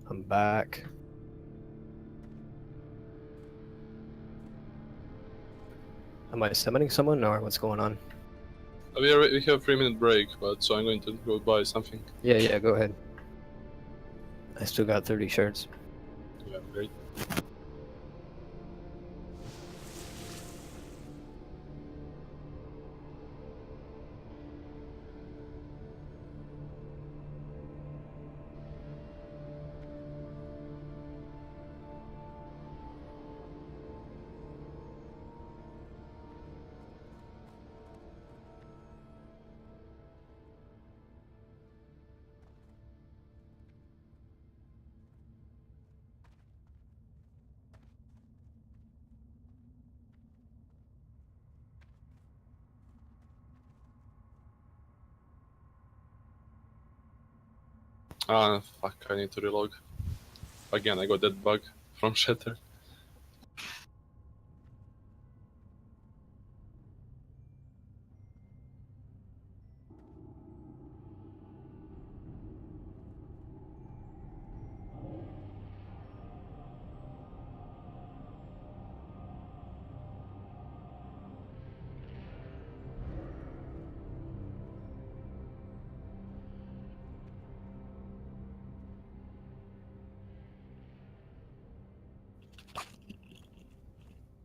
I'm back. Am I summoning someone or what's going on? We have a 3-minute break, but so I'm going to go buy something. Yeah, go ahead. I still got 30 shards. Yeah, great. Ah, fuck, I need to relog. Again, I got that bug from Shatter.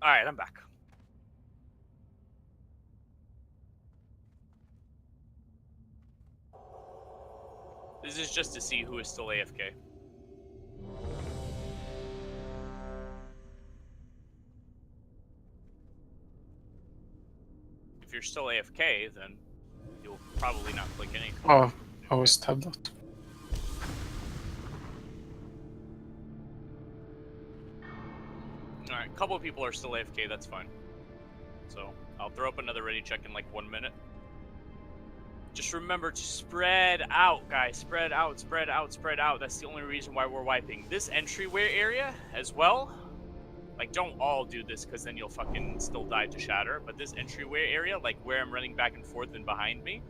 Alright, I'm back. This is just to see who is still AFK. If you're still AFK, then you'll probably not click anything. Oh, I was tabbed out. Alright, a couple of people are still AFK, that's fine. So, I'll throw up another ready check in like 1 minute. Just remember to spread out, guys. Spread out, spread out, spread out. That's the only reason why we're wiping. This entryway area as well. Like, don't all do this because then you'll fucking still die to Shatter. But this entryway area, like where I'm running back and forth and behind me,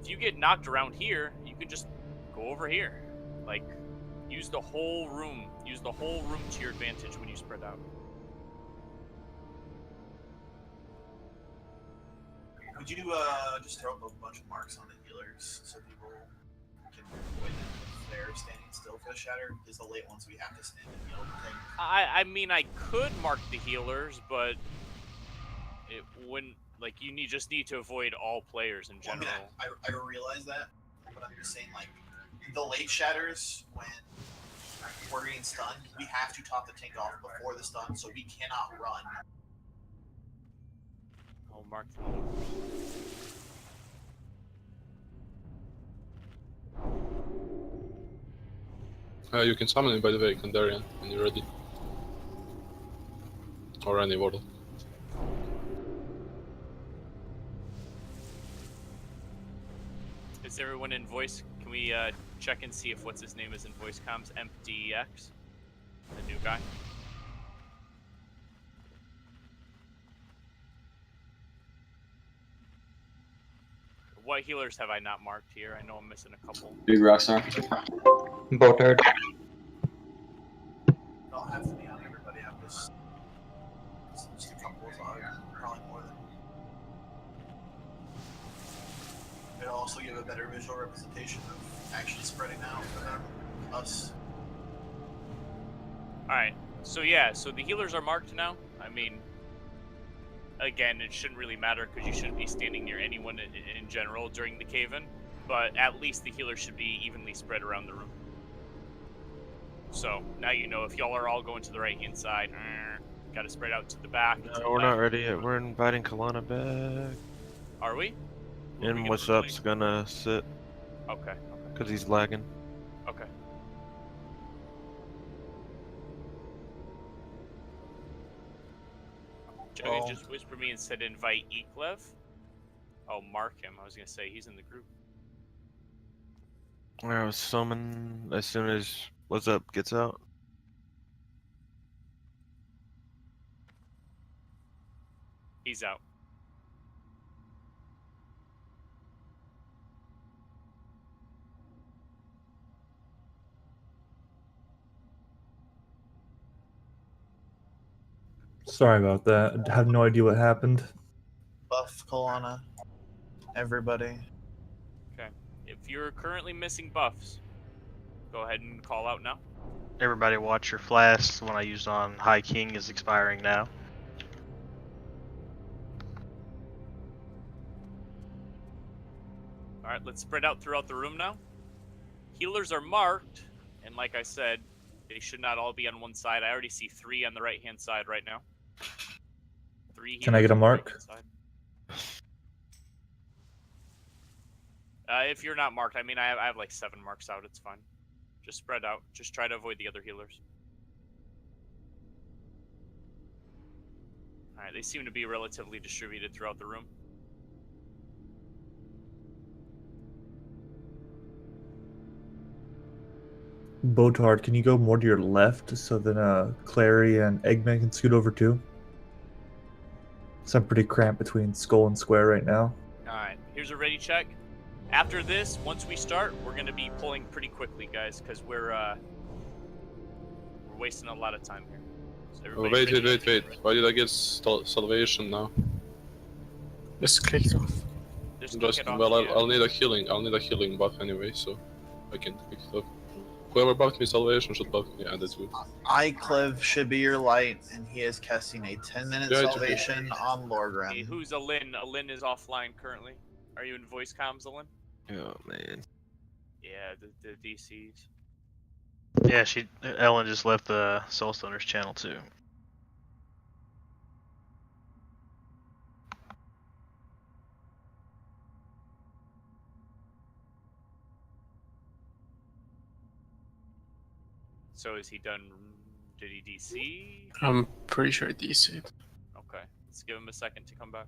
if you get knocked around here, you can just go over here. Like, use the whole room. Use the whole room to your advantage when you spread out. Would you just throw up a bunch of marks on the healers so people can avoid them if they're standing still for the Shatter? Is the late ones we have to stand and heal the thing? I mean, I could mark the healers, but it wouldn't. Like, you just need to avoid all players in general. Well, I realize that, but I'm just saying, like, the late Shatters, when we're getting stunned, we have to top the tank off before the stun, so we cannot run. I'll mark them. You can summon him, by the way, Kandarian, when you're ready. Or any Warlock. Is everyone in voice? Can we check and see if what's his name is in voice comms? MDX, the new guy. What healers have I not marked here? I know I'm missing a couple. Big Rockstar. Botard. Don't have to be on everybody. I'm just a couple of probably more than. It'll also give a better visual representation of actually spreading out for them, us. Alright, so yeah, so the healers are marked now. I mean, again, it shouldn't really matter because you shouldn't be standing near anyone in general during the cave-in, but at least the healers should be evenly spread around the room. So, now you know if y'all are all going to the right-hand side, gotta spread out to the back. No, we're not ready yet. We're inviting Kalana back. Are we? And What's Up's gonna sit. Okay. Because he's lagging. Okay. Juggy just whispered me and said invite Eklev. Oh, mark him. I was gonna say he's in the group. I was summon as soon as What's Up gets out. He's out. Sorry about that. I have no idea what happened. Buff Kalana. Everybody. Okay. If you're currently missing buffs, go ahead and call out now. Everybody watch your flash. The one I used on High King is expiring now. Alright, let's spread out throughout the room now. Healers are marked, and like I said, they should not all be on one side. I already see 3 on the right-hand side right now. 3 Can I get a mark? If you're not marked, I mean, I have like 7 marks out. It's fine. Just spread out. Just try to avoid the other healers. Alright, they seem to be relatively distributed throughout the room. Botard, can you go more to your left so then Clary and Eggman can scoot over too? So I'm pretty cramped between Skull and Square right now. Alright, here's a ready check. After this, once we start, we're going to be pulling pretty quickly, guys, because we're wasting a lot of time here. So Oh, wait. Why did I get salvation now? Just click it off. Just click it off, well, yeah. I'll need a healing buff anyway, so I can pick it up. Whoever buffed me salvation should buff me, and that's good. Iclev should be your light, and he is casting a 10-minute Yeah, salvation on Hey, Lorgrim. who's Alin? Alin is offline currently. Are you in voice comms, Alin? Oh, man. Yeah, the DCs. Yeah, Ellen just left the Soulstoners channel too. So is he done? Did he DC? I'm pretty sure DC. Okay, let's give him a second to come back.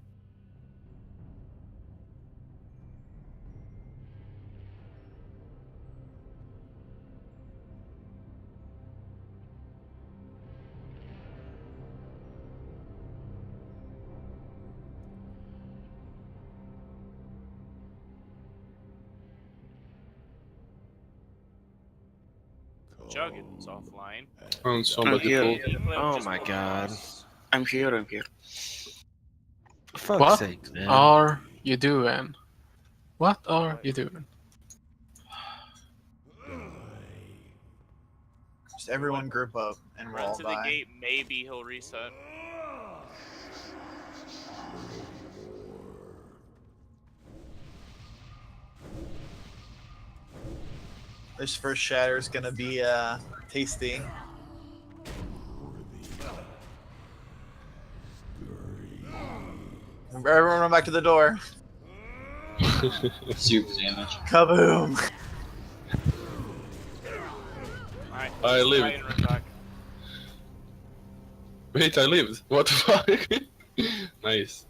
Juggins offline. And somebody here. pulled. Oh my god. I'm here. For fuck's What sake, man. are you doing? What are you doing? Just everyone group up, and we'll Run all to the die. gate. Maybe he'll reset. This first shatter is gonna be tasty. Everyone run back to the door. Super damage. Kaboom! Alright, I let's try lived. and run back. Wait, I lived. What the fuck? Nice.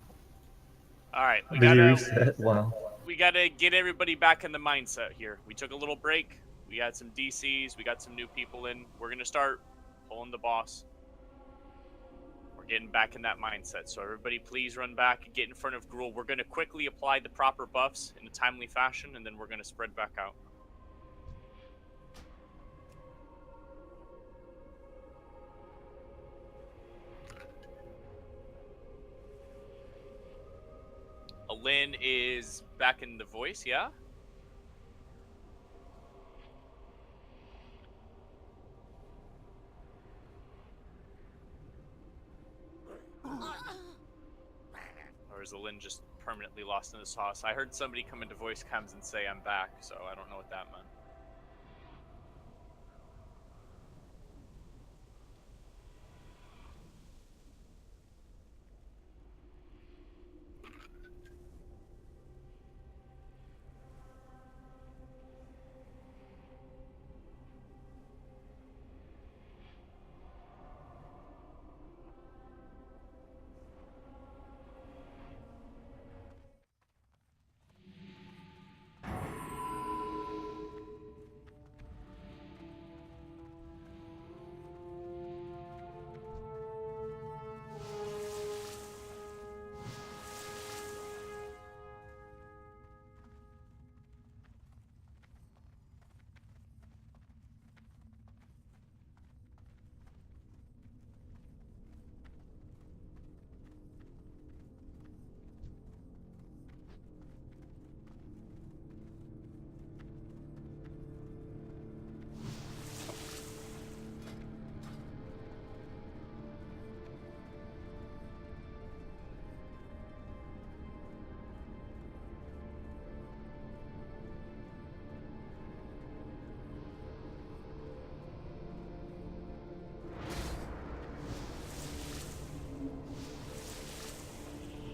Alright, we Did you gotta. reset? Wow. we gotta get everybody back in the mindset here. We took a little break. We had some DCs. We got some new people in. We're gonna start pulling the boss. We're getting back in that mindset. So everybody, please run back and get in front of Gruul. We're gonna quickly apply the proper buffs in a timely fashion, and then we're gonna spread back out. Lynn is back in the voice, yeah? Or is Lynn just permanently lost in the sauce? I heard somebody come into voice comms and say I'm back, so I don't know what that meant.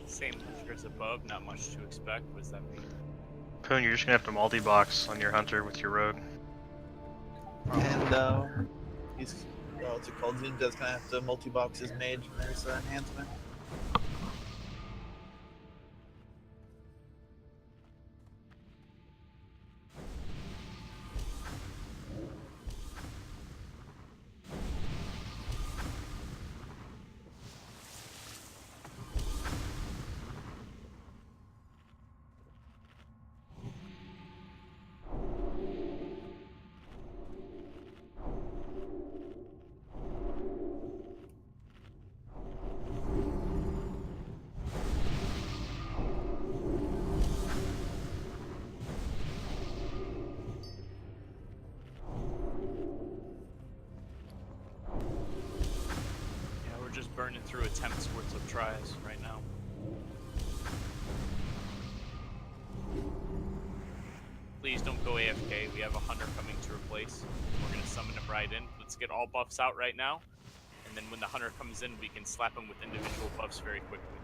Same as above, not much to expect. What does that mean? Poon, you're just gonna have to multi-box on your hunter with your rogue. And he's what's it called? Zoom does kind of have to multi-box his mage when there's an enhancement. Burning through attempts worth of tries right now. Please don't go AFK. We have a hunter coming to replace. We're gonna summon him right in. Let's get all buffs out right now, and then when the hunter comes in, we can slap him with individual buffs very quickly.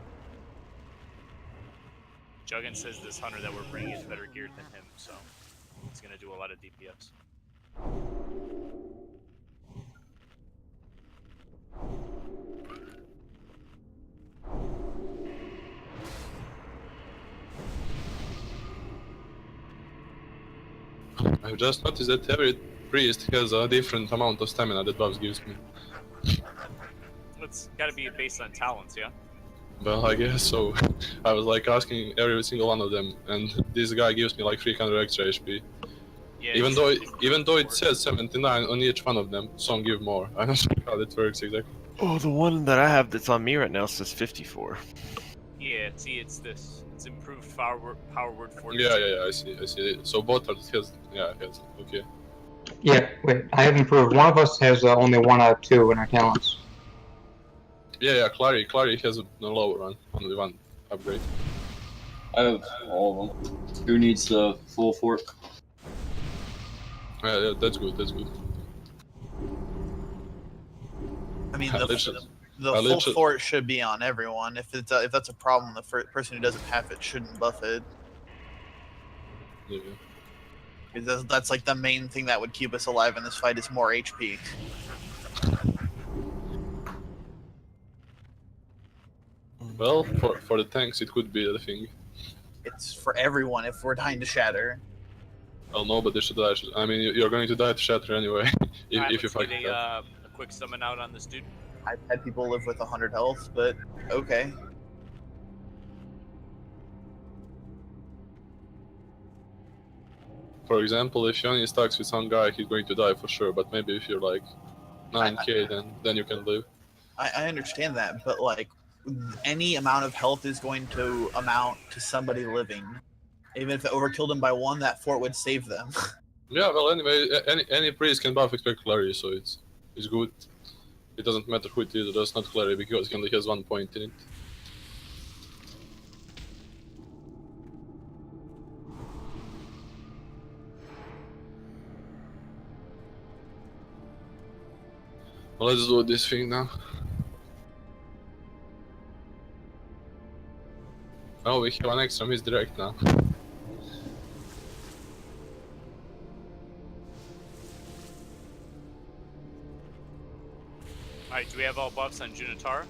Juggin says this hunter that we're bringing is better geared than him, so he's gonna do a lot of DPS. I've just noticed that every priest has a different amount of stamina that buffs gives me. It's gotta be based on talents, yeah? Well, I guess so. I was like asking every single one of them, and this guy gives me like 300 extra HP. Yeah, even though it says 79 on each one of them, some give more. I'm not sure how that works exactly. Oh, the one that I have that's on me right now says 54. Yeah, see, it's this. It's improved power word for Yeah, I see. So both are has, okay. Yeah, wait, I have improved. One of us has only 1 out of 2 in our talents. Yeah, Clary has a lower one, only one upgrade. I have all of them. Who needs the full fort? Yeah, that's good. I mean, the full fort should be on everyone. If that's a problem, the person who doesn't have it shouldn't buff it. Yeah. Because that's like the main thing that would keep us alive in this fight is more HP. Well, for the tanks it could be the thing. It's for everyone if we're dying to shatter. Well, nobody should die. I mean, you're going to die to shatter anyway, if you let's fight. get a quick summon out on this dude. I've had people live with 100 health, but okay. For example, if you only stacks with some guy, he's going to die for sure. But maybe if you're like 9k, then you can live. I understand that, but like any amount of health is going to amount to somebody living. Even if it overkilled them by 1, that fort would save them. Yeah, well, anyway, any priest can buff expect clarity, so it's good. It doesn't matter who it is, that's not clarity because he only has 1 point in it. Well, let's do this thing now. Oh, we have an extra misdirect now. Alright, do we have all buffs on Junitara?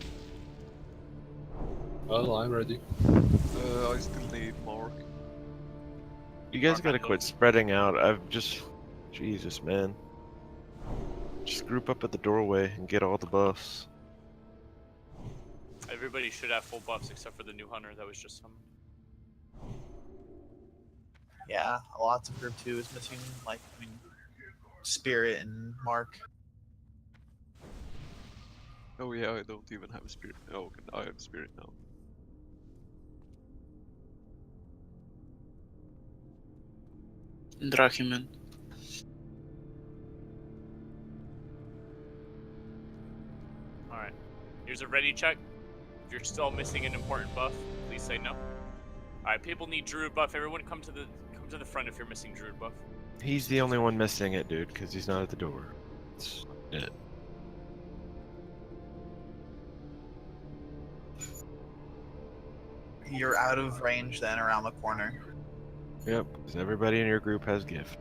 Well, I'm ready. I still need Mark. You guys gotta quit spreading out. I've just... Jesus, man. Just group up at the doorway and get all the buffs. Everybody should have full buffs except for the new hunter that was just summoned. Yeah, lots of group 2 is missing, like, I mean, Spirit and Mark. Oh yeah, I don't even have a spirit. Oh, okay, I have a spirit now. Drachiman. Alright. Here's a ready check. If you're still missing an important buff, please say no. Alright, people need Druid buff. Everyone come to the front if you're missing Druid buff. He's the only one missing it, dude, because he's not at the door. That's it. You're out of range then around the corner. Yep, because everybody in your group has gift.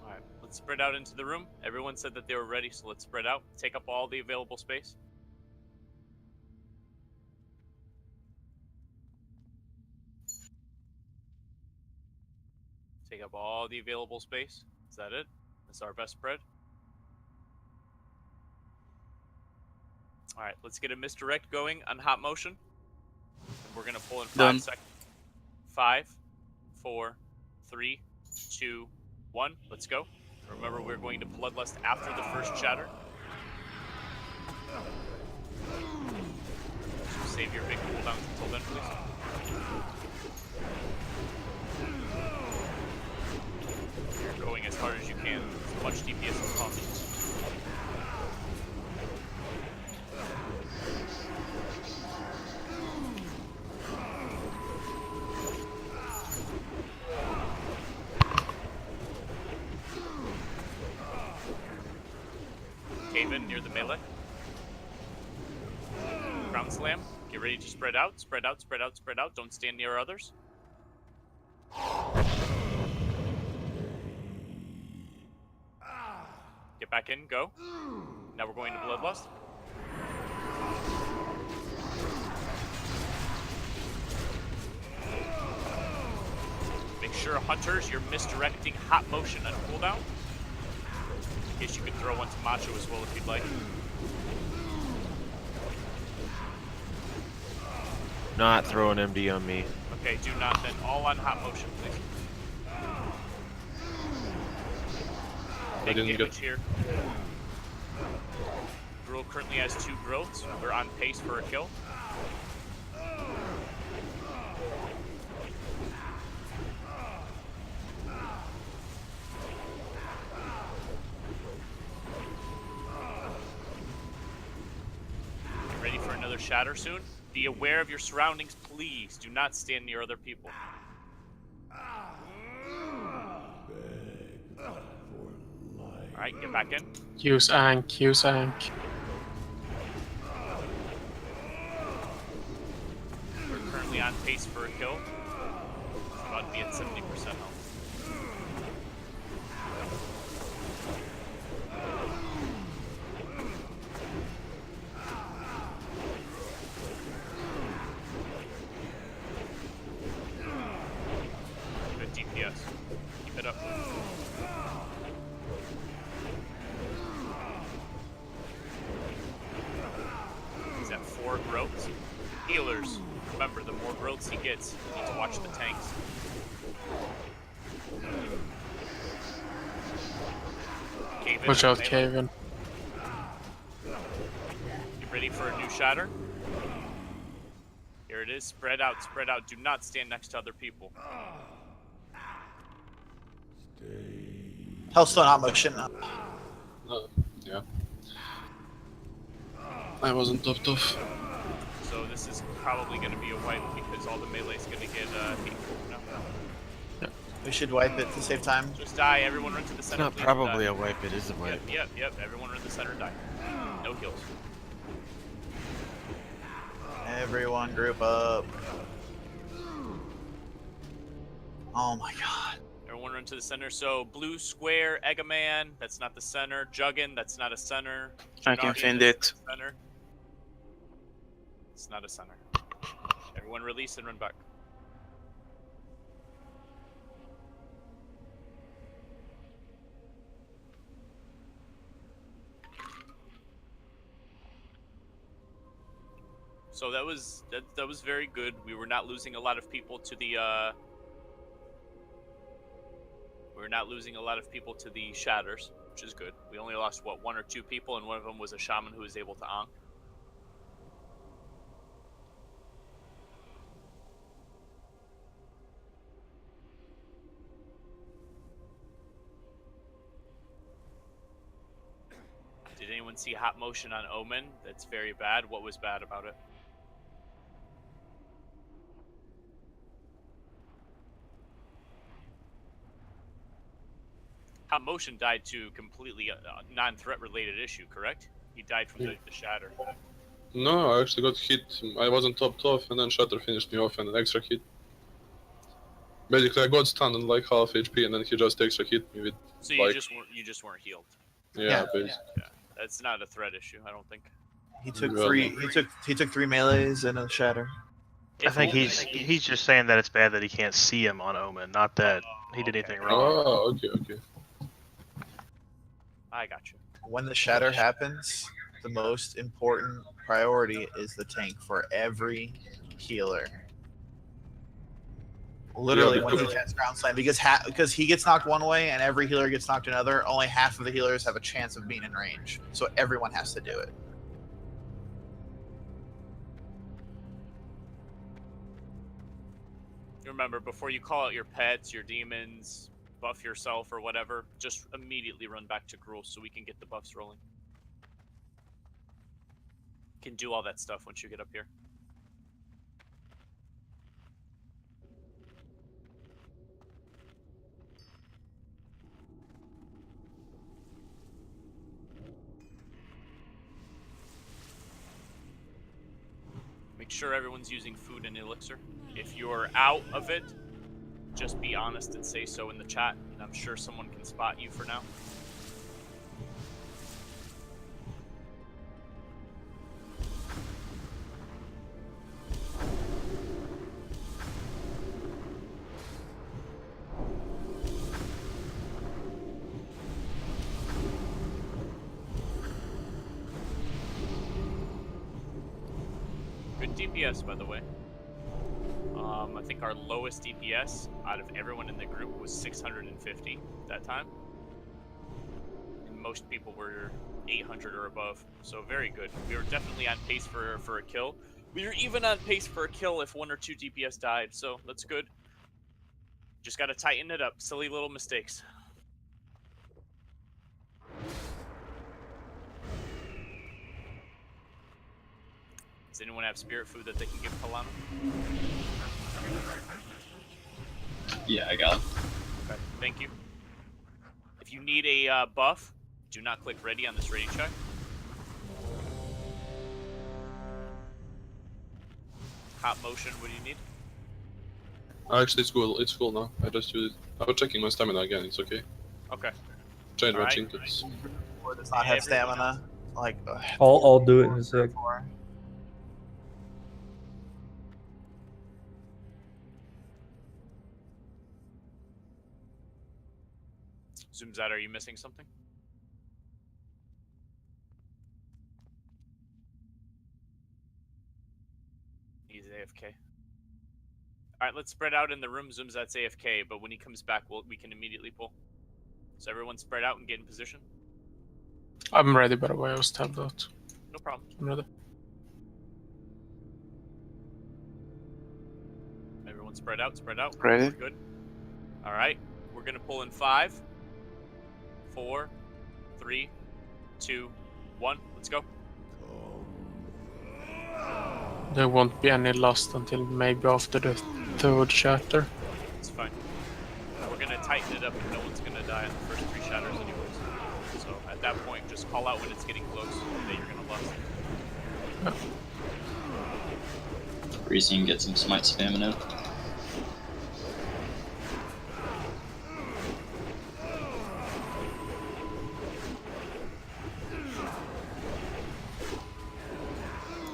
Alright, let's spread out into the room. Everyone said that they were ready, so let's spread out. Take up all the available space. Take up all the available space. Is that it? That's our best spread. Alright, let's get a misdirect going on hot motion. We're gonna pull in 5 seconds. 5, 4, 3, 2, 1. Let's go. Remember, we're going to Bloodlust after the first shatter. So save your big cooldowns until then, please. You're going as hard as you can, as much DPS as possible. Cave in near the melee. Crown slam. Get ready to spread out, spread out, spread out, spread out. Don't stand near others. Get back in, go. Now we're going to Bloodlust. Make sure, hunters, you're misdirecting hot motion on cooldown. In case you could throw one to Macho as well if you'd like. Not throw an MD on me. Okay, do not then. All on hot motion, please. Big damage here. Gruul currently has 2 growths. We're on pace for a kill. Get ready for another shatter soon. Be aware of your surroundings, please. Do not stand near other people. Alright, get back in. Use Ank, use Ank. We're currently on pace for a kill. It's about to be at 70% health. it up. He's at 4 growths. Healers, remember, the more growths he gets, you need to watch the tanks. Watch out, Kevin. You ready for a new shatter? Here it is. Spread out, spread out. Do not stand next to other people. Hellstone hot motion. Yeah. I wasn't topped off. So this is probably going to be a wipe because all the melee's going to get hit. No. We should wipe it to save time. Just die. Everyone run to the center. It's not probably a wipe. It is a wipe. Yep. Everyone run to the center and die. No heals. Everyone group up. Oh my god. Everyone run to the center. So blue square, Eggaman, that's not the center. Juggin, that's not a center. I can Junardian, find that's it. not a center. It's not a center. Everyone release and run back. So that was very good. We were not losing a lot of people to the shatters, which is good. We only lost what, 1 or 2 people, and one of them was a shaman who was able to onk. Did anyone see hot motion on Omen? That's very bad. What was bad about it? Hot motion died to completely non-threat related issue, correct? He died from the shatter. No, I actually got hit. I wasn't topped off, and then Shatter finished me off and an extra hit. Basically, I got stunned on like half HP, and then he just extra hit me with. So like, you just weren't healed. Yeah, basically. Yeah, that's not a threat issue, I don't think. He took 3. He took 3 melees and a shatter. I think he's just saying that it's bad that he can't see him on Omen, not that he did anything wrong. Oh, okay. I got you. When the shatter happens, the most important priority is the tank for every healer. Literally, when he has ground slam, because he gets knocked one way and every healer gets knocked another. Only half of the healers have a chance of being in range, so everyone has to do it. Remember, before you call out your pets, your demons, buff yourself or whatever, just immediately run back to Gruul so we can get the buffs rolling. Can do all that stuff once you get up here. Make sure everyone's using food and elixir. If you're out of it, just be honest and say so in the chat, and I'm sure someone can spot you for now. Good DPS, by the way. I think our lowest DPS out of everyone in the group was 650 that time. And most people were 800 or above, so very good. We were definitely on pace for a kill. We were even on pace for a kill if 1 or 2 DPS died, so that's good. Just gotta tighten it up. Silly little mistakes. Does anyone have spirit food that they can give Kalana? Yeah, I got it. Okay, thank you. If you need a buff, do not click ready on this ready check. Hot motion, what do you need? Actually, it's cool. It's cool now. I just use it. I was checking my stamina again. It's okay. Okay. Change my Alright. trinkets. Or does not have stamina. Like, I'll do it in a sec. Zooms out, are you missing something? He's AFK. Alright, let's spread out in the room. Zooms that's AFK, but when he comes back, we can immediately pull. So everyone spread out and get in position. I'm ready, by the way. I was tabbed out. No problem. I'm ready. Everyone spread out, spread out. Ready? We're good. Alright, we're gonna pull in 5, 4, 3, 2, 1. Let's go. There won't be any lost until maybe after the 3rd shatter. It's fine. We're gonna tighten it up and no one's gonna die in the first 3 shatters anyways. So at that point, just call out when it's getting close that you're gonna lust. Reese, you can get some smite spamming out.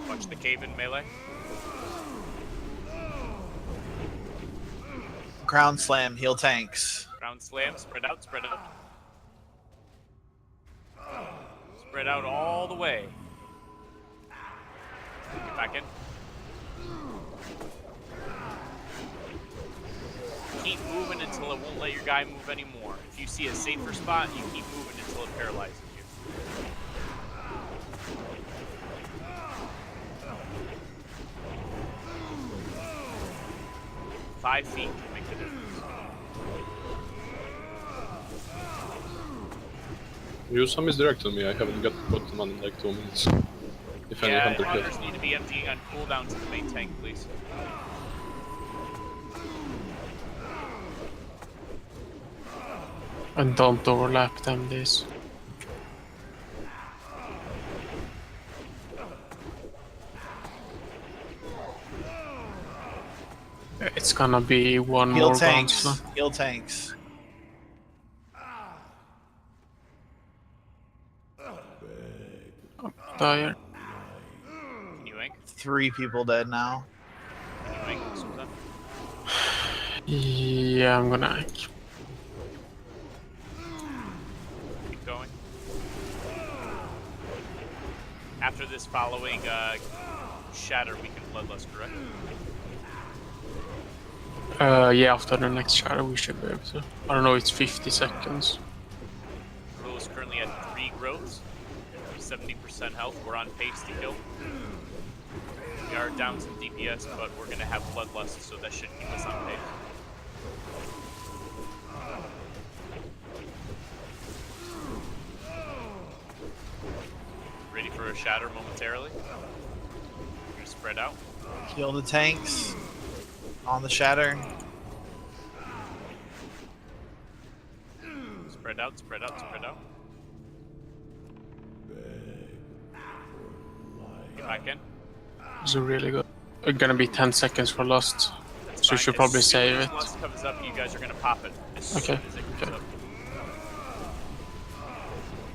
Watch the cave in melee. Ground slam, heal tanks. Ground slam, spread out, spread out. Spread out all the way. Get back in. Keep moving until it won't let your guy move anymore. If you see a safer spot, you keep moving until it paralyzes you. 5 feet can make the difference. Use some misdirect on me, I haven't got bottom on in like 2 minutes. If any Yeah, hunter hunters kills. need to be emptying on cooldown to the main tank, please. And don't overlap them, this. It's gonna be one Heal more tanks. bounce. Heal tanks. Dire. Can you ink? 3 people dead now. Can you ink some of them? Yeah, I'm gonna ink. Keep going. After this following shatter, we can bloodlust, correct? Yeah, after the next shadow we should be able to. I don't know, it's 50 seconds. Gruul is currently at 3 growths, 70% health. We're on pace to kill. We are down some DPS, but we're gonna have bloodlust, so that should keep us on pace. Ready for a shatter momentarily. We're gonna spread out. Heal the tanks. On the shatter. Spread out, spread out, spread out. Get back in. It's really good. It's gonna be 10 seconds for lust. That's So you fine. should probably As soon save as it. lust comes up, you guys are gonna pop it. As Okay, soon as it comes okay. up.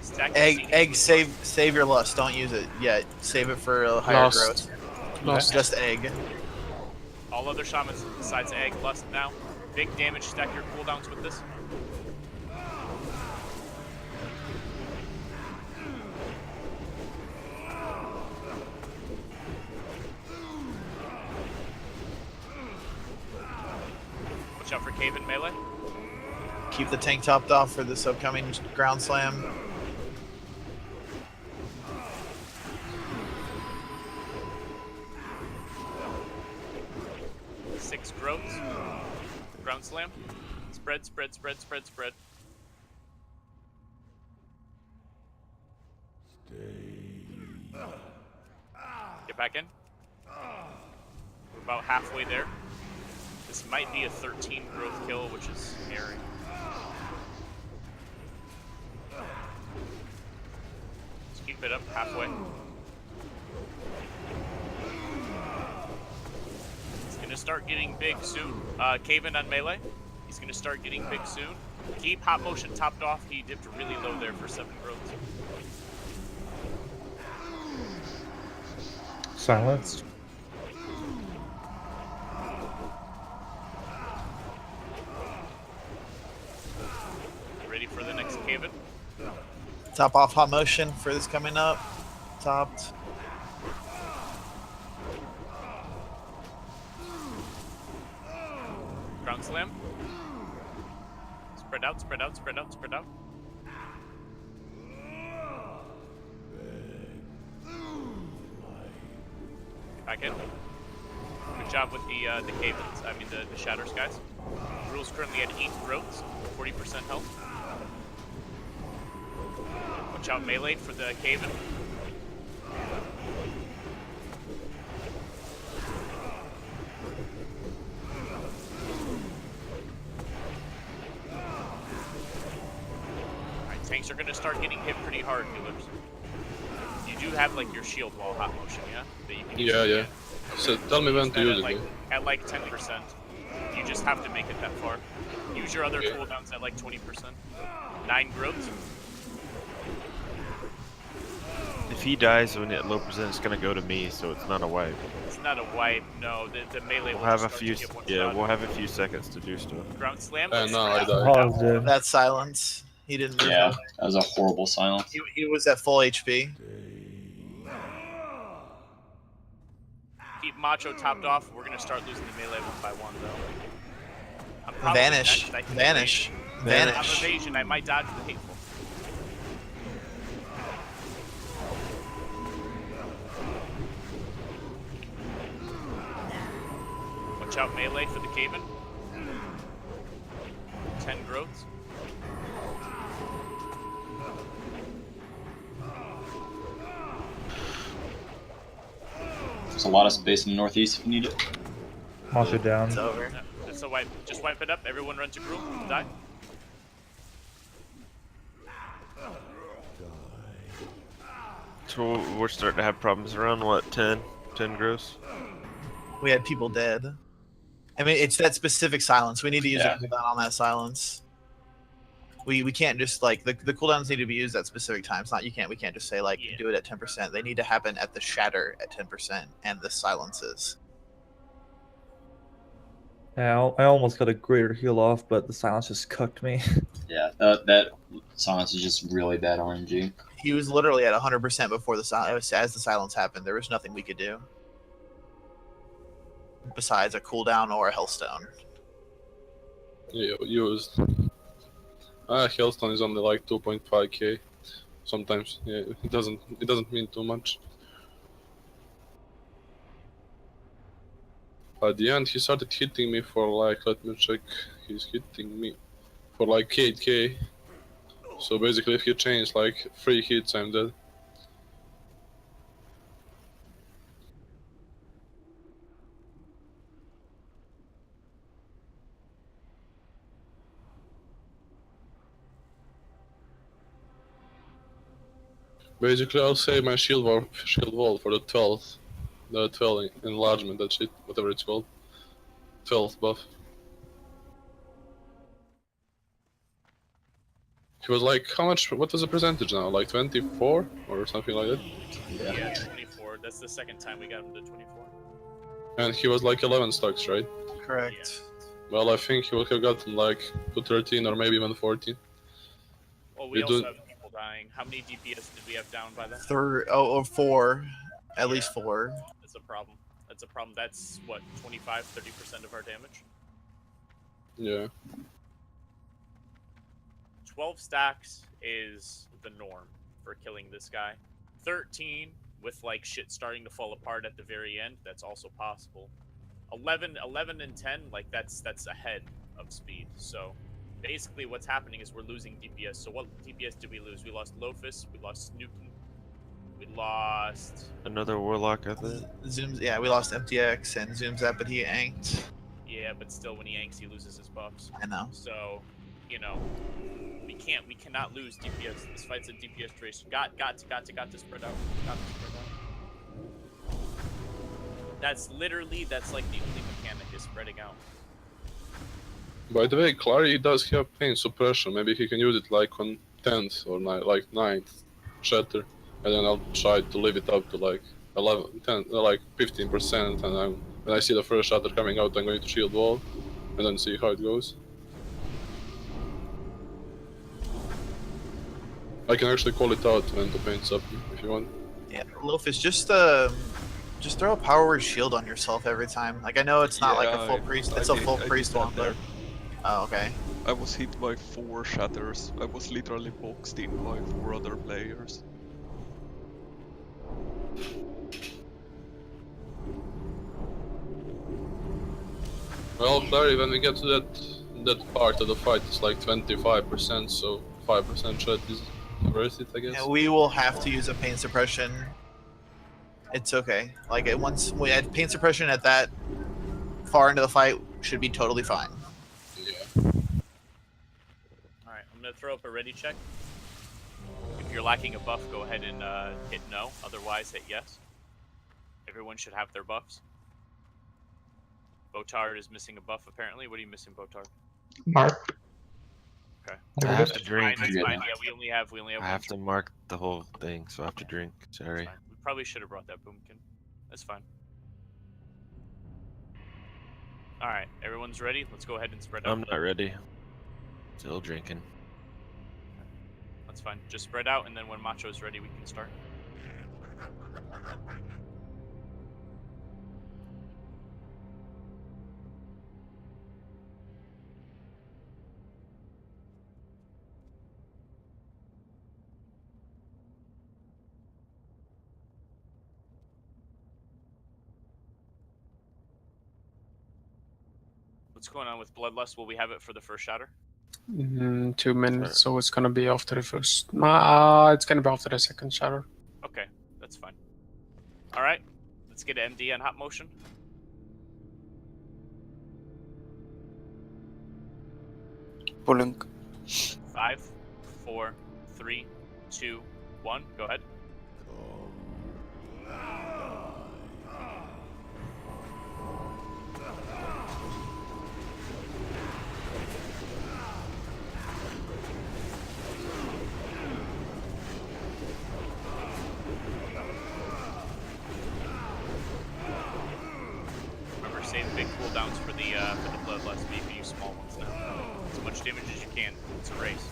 Stack your Egg, CDs. save your lust. Don't use it yet. Save it for a higher Lust. growth. Lust. Just egg. All other shamans besides egg, lust now. Big damage, stack your cooldowns with this. Watch out for cave and melee. Keep the tank topped off for this upcoming ground slam. Six growths. Ground slam. Spread, spread, spread, spread, spread. Get back in. We're about halfway there. This might be a 13 growth kill, which is scary. Just keep it up halfway. It's gonna start getting big soon. Cave-in on melee. He's gonna start getting big soon. Keep hot motion topped off. He dipped really low there for 7 growths. Silenced. ready for the next cave-in? Top off hot motion for this coming up. Topped. Ground slam. Spread out, spread out, spread out, spread out. Back in. Good job with the cave-ins. I mean the shatter skies. Gruul's currently at 8 growths, 40% health. Watch out melee for the cave-in. Alright, tanks are gonna start getting hit pretty hard, healers. You do have like your shield wall hot motion, yeah? That you can use Yeah. So tell me when to use it. At like 10%. You just have to make it that far. Use your other cooldowns at like 20%. 9 growths. If he dies when at low percent, it's gonna go to me, so it's not a wipe. It's not a wipe, no. The melee We'll will have a start few. to get one Yeah, shot. we'll have a few seconds to do stuff. Ground slam. No, I died. That silence. He didn't. Yeah, that was a horrible silence. He was at full HP. Keep Macho topped off. We're gonna start losing the melee one by one, though. I'm probably Vanish. next. I can Vanish. evade. Vanish. I'm evasion. I might dodge the hateful. Watch out melee for the cave-in. 10 growths. There's a lot of space in the northeast if you need it. Monster down. It's over. Yeah, it's a wipe. Just wipe it up. Everyone run to Gruul. Die. So we're starting to have problems around what 10 gross. We had people dead. I mean, it's that specific silence. We need to use Yeah. a cooldown on that silence. We can't just like the cooldowns need to be used at specific times. Not we can't just say like do it at 10%. They need to happen at the shatter at 10% and the silences. Yeah, I almost got a greater heal off, but the silence just cooked me. Yeah, that silence is just really bad RNG. He was literally at 100% before the silence. As the silence happened, there was nothing we could do besides a cooldown or a hellstone. Yeah, used. Hellstone is only like 2.5k. Sometimes, yeah, it doesn't mean too much. At the end, he started hitting me for like, let me check. He's hitting me for like 8k. So basically, if he changed like 3 hits, I'm dead. Basically, I'll save my shield wall for the 12th. The 12 enlargement, that shit, whatever it's called. 12th buff. He was like, how much, what was the percentage now? Like 24 or something like that? Yeah, 24. That's the second time we got him to 24. And he was like 11 stocks, right? Correct. Well, I think he would have gotten like to 13 or maybe even 14. Well, we also have people dying. How many DPS did we have down by then? 4. At least 4. That's a problem. That's a problem. That's what, 25-30% of our damage? Yeah. 12 stacks is the norm for killing this guy. 13 with like shit starting to fall apart at the very end, that's also possible. 11 and 10, like that's ahead of speed. So basically what's happening is we're losing DPS. So what DPS did we lose? We lost Lofus, we lost Snoopy, we lost Another Warlock, I think. Zooms, yeah, we lost MTX and Zooms up, but he anked. Yeah, but still when he yanks, he loses his buffs. I know. So, you know, we cannot lose DPS. This fight's a DPS race. Got to spread out. Got to spread out. That's like the only mechanic is spreading out. By the way, Clary does have pain suppression. Maybe he can use it like on 10th or 9th shatter. And then I'll try to leave it up to like 11, 10, like 15%. And when I see the first shatter coming out, I'm going to shield wall. And then see how it goes. I can actually call it out when the paint's up if you want. Yeah, Loafus, just throw a power word shield on yourself every time. Like I know it's not like a full priest, it's a full priest one, but oh okay. I was hit by 4 shatters. I was literally boxed in by 4 other players. Well, Clary, when we get to that part of the fight, it's like 25%, so 5% shot is worth it, I guess. Yeah, we will have to use a pain suppression. It's okay. Like once we had pain suppression at that far into the fight, should be totally fine. Yeah. Alright, I'm gonna throw up a ready check. If you're lacking a buff, go ahead and hit no. Otherwise, hit yes. Everyone should have their buffs. Botard is missing a buff, apparently. What are you missing, Botard? Mark. Okay. I have to drink. That's fine. Yeah, we only have I have to mark the whole thing, so I have to drink. Sorry. We probably should have brought that boomkin. That's fine. Alright, everyone's ready? Let's go ahead and spread out. I'm not ready. Still drinking. That's fine. Just spread out, and then when Macho's ready, we can start. What's going on with Bloodlust? Will we have it for the first shatter? 2 minutes, so it's gonna be after the first. It's gonna be after the second shatter. Okay, that's fine. Alright, let's get an MD on hot motion. Pulling. 5, 4, 3, 2, 1. Go ahead. Remember, save big cooldowns for the bloodlust. You can use small ones now. As much damage as you can. It's a race.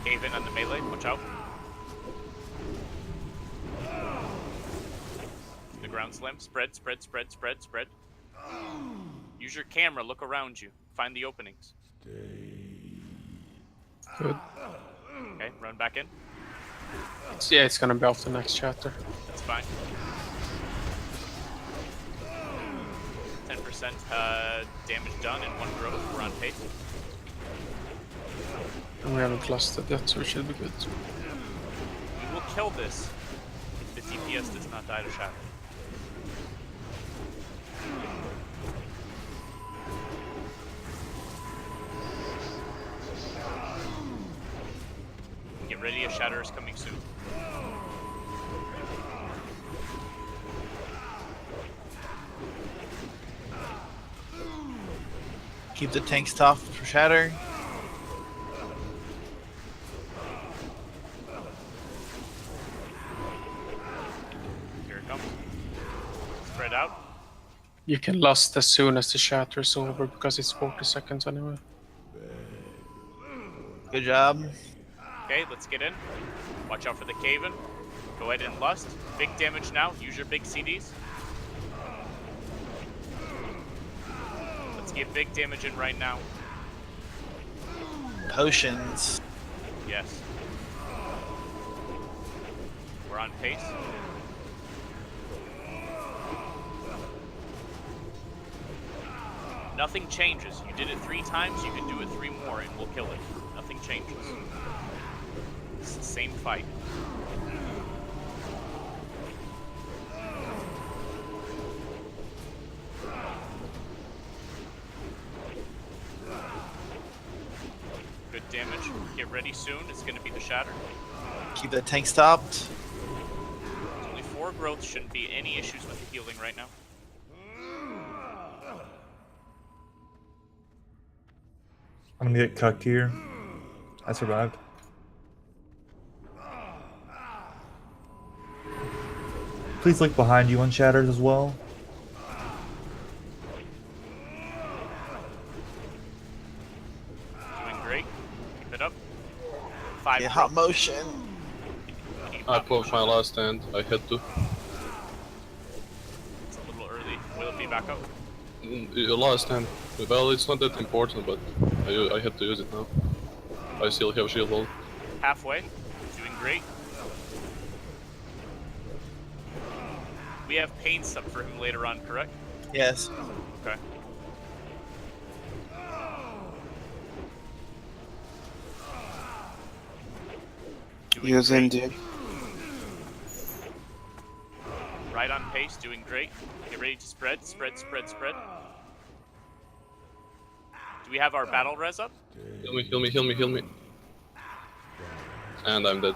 Cave in on the melee. Watch out. The ground slam. Spread, spread, spread, spread, spread. Use your camera. Look around you. Find the openings. Good. Okay, run back in. Yeah, it's gonna be off the next chapter. That's fine. 10% damage done and 1 growth. We're on pace. And we haven't clustered yet, so it should be good. We will kill this if the DPS does not die to shatter. Get ready, a shatter is coming soon. Keep the tanks tough for shatter. Here it comes. Spread out. You can lust as soon as the shatter is over because it's 40 seconds anyway. Good job. Okay, let's get in. Watch out for the cave-in. Go ahead and lust. Big damage now. Use your big CDs. Let's get big damage in right now. Potions. Yes. We're on pace. Nothing changes. You did it 3 times, you can do it 3 more and we'll kill it. Nothing changes. It's the same fight. Good damage. Get ready soon. It's going to be the shatter. Keep the tank stopped. It's only 4 growth. Shouldn't be any issues with the healing right now. I'm gonna get cucked here. I survived. Please look behind you on shatters as well. 5 Yeah, hot motion. I pulled my last stand. I had to. It's a little early. Will it be back up? Last stand. Well, it's not that important, but I had to use it now. I still have shield wall. Halfway. Doing great. We have pain sub for him later on, correct? Yes. Okay. Using dude. Right on pace, doing great. Get ready to spread, spread, spread, spread. Do we have our battle res up? Heal me, heal me, heal me, heal me. And I'm dead.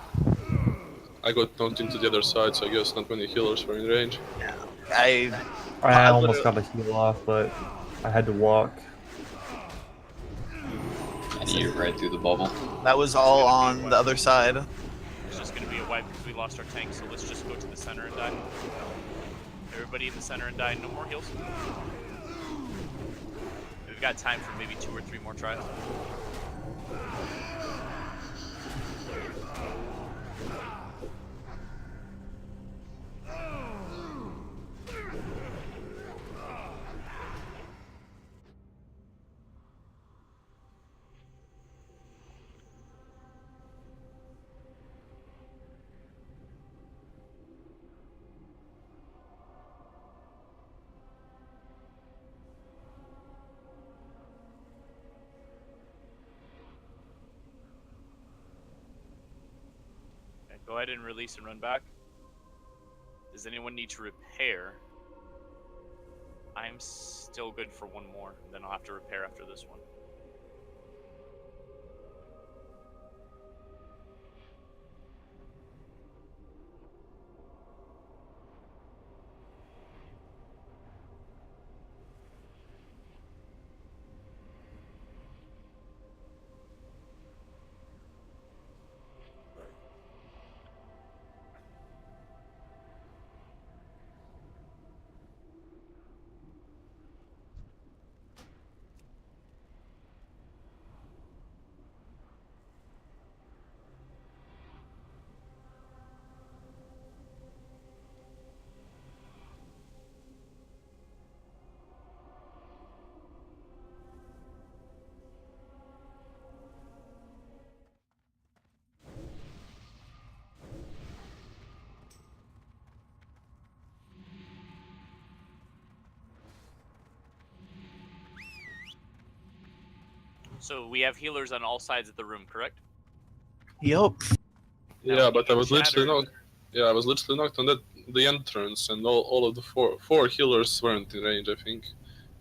I got knocked into the other side, so I guess not many healers were in range. I almost got a heal off, but I had to walk. And you right through the bubble. That was all on the other side. It's just gonna be a wipe because we lost our tank, so let's just go to the center and die. Everybody in the center and die, no more heals. We've got time for maybe 2 or 3 more tries. Go ahead and release and run back. Does anyone need to repair? I'm still good for 1 more, then I'll have to repair after this one. So we have healers on all sides of the room, correct? Yep. Yeah, but I was literally knocked. Yeah, I was literally knocked on the entrance, and all of the four healers weren't in range. I think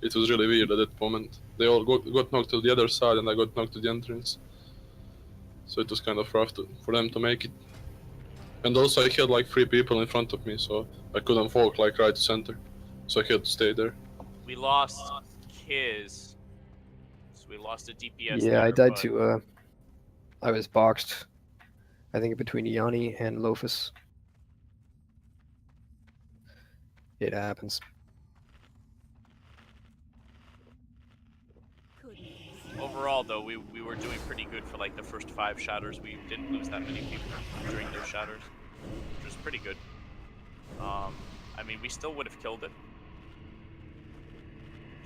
it was really weird at that moment. They all got knocked to the other side, and I got knocked to the entrance. So it was kind of rough for them to make it. And also I had like 3 people in front of me, so I couldn't walk like right to center. So I had to stay there. We lost Kiz. So we lost a DPS. Yeah, there, I died but... to I was boxed, I think between Yanni and Lofus. It happens. Overall, though, we were doing pretty good for like the first 5 shatters. We didn't lose that many people during those shatters, which was pretty good. I mean, we still would have killed it.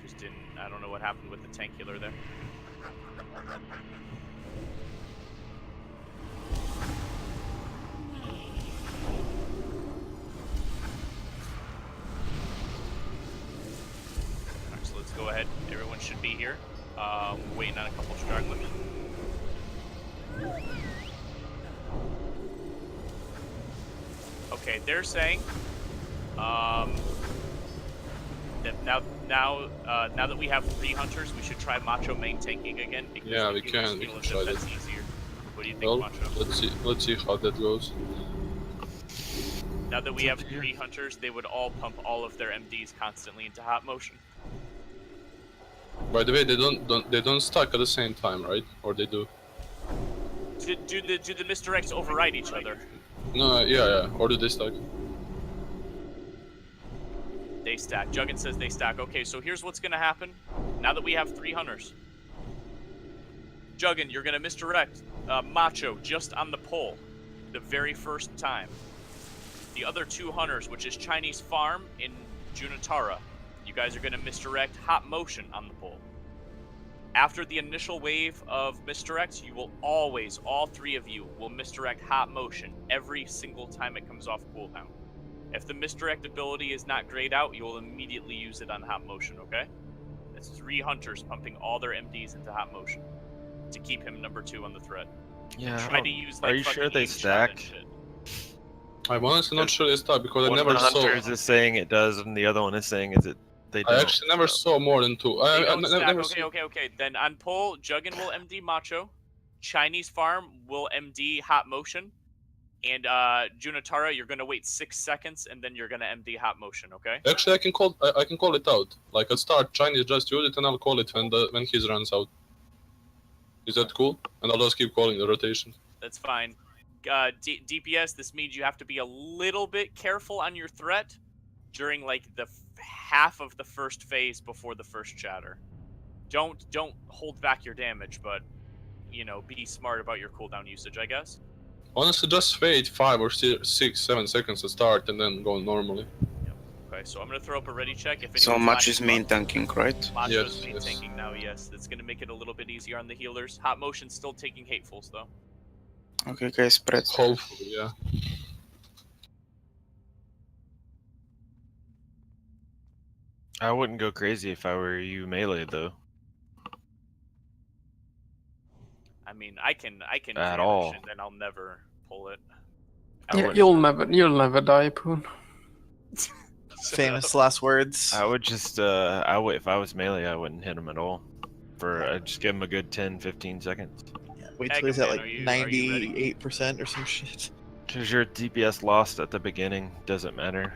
Just didn't. I don't know what happened with the tank healer there. Alright, so let's go ahead. Everyone should be here. Waiting on a couple stragglers. Okay, they're saying that now that we have 3 hunters, we should try Macho main tanking again. Because Yeah, we can try that. That's easier. What do you think, Well, Macho? let's see how that goes. Now that we have 3 hunters, they would all pump all of their MDs constantly into hot motion. By the way, they don't stack at the same time, right? Or they do? Do the misdirects override each other? No, yeah. Or do they stack? They stack. Juggin says they stack. Okay, so here's what's gonna happen. Now that we have 3 hunters. Juggin, you're gonna misdirect. Macho just on the pole, the very first time. The other 2 hunters, which is Chinese Farm and Junatara, you guys are going to misdirect Hot Motion on the pole. After the initial wave of misdirects, you will always, all 3 of you, will misdirect Hot Motion every single time it comes off cooldown. If the misdirect ability is not grayed out, you will immediately use it on Hot Motion, okay? That's 3 hunters pumping all their MDs into Hot Motion to keep him number 2 on the thread. Yeah. Try to use, Are you sure they stack? I'm honestly not sure they stack because I One of never the saw. hunters is saying it does, and the other one is saying is it they don't. I actually never saw more than 2. They I don't stack. never Okay. Then on pole, Juggin will MD Macho, Chinese Farm will MD Hot Motion, and Junatara, you're gonna wait 6 seconds and then you're gonna MD Hot Motion. Okay? Actually, I can call it out. Like I'll start Chinese, just use it, and I'll call it when his runs out. Is that cool? And I'll just keep calling the rotation. That's fine. DPS, this means you have to be a little bit careful on your threat during like the half of the first phase before the first shatter. Don't hold back your damage, but you know, be smart about your cooldown usage, I guess. Honestly, just wait 5 or 6, 7 seconds to start, and then go normally. Okay, so I'm gonna throw up a ready check. If So anyone's much is not- main tanking, right? Macho's main tanking now, yes. That's gonna make it a little bit easier on the healers. Hot Motion's still taking hatefuls though. Okay, guys, spread. Hopefully, yeah. I wouldn't go crazy if I were you melee though. I mean, I can At vanish all. and then I'll never pull it. Yeah, you'll never die, Poon. Famous last words. I would just if I was melee, I wouldn't hit him at all. I'd just give him a good 10-15 seconds. Wait till he's at like Are you 98% or some shit. Cause your DPS lost at the beginning doesn't matter.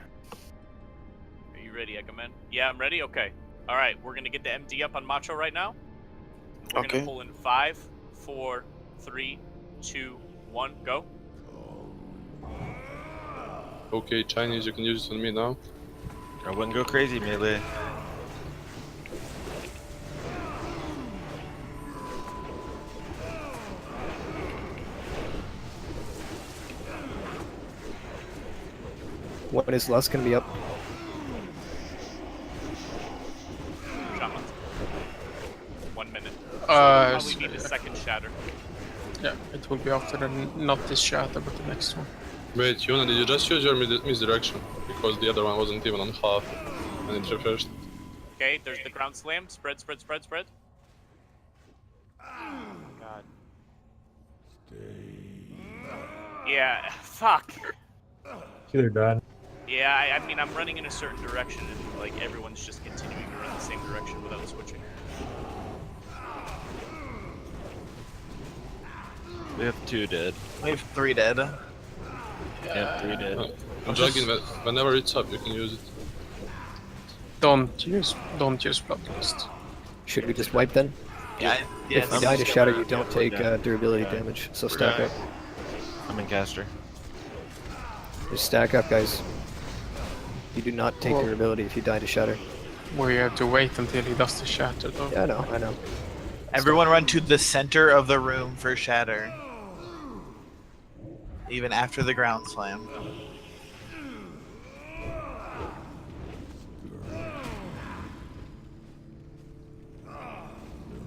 Are you ready, Eggman? Yeah, I'm ready. Okay. All right, we're gonna get the MD up on Macho right now. We're Okay. gonna pull in 5, 4, 3, 2, 1, go. Okay, Chinese, you can use it on me now. I wouldn't go crazy melee. When is Lust gonna be up? Shaman. 1 minute. Uh, Probably need a second shatter. Yeah, it will be after not this shatter, but the next one. Wait, Yuna, did you just use your misdirection? Because the other one wasn't even on half, and it refreshed. Okay, there's the ground slam. Spread. God. Yeah, fuck. Healer done. Yeah, I mean, I'm running in a certain direction, and like everyone's just continuing to run the same direction without switching. We have 2 dead. We have 3 dead. Yeah, 3 dead. Juggin, whenever it's up, you can use it. Don't use Bloodlust. Should we just wipe then? Yeah. If you die to shatter, you don't take durability damage, so stack up. I'm in caster. Just stack up, guys. You do not take durability if you die to shatter. We have to wait until he does the shatter, though. Yeah, I know. Everyone run to the center of the room for shatter. Even after the ground slam.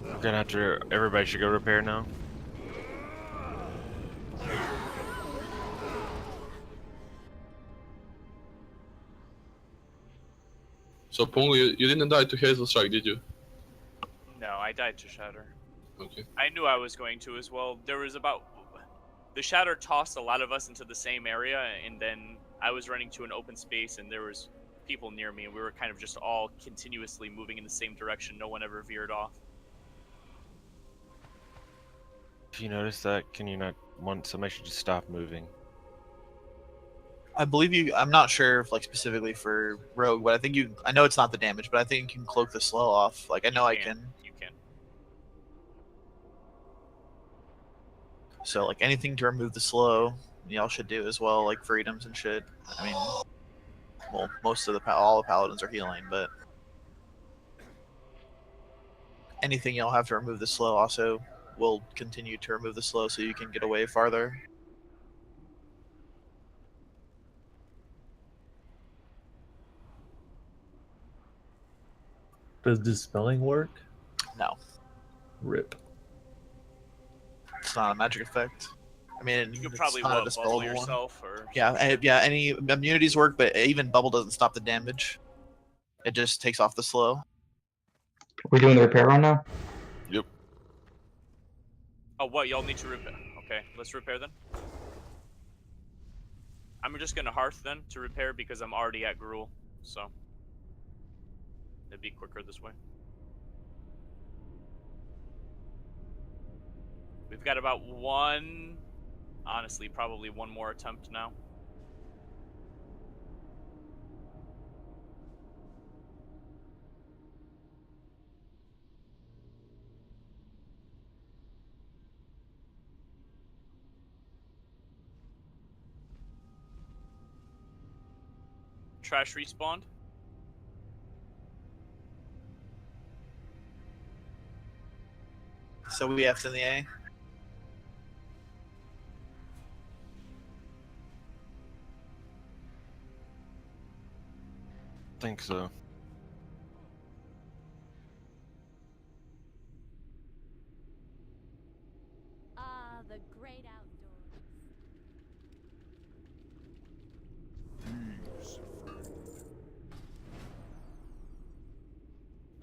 We're gonna have to. Everybody should go repair now. So, Pungu, you didn't die to Hazel Strike, did you? No, I died to shatter. Okay. I knew I was going to as well. There was the shatter tossed a lot of us into the same area, and then I was running to an open space, and there was people near me, and we were kind of just all continuously moving in the same direction. No one ever veered off. If you notice that, can you not want somebody should just stop moving? I believe you. I'm not sure if like specifically for Rogue, but I think you. I know it's not the damage, but I think you can cloak the slow off. Like I know I can. You can. So like anything to remove the slow, y'all should do as well. Like freedoms and shit. I mean, well, most of all the paladins are healing, but anything y'all have to remove the slow also we'll continue to remove the slow so you can get away farther. Does dispelling work? No, Rip. it's not a magic effect. I mean, You could it's probably not a what, bubble dispellable one. yourself or Yeah, any immunities work, but even bubble doesn't stop the damage. It just takes off the slow. We're doing the repair run now. Yep. Oh, what? Y'all need to repair? Okay, let's repair then. I'm just gonna hearth then to repair because I'm already at Gruul, so it'd be quicker this way. We've got about one, honestly, probably one more attempt now. Trash respawned. So we have to the A. Think so. The great outdoors.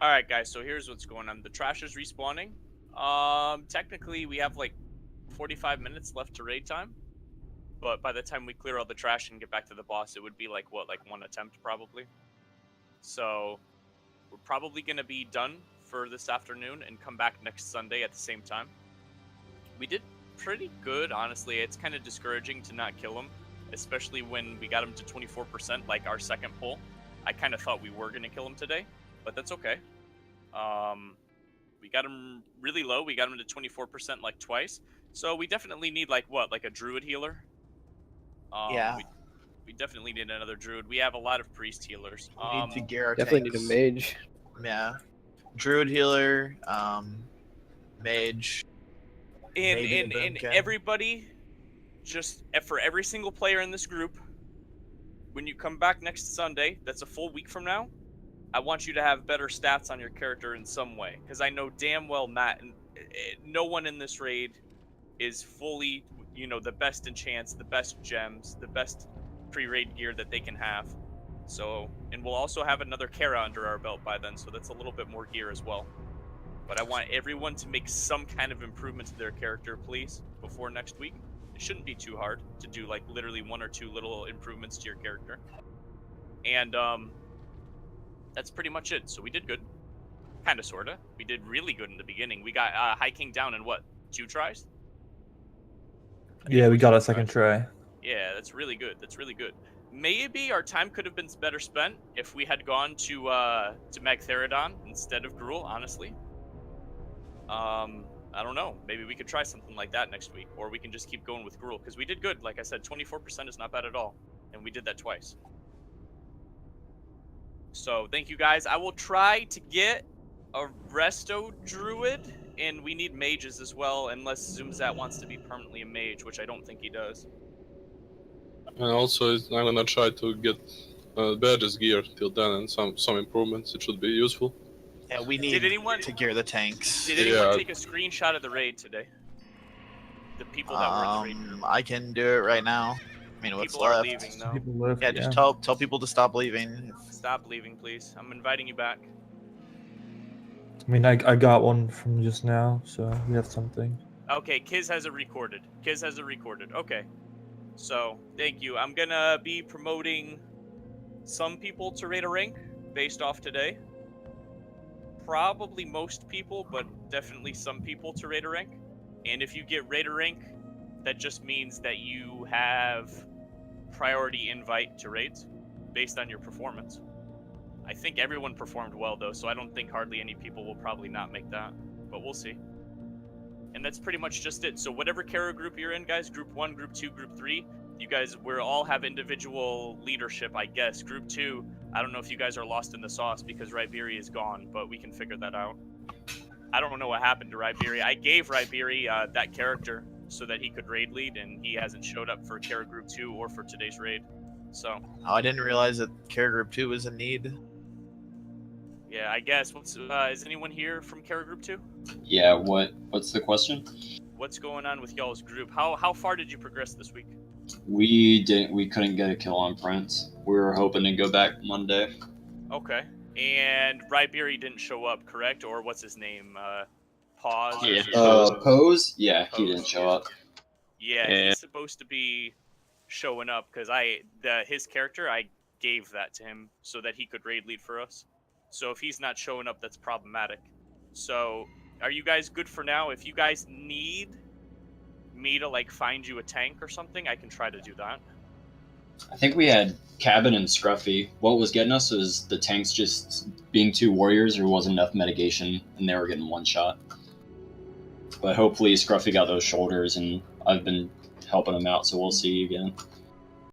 Alright guys, so here's what's going on. The trash is respawning. Technically we have like 45 minutes left to raid time. But by the time we clear all the trash and get back to the boss, it would be like, what, like one attempt probably? So we're probably going to be done for this afternoon and come back next Sunday at the same time. We did pretty good, honestly. It's kind of discouraging to not kill him, especially when we got him to 24%, like our second pull. I kind of thought we were going to kill him today, but that's okay. We got him really low. We got him to 24% like twice. So we definitely need like what, like a druid healer? Yeah. We definitely need another druid. We have a lot of priest healers. We need to gear our Definitely tanks. need a mage. Yeah. Druid healer, mage. maybe a And boomkin. everybody, just for every single player in this group, when you come back next Sunday, that's a full week from now, I want you to have better stats on your character in some way. Because I know damn well Matt, and no one in this raid is fully, you know, the best enchants, the best gems, the best pre-raid gear that they can have. So, and we'll also have another Kara under our belt by then, so that's a little bit more gear as well. But I want everyone to make some kind of improvement to their character, please, before next week. It shouldn't be too hard to do, like, literally one or two little improvements to your character. And, that's pretty much it. So we did good. Kinda, sorta. We did really good in the beginning. We got High King down in, what, 2 tries? Yeah, we got a second try. Yeah, that's really good. That's really good. Maybe our time could have been better spent if we had gone to Magtheridon instead of Gruul, honestly. I don't know. Maybe we could try something like that next week, or we can just keep going with Gruul, because we did good. Like I said, 24% is not bad at all, and we did that twice. So thank you guys. I will try to get a Resto Druid, and we need mages as well, unless Zoomzat wants to be permanently a mage, which I don't think he does. And also, I'm gonna try to get badges gear till then, and some improvements. It should be useful. Yeah, we need to gear the tanks. Did anyone take a screenshot of the raid today? The people that were in the raid group. I can do it right now. I mean, what's People are left? leaving, though. People left, Yeah, just tell people to stop leaving. Stop leaving, please. I'm inviting you back. I mean, I got one from just now, so we have something. Okay, Kiz has it recorded. Kiz has it recorded. Okay. So, thank you. I'm gonna be promoting some people to raid a rank based off today. Probably most people, but definitely some people to raid a rank. And if you get raid a rank, that just means that you have priority invite to raids based on your performance. I think everyone performed well though, so I don't think hardly any people will probably not make that, but we'll see. And that's pretty much just it. So whatever Kara group you're in, guys, group 1, group 2, group 3, you guys, we all have individual leadership, I guess. Group 2, I don't know if you guys are lost in the sauce because Riberi is gone, but we can figure that out. I don't know what happened to Riberi. I gave Riberi that character so that he could raid lead, and he hasn't showed up for Kara Group 2 or for today's raid. So. Oh, I didn't realize that Kara Group 2 was in need. Yeah, I guess. Is anyone here from Kara Group 2? Yeah. What's the question? What's going on with y'all's group? How far did you progress this week? We couldn't get a kill on Prince. We were hoping to go back Monday. Okay. And Riberi didn't show up, correct? Or what's his name? Pause? Yeah. Pose? Yeah, he didn't show up. Yeah, he's supposed to be showing up because his character, I gave that to him so that he could raid lead for us. So if he's not showing up, that's problematic. So are you guys good for now? If you guys need me to like find you a tank or something, I can try to do that. I think we had Cabin and Scruffy. What was getting us was the tanks just being 2 warriors. There wasn't enough mitigation, and they were getting one shot. But hopefully Scruffy got those shoulders, and I've been helping him out, so we'll see again.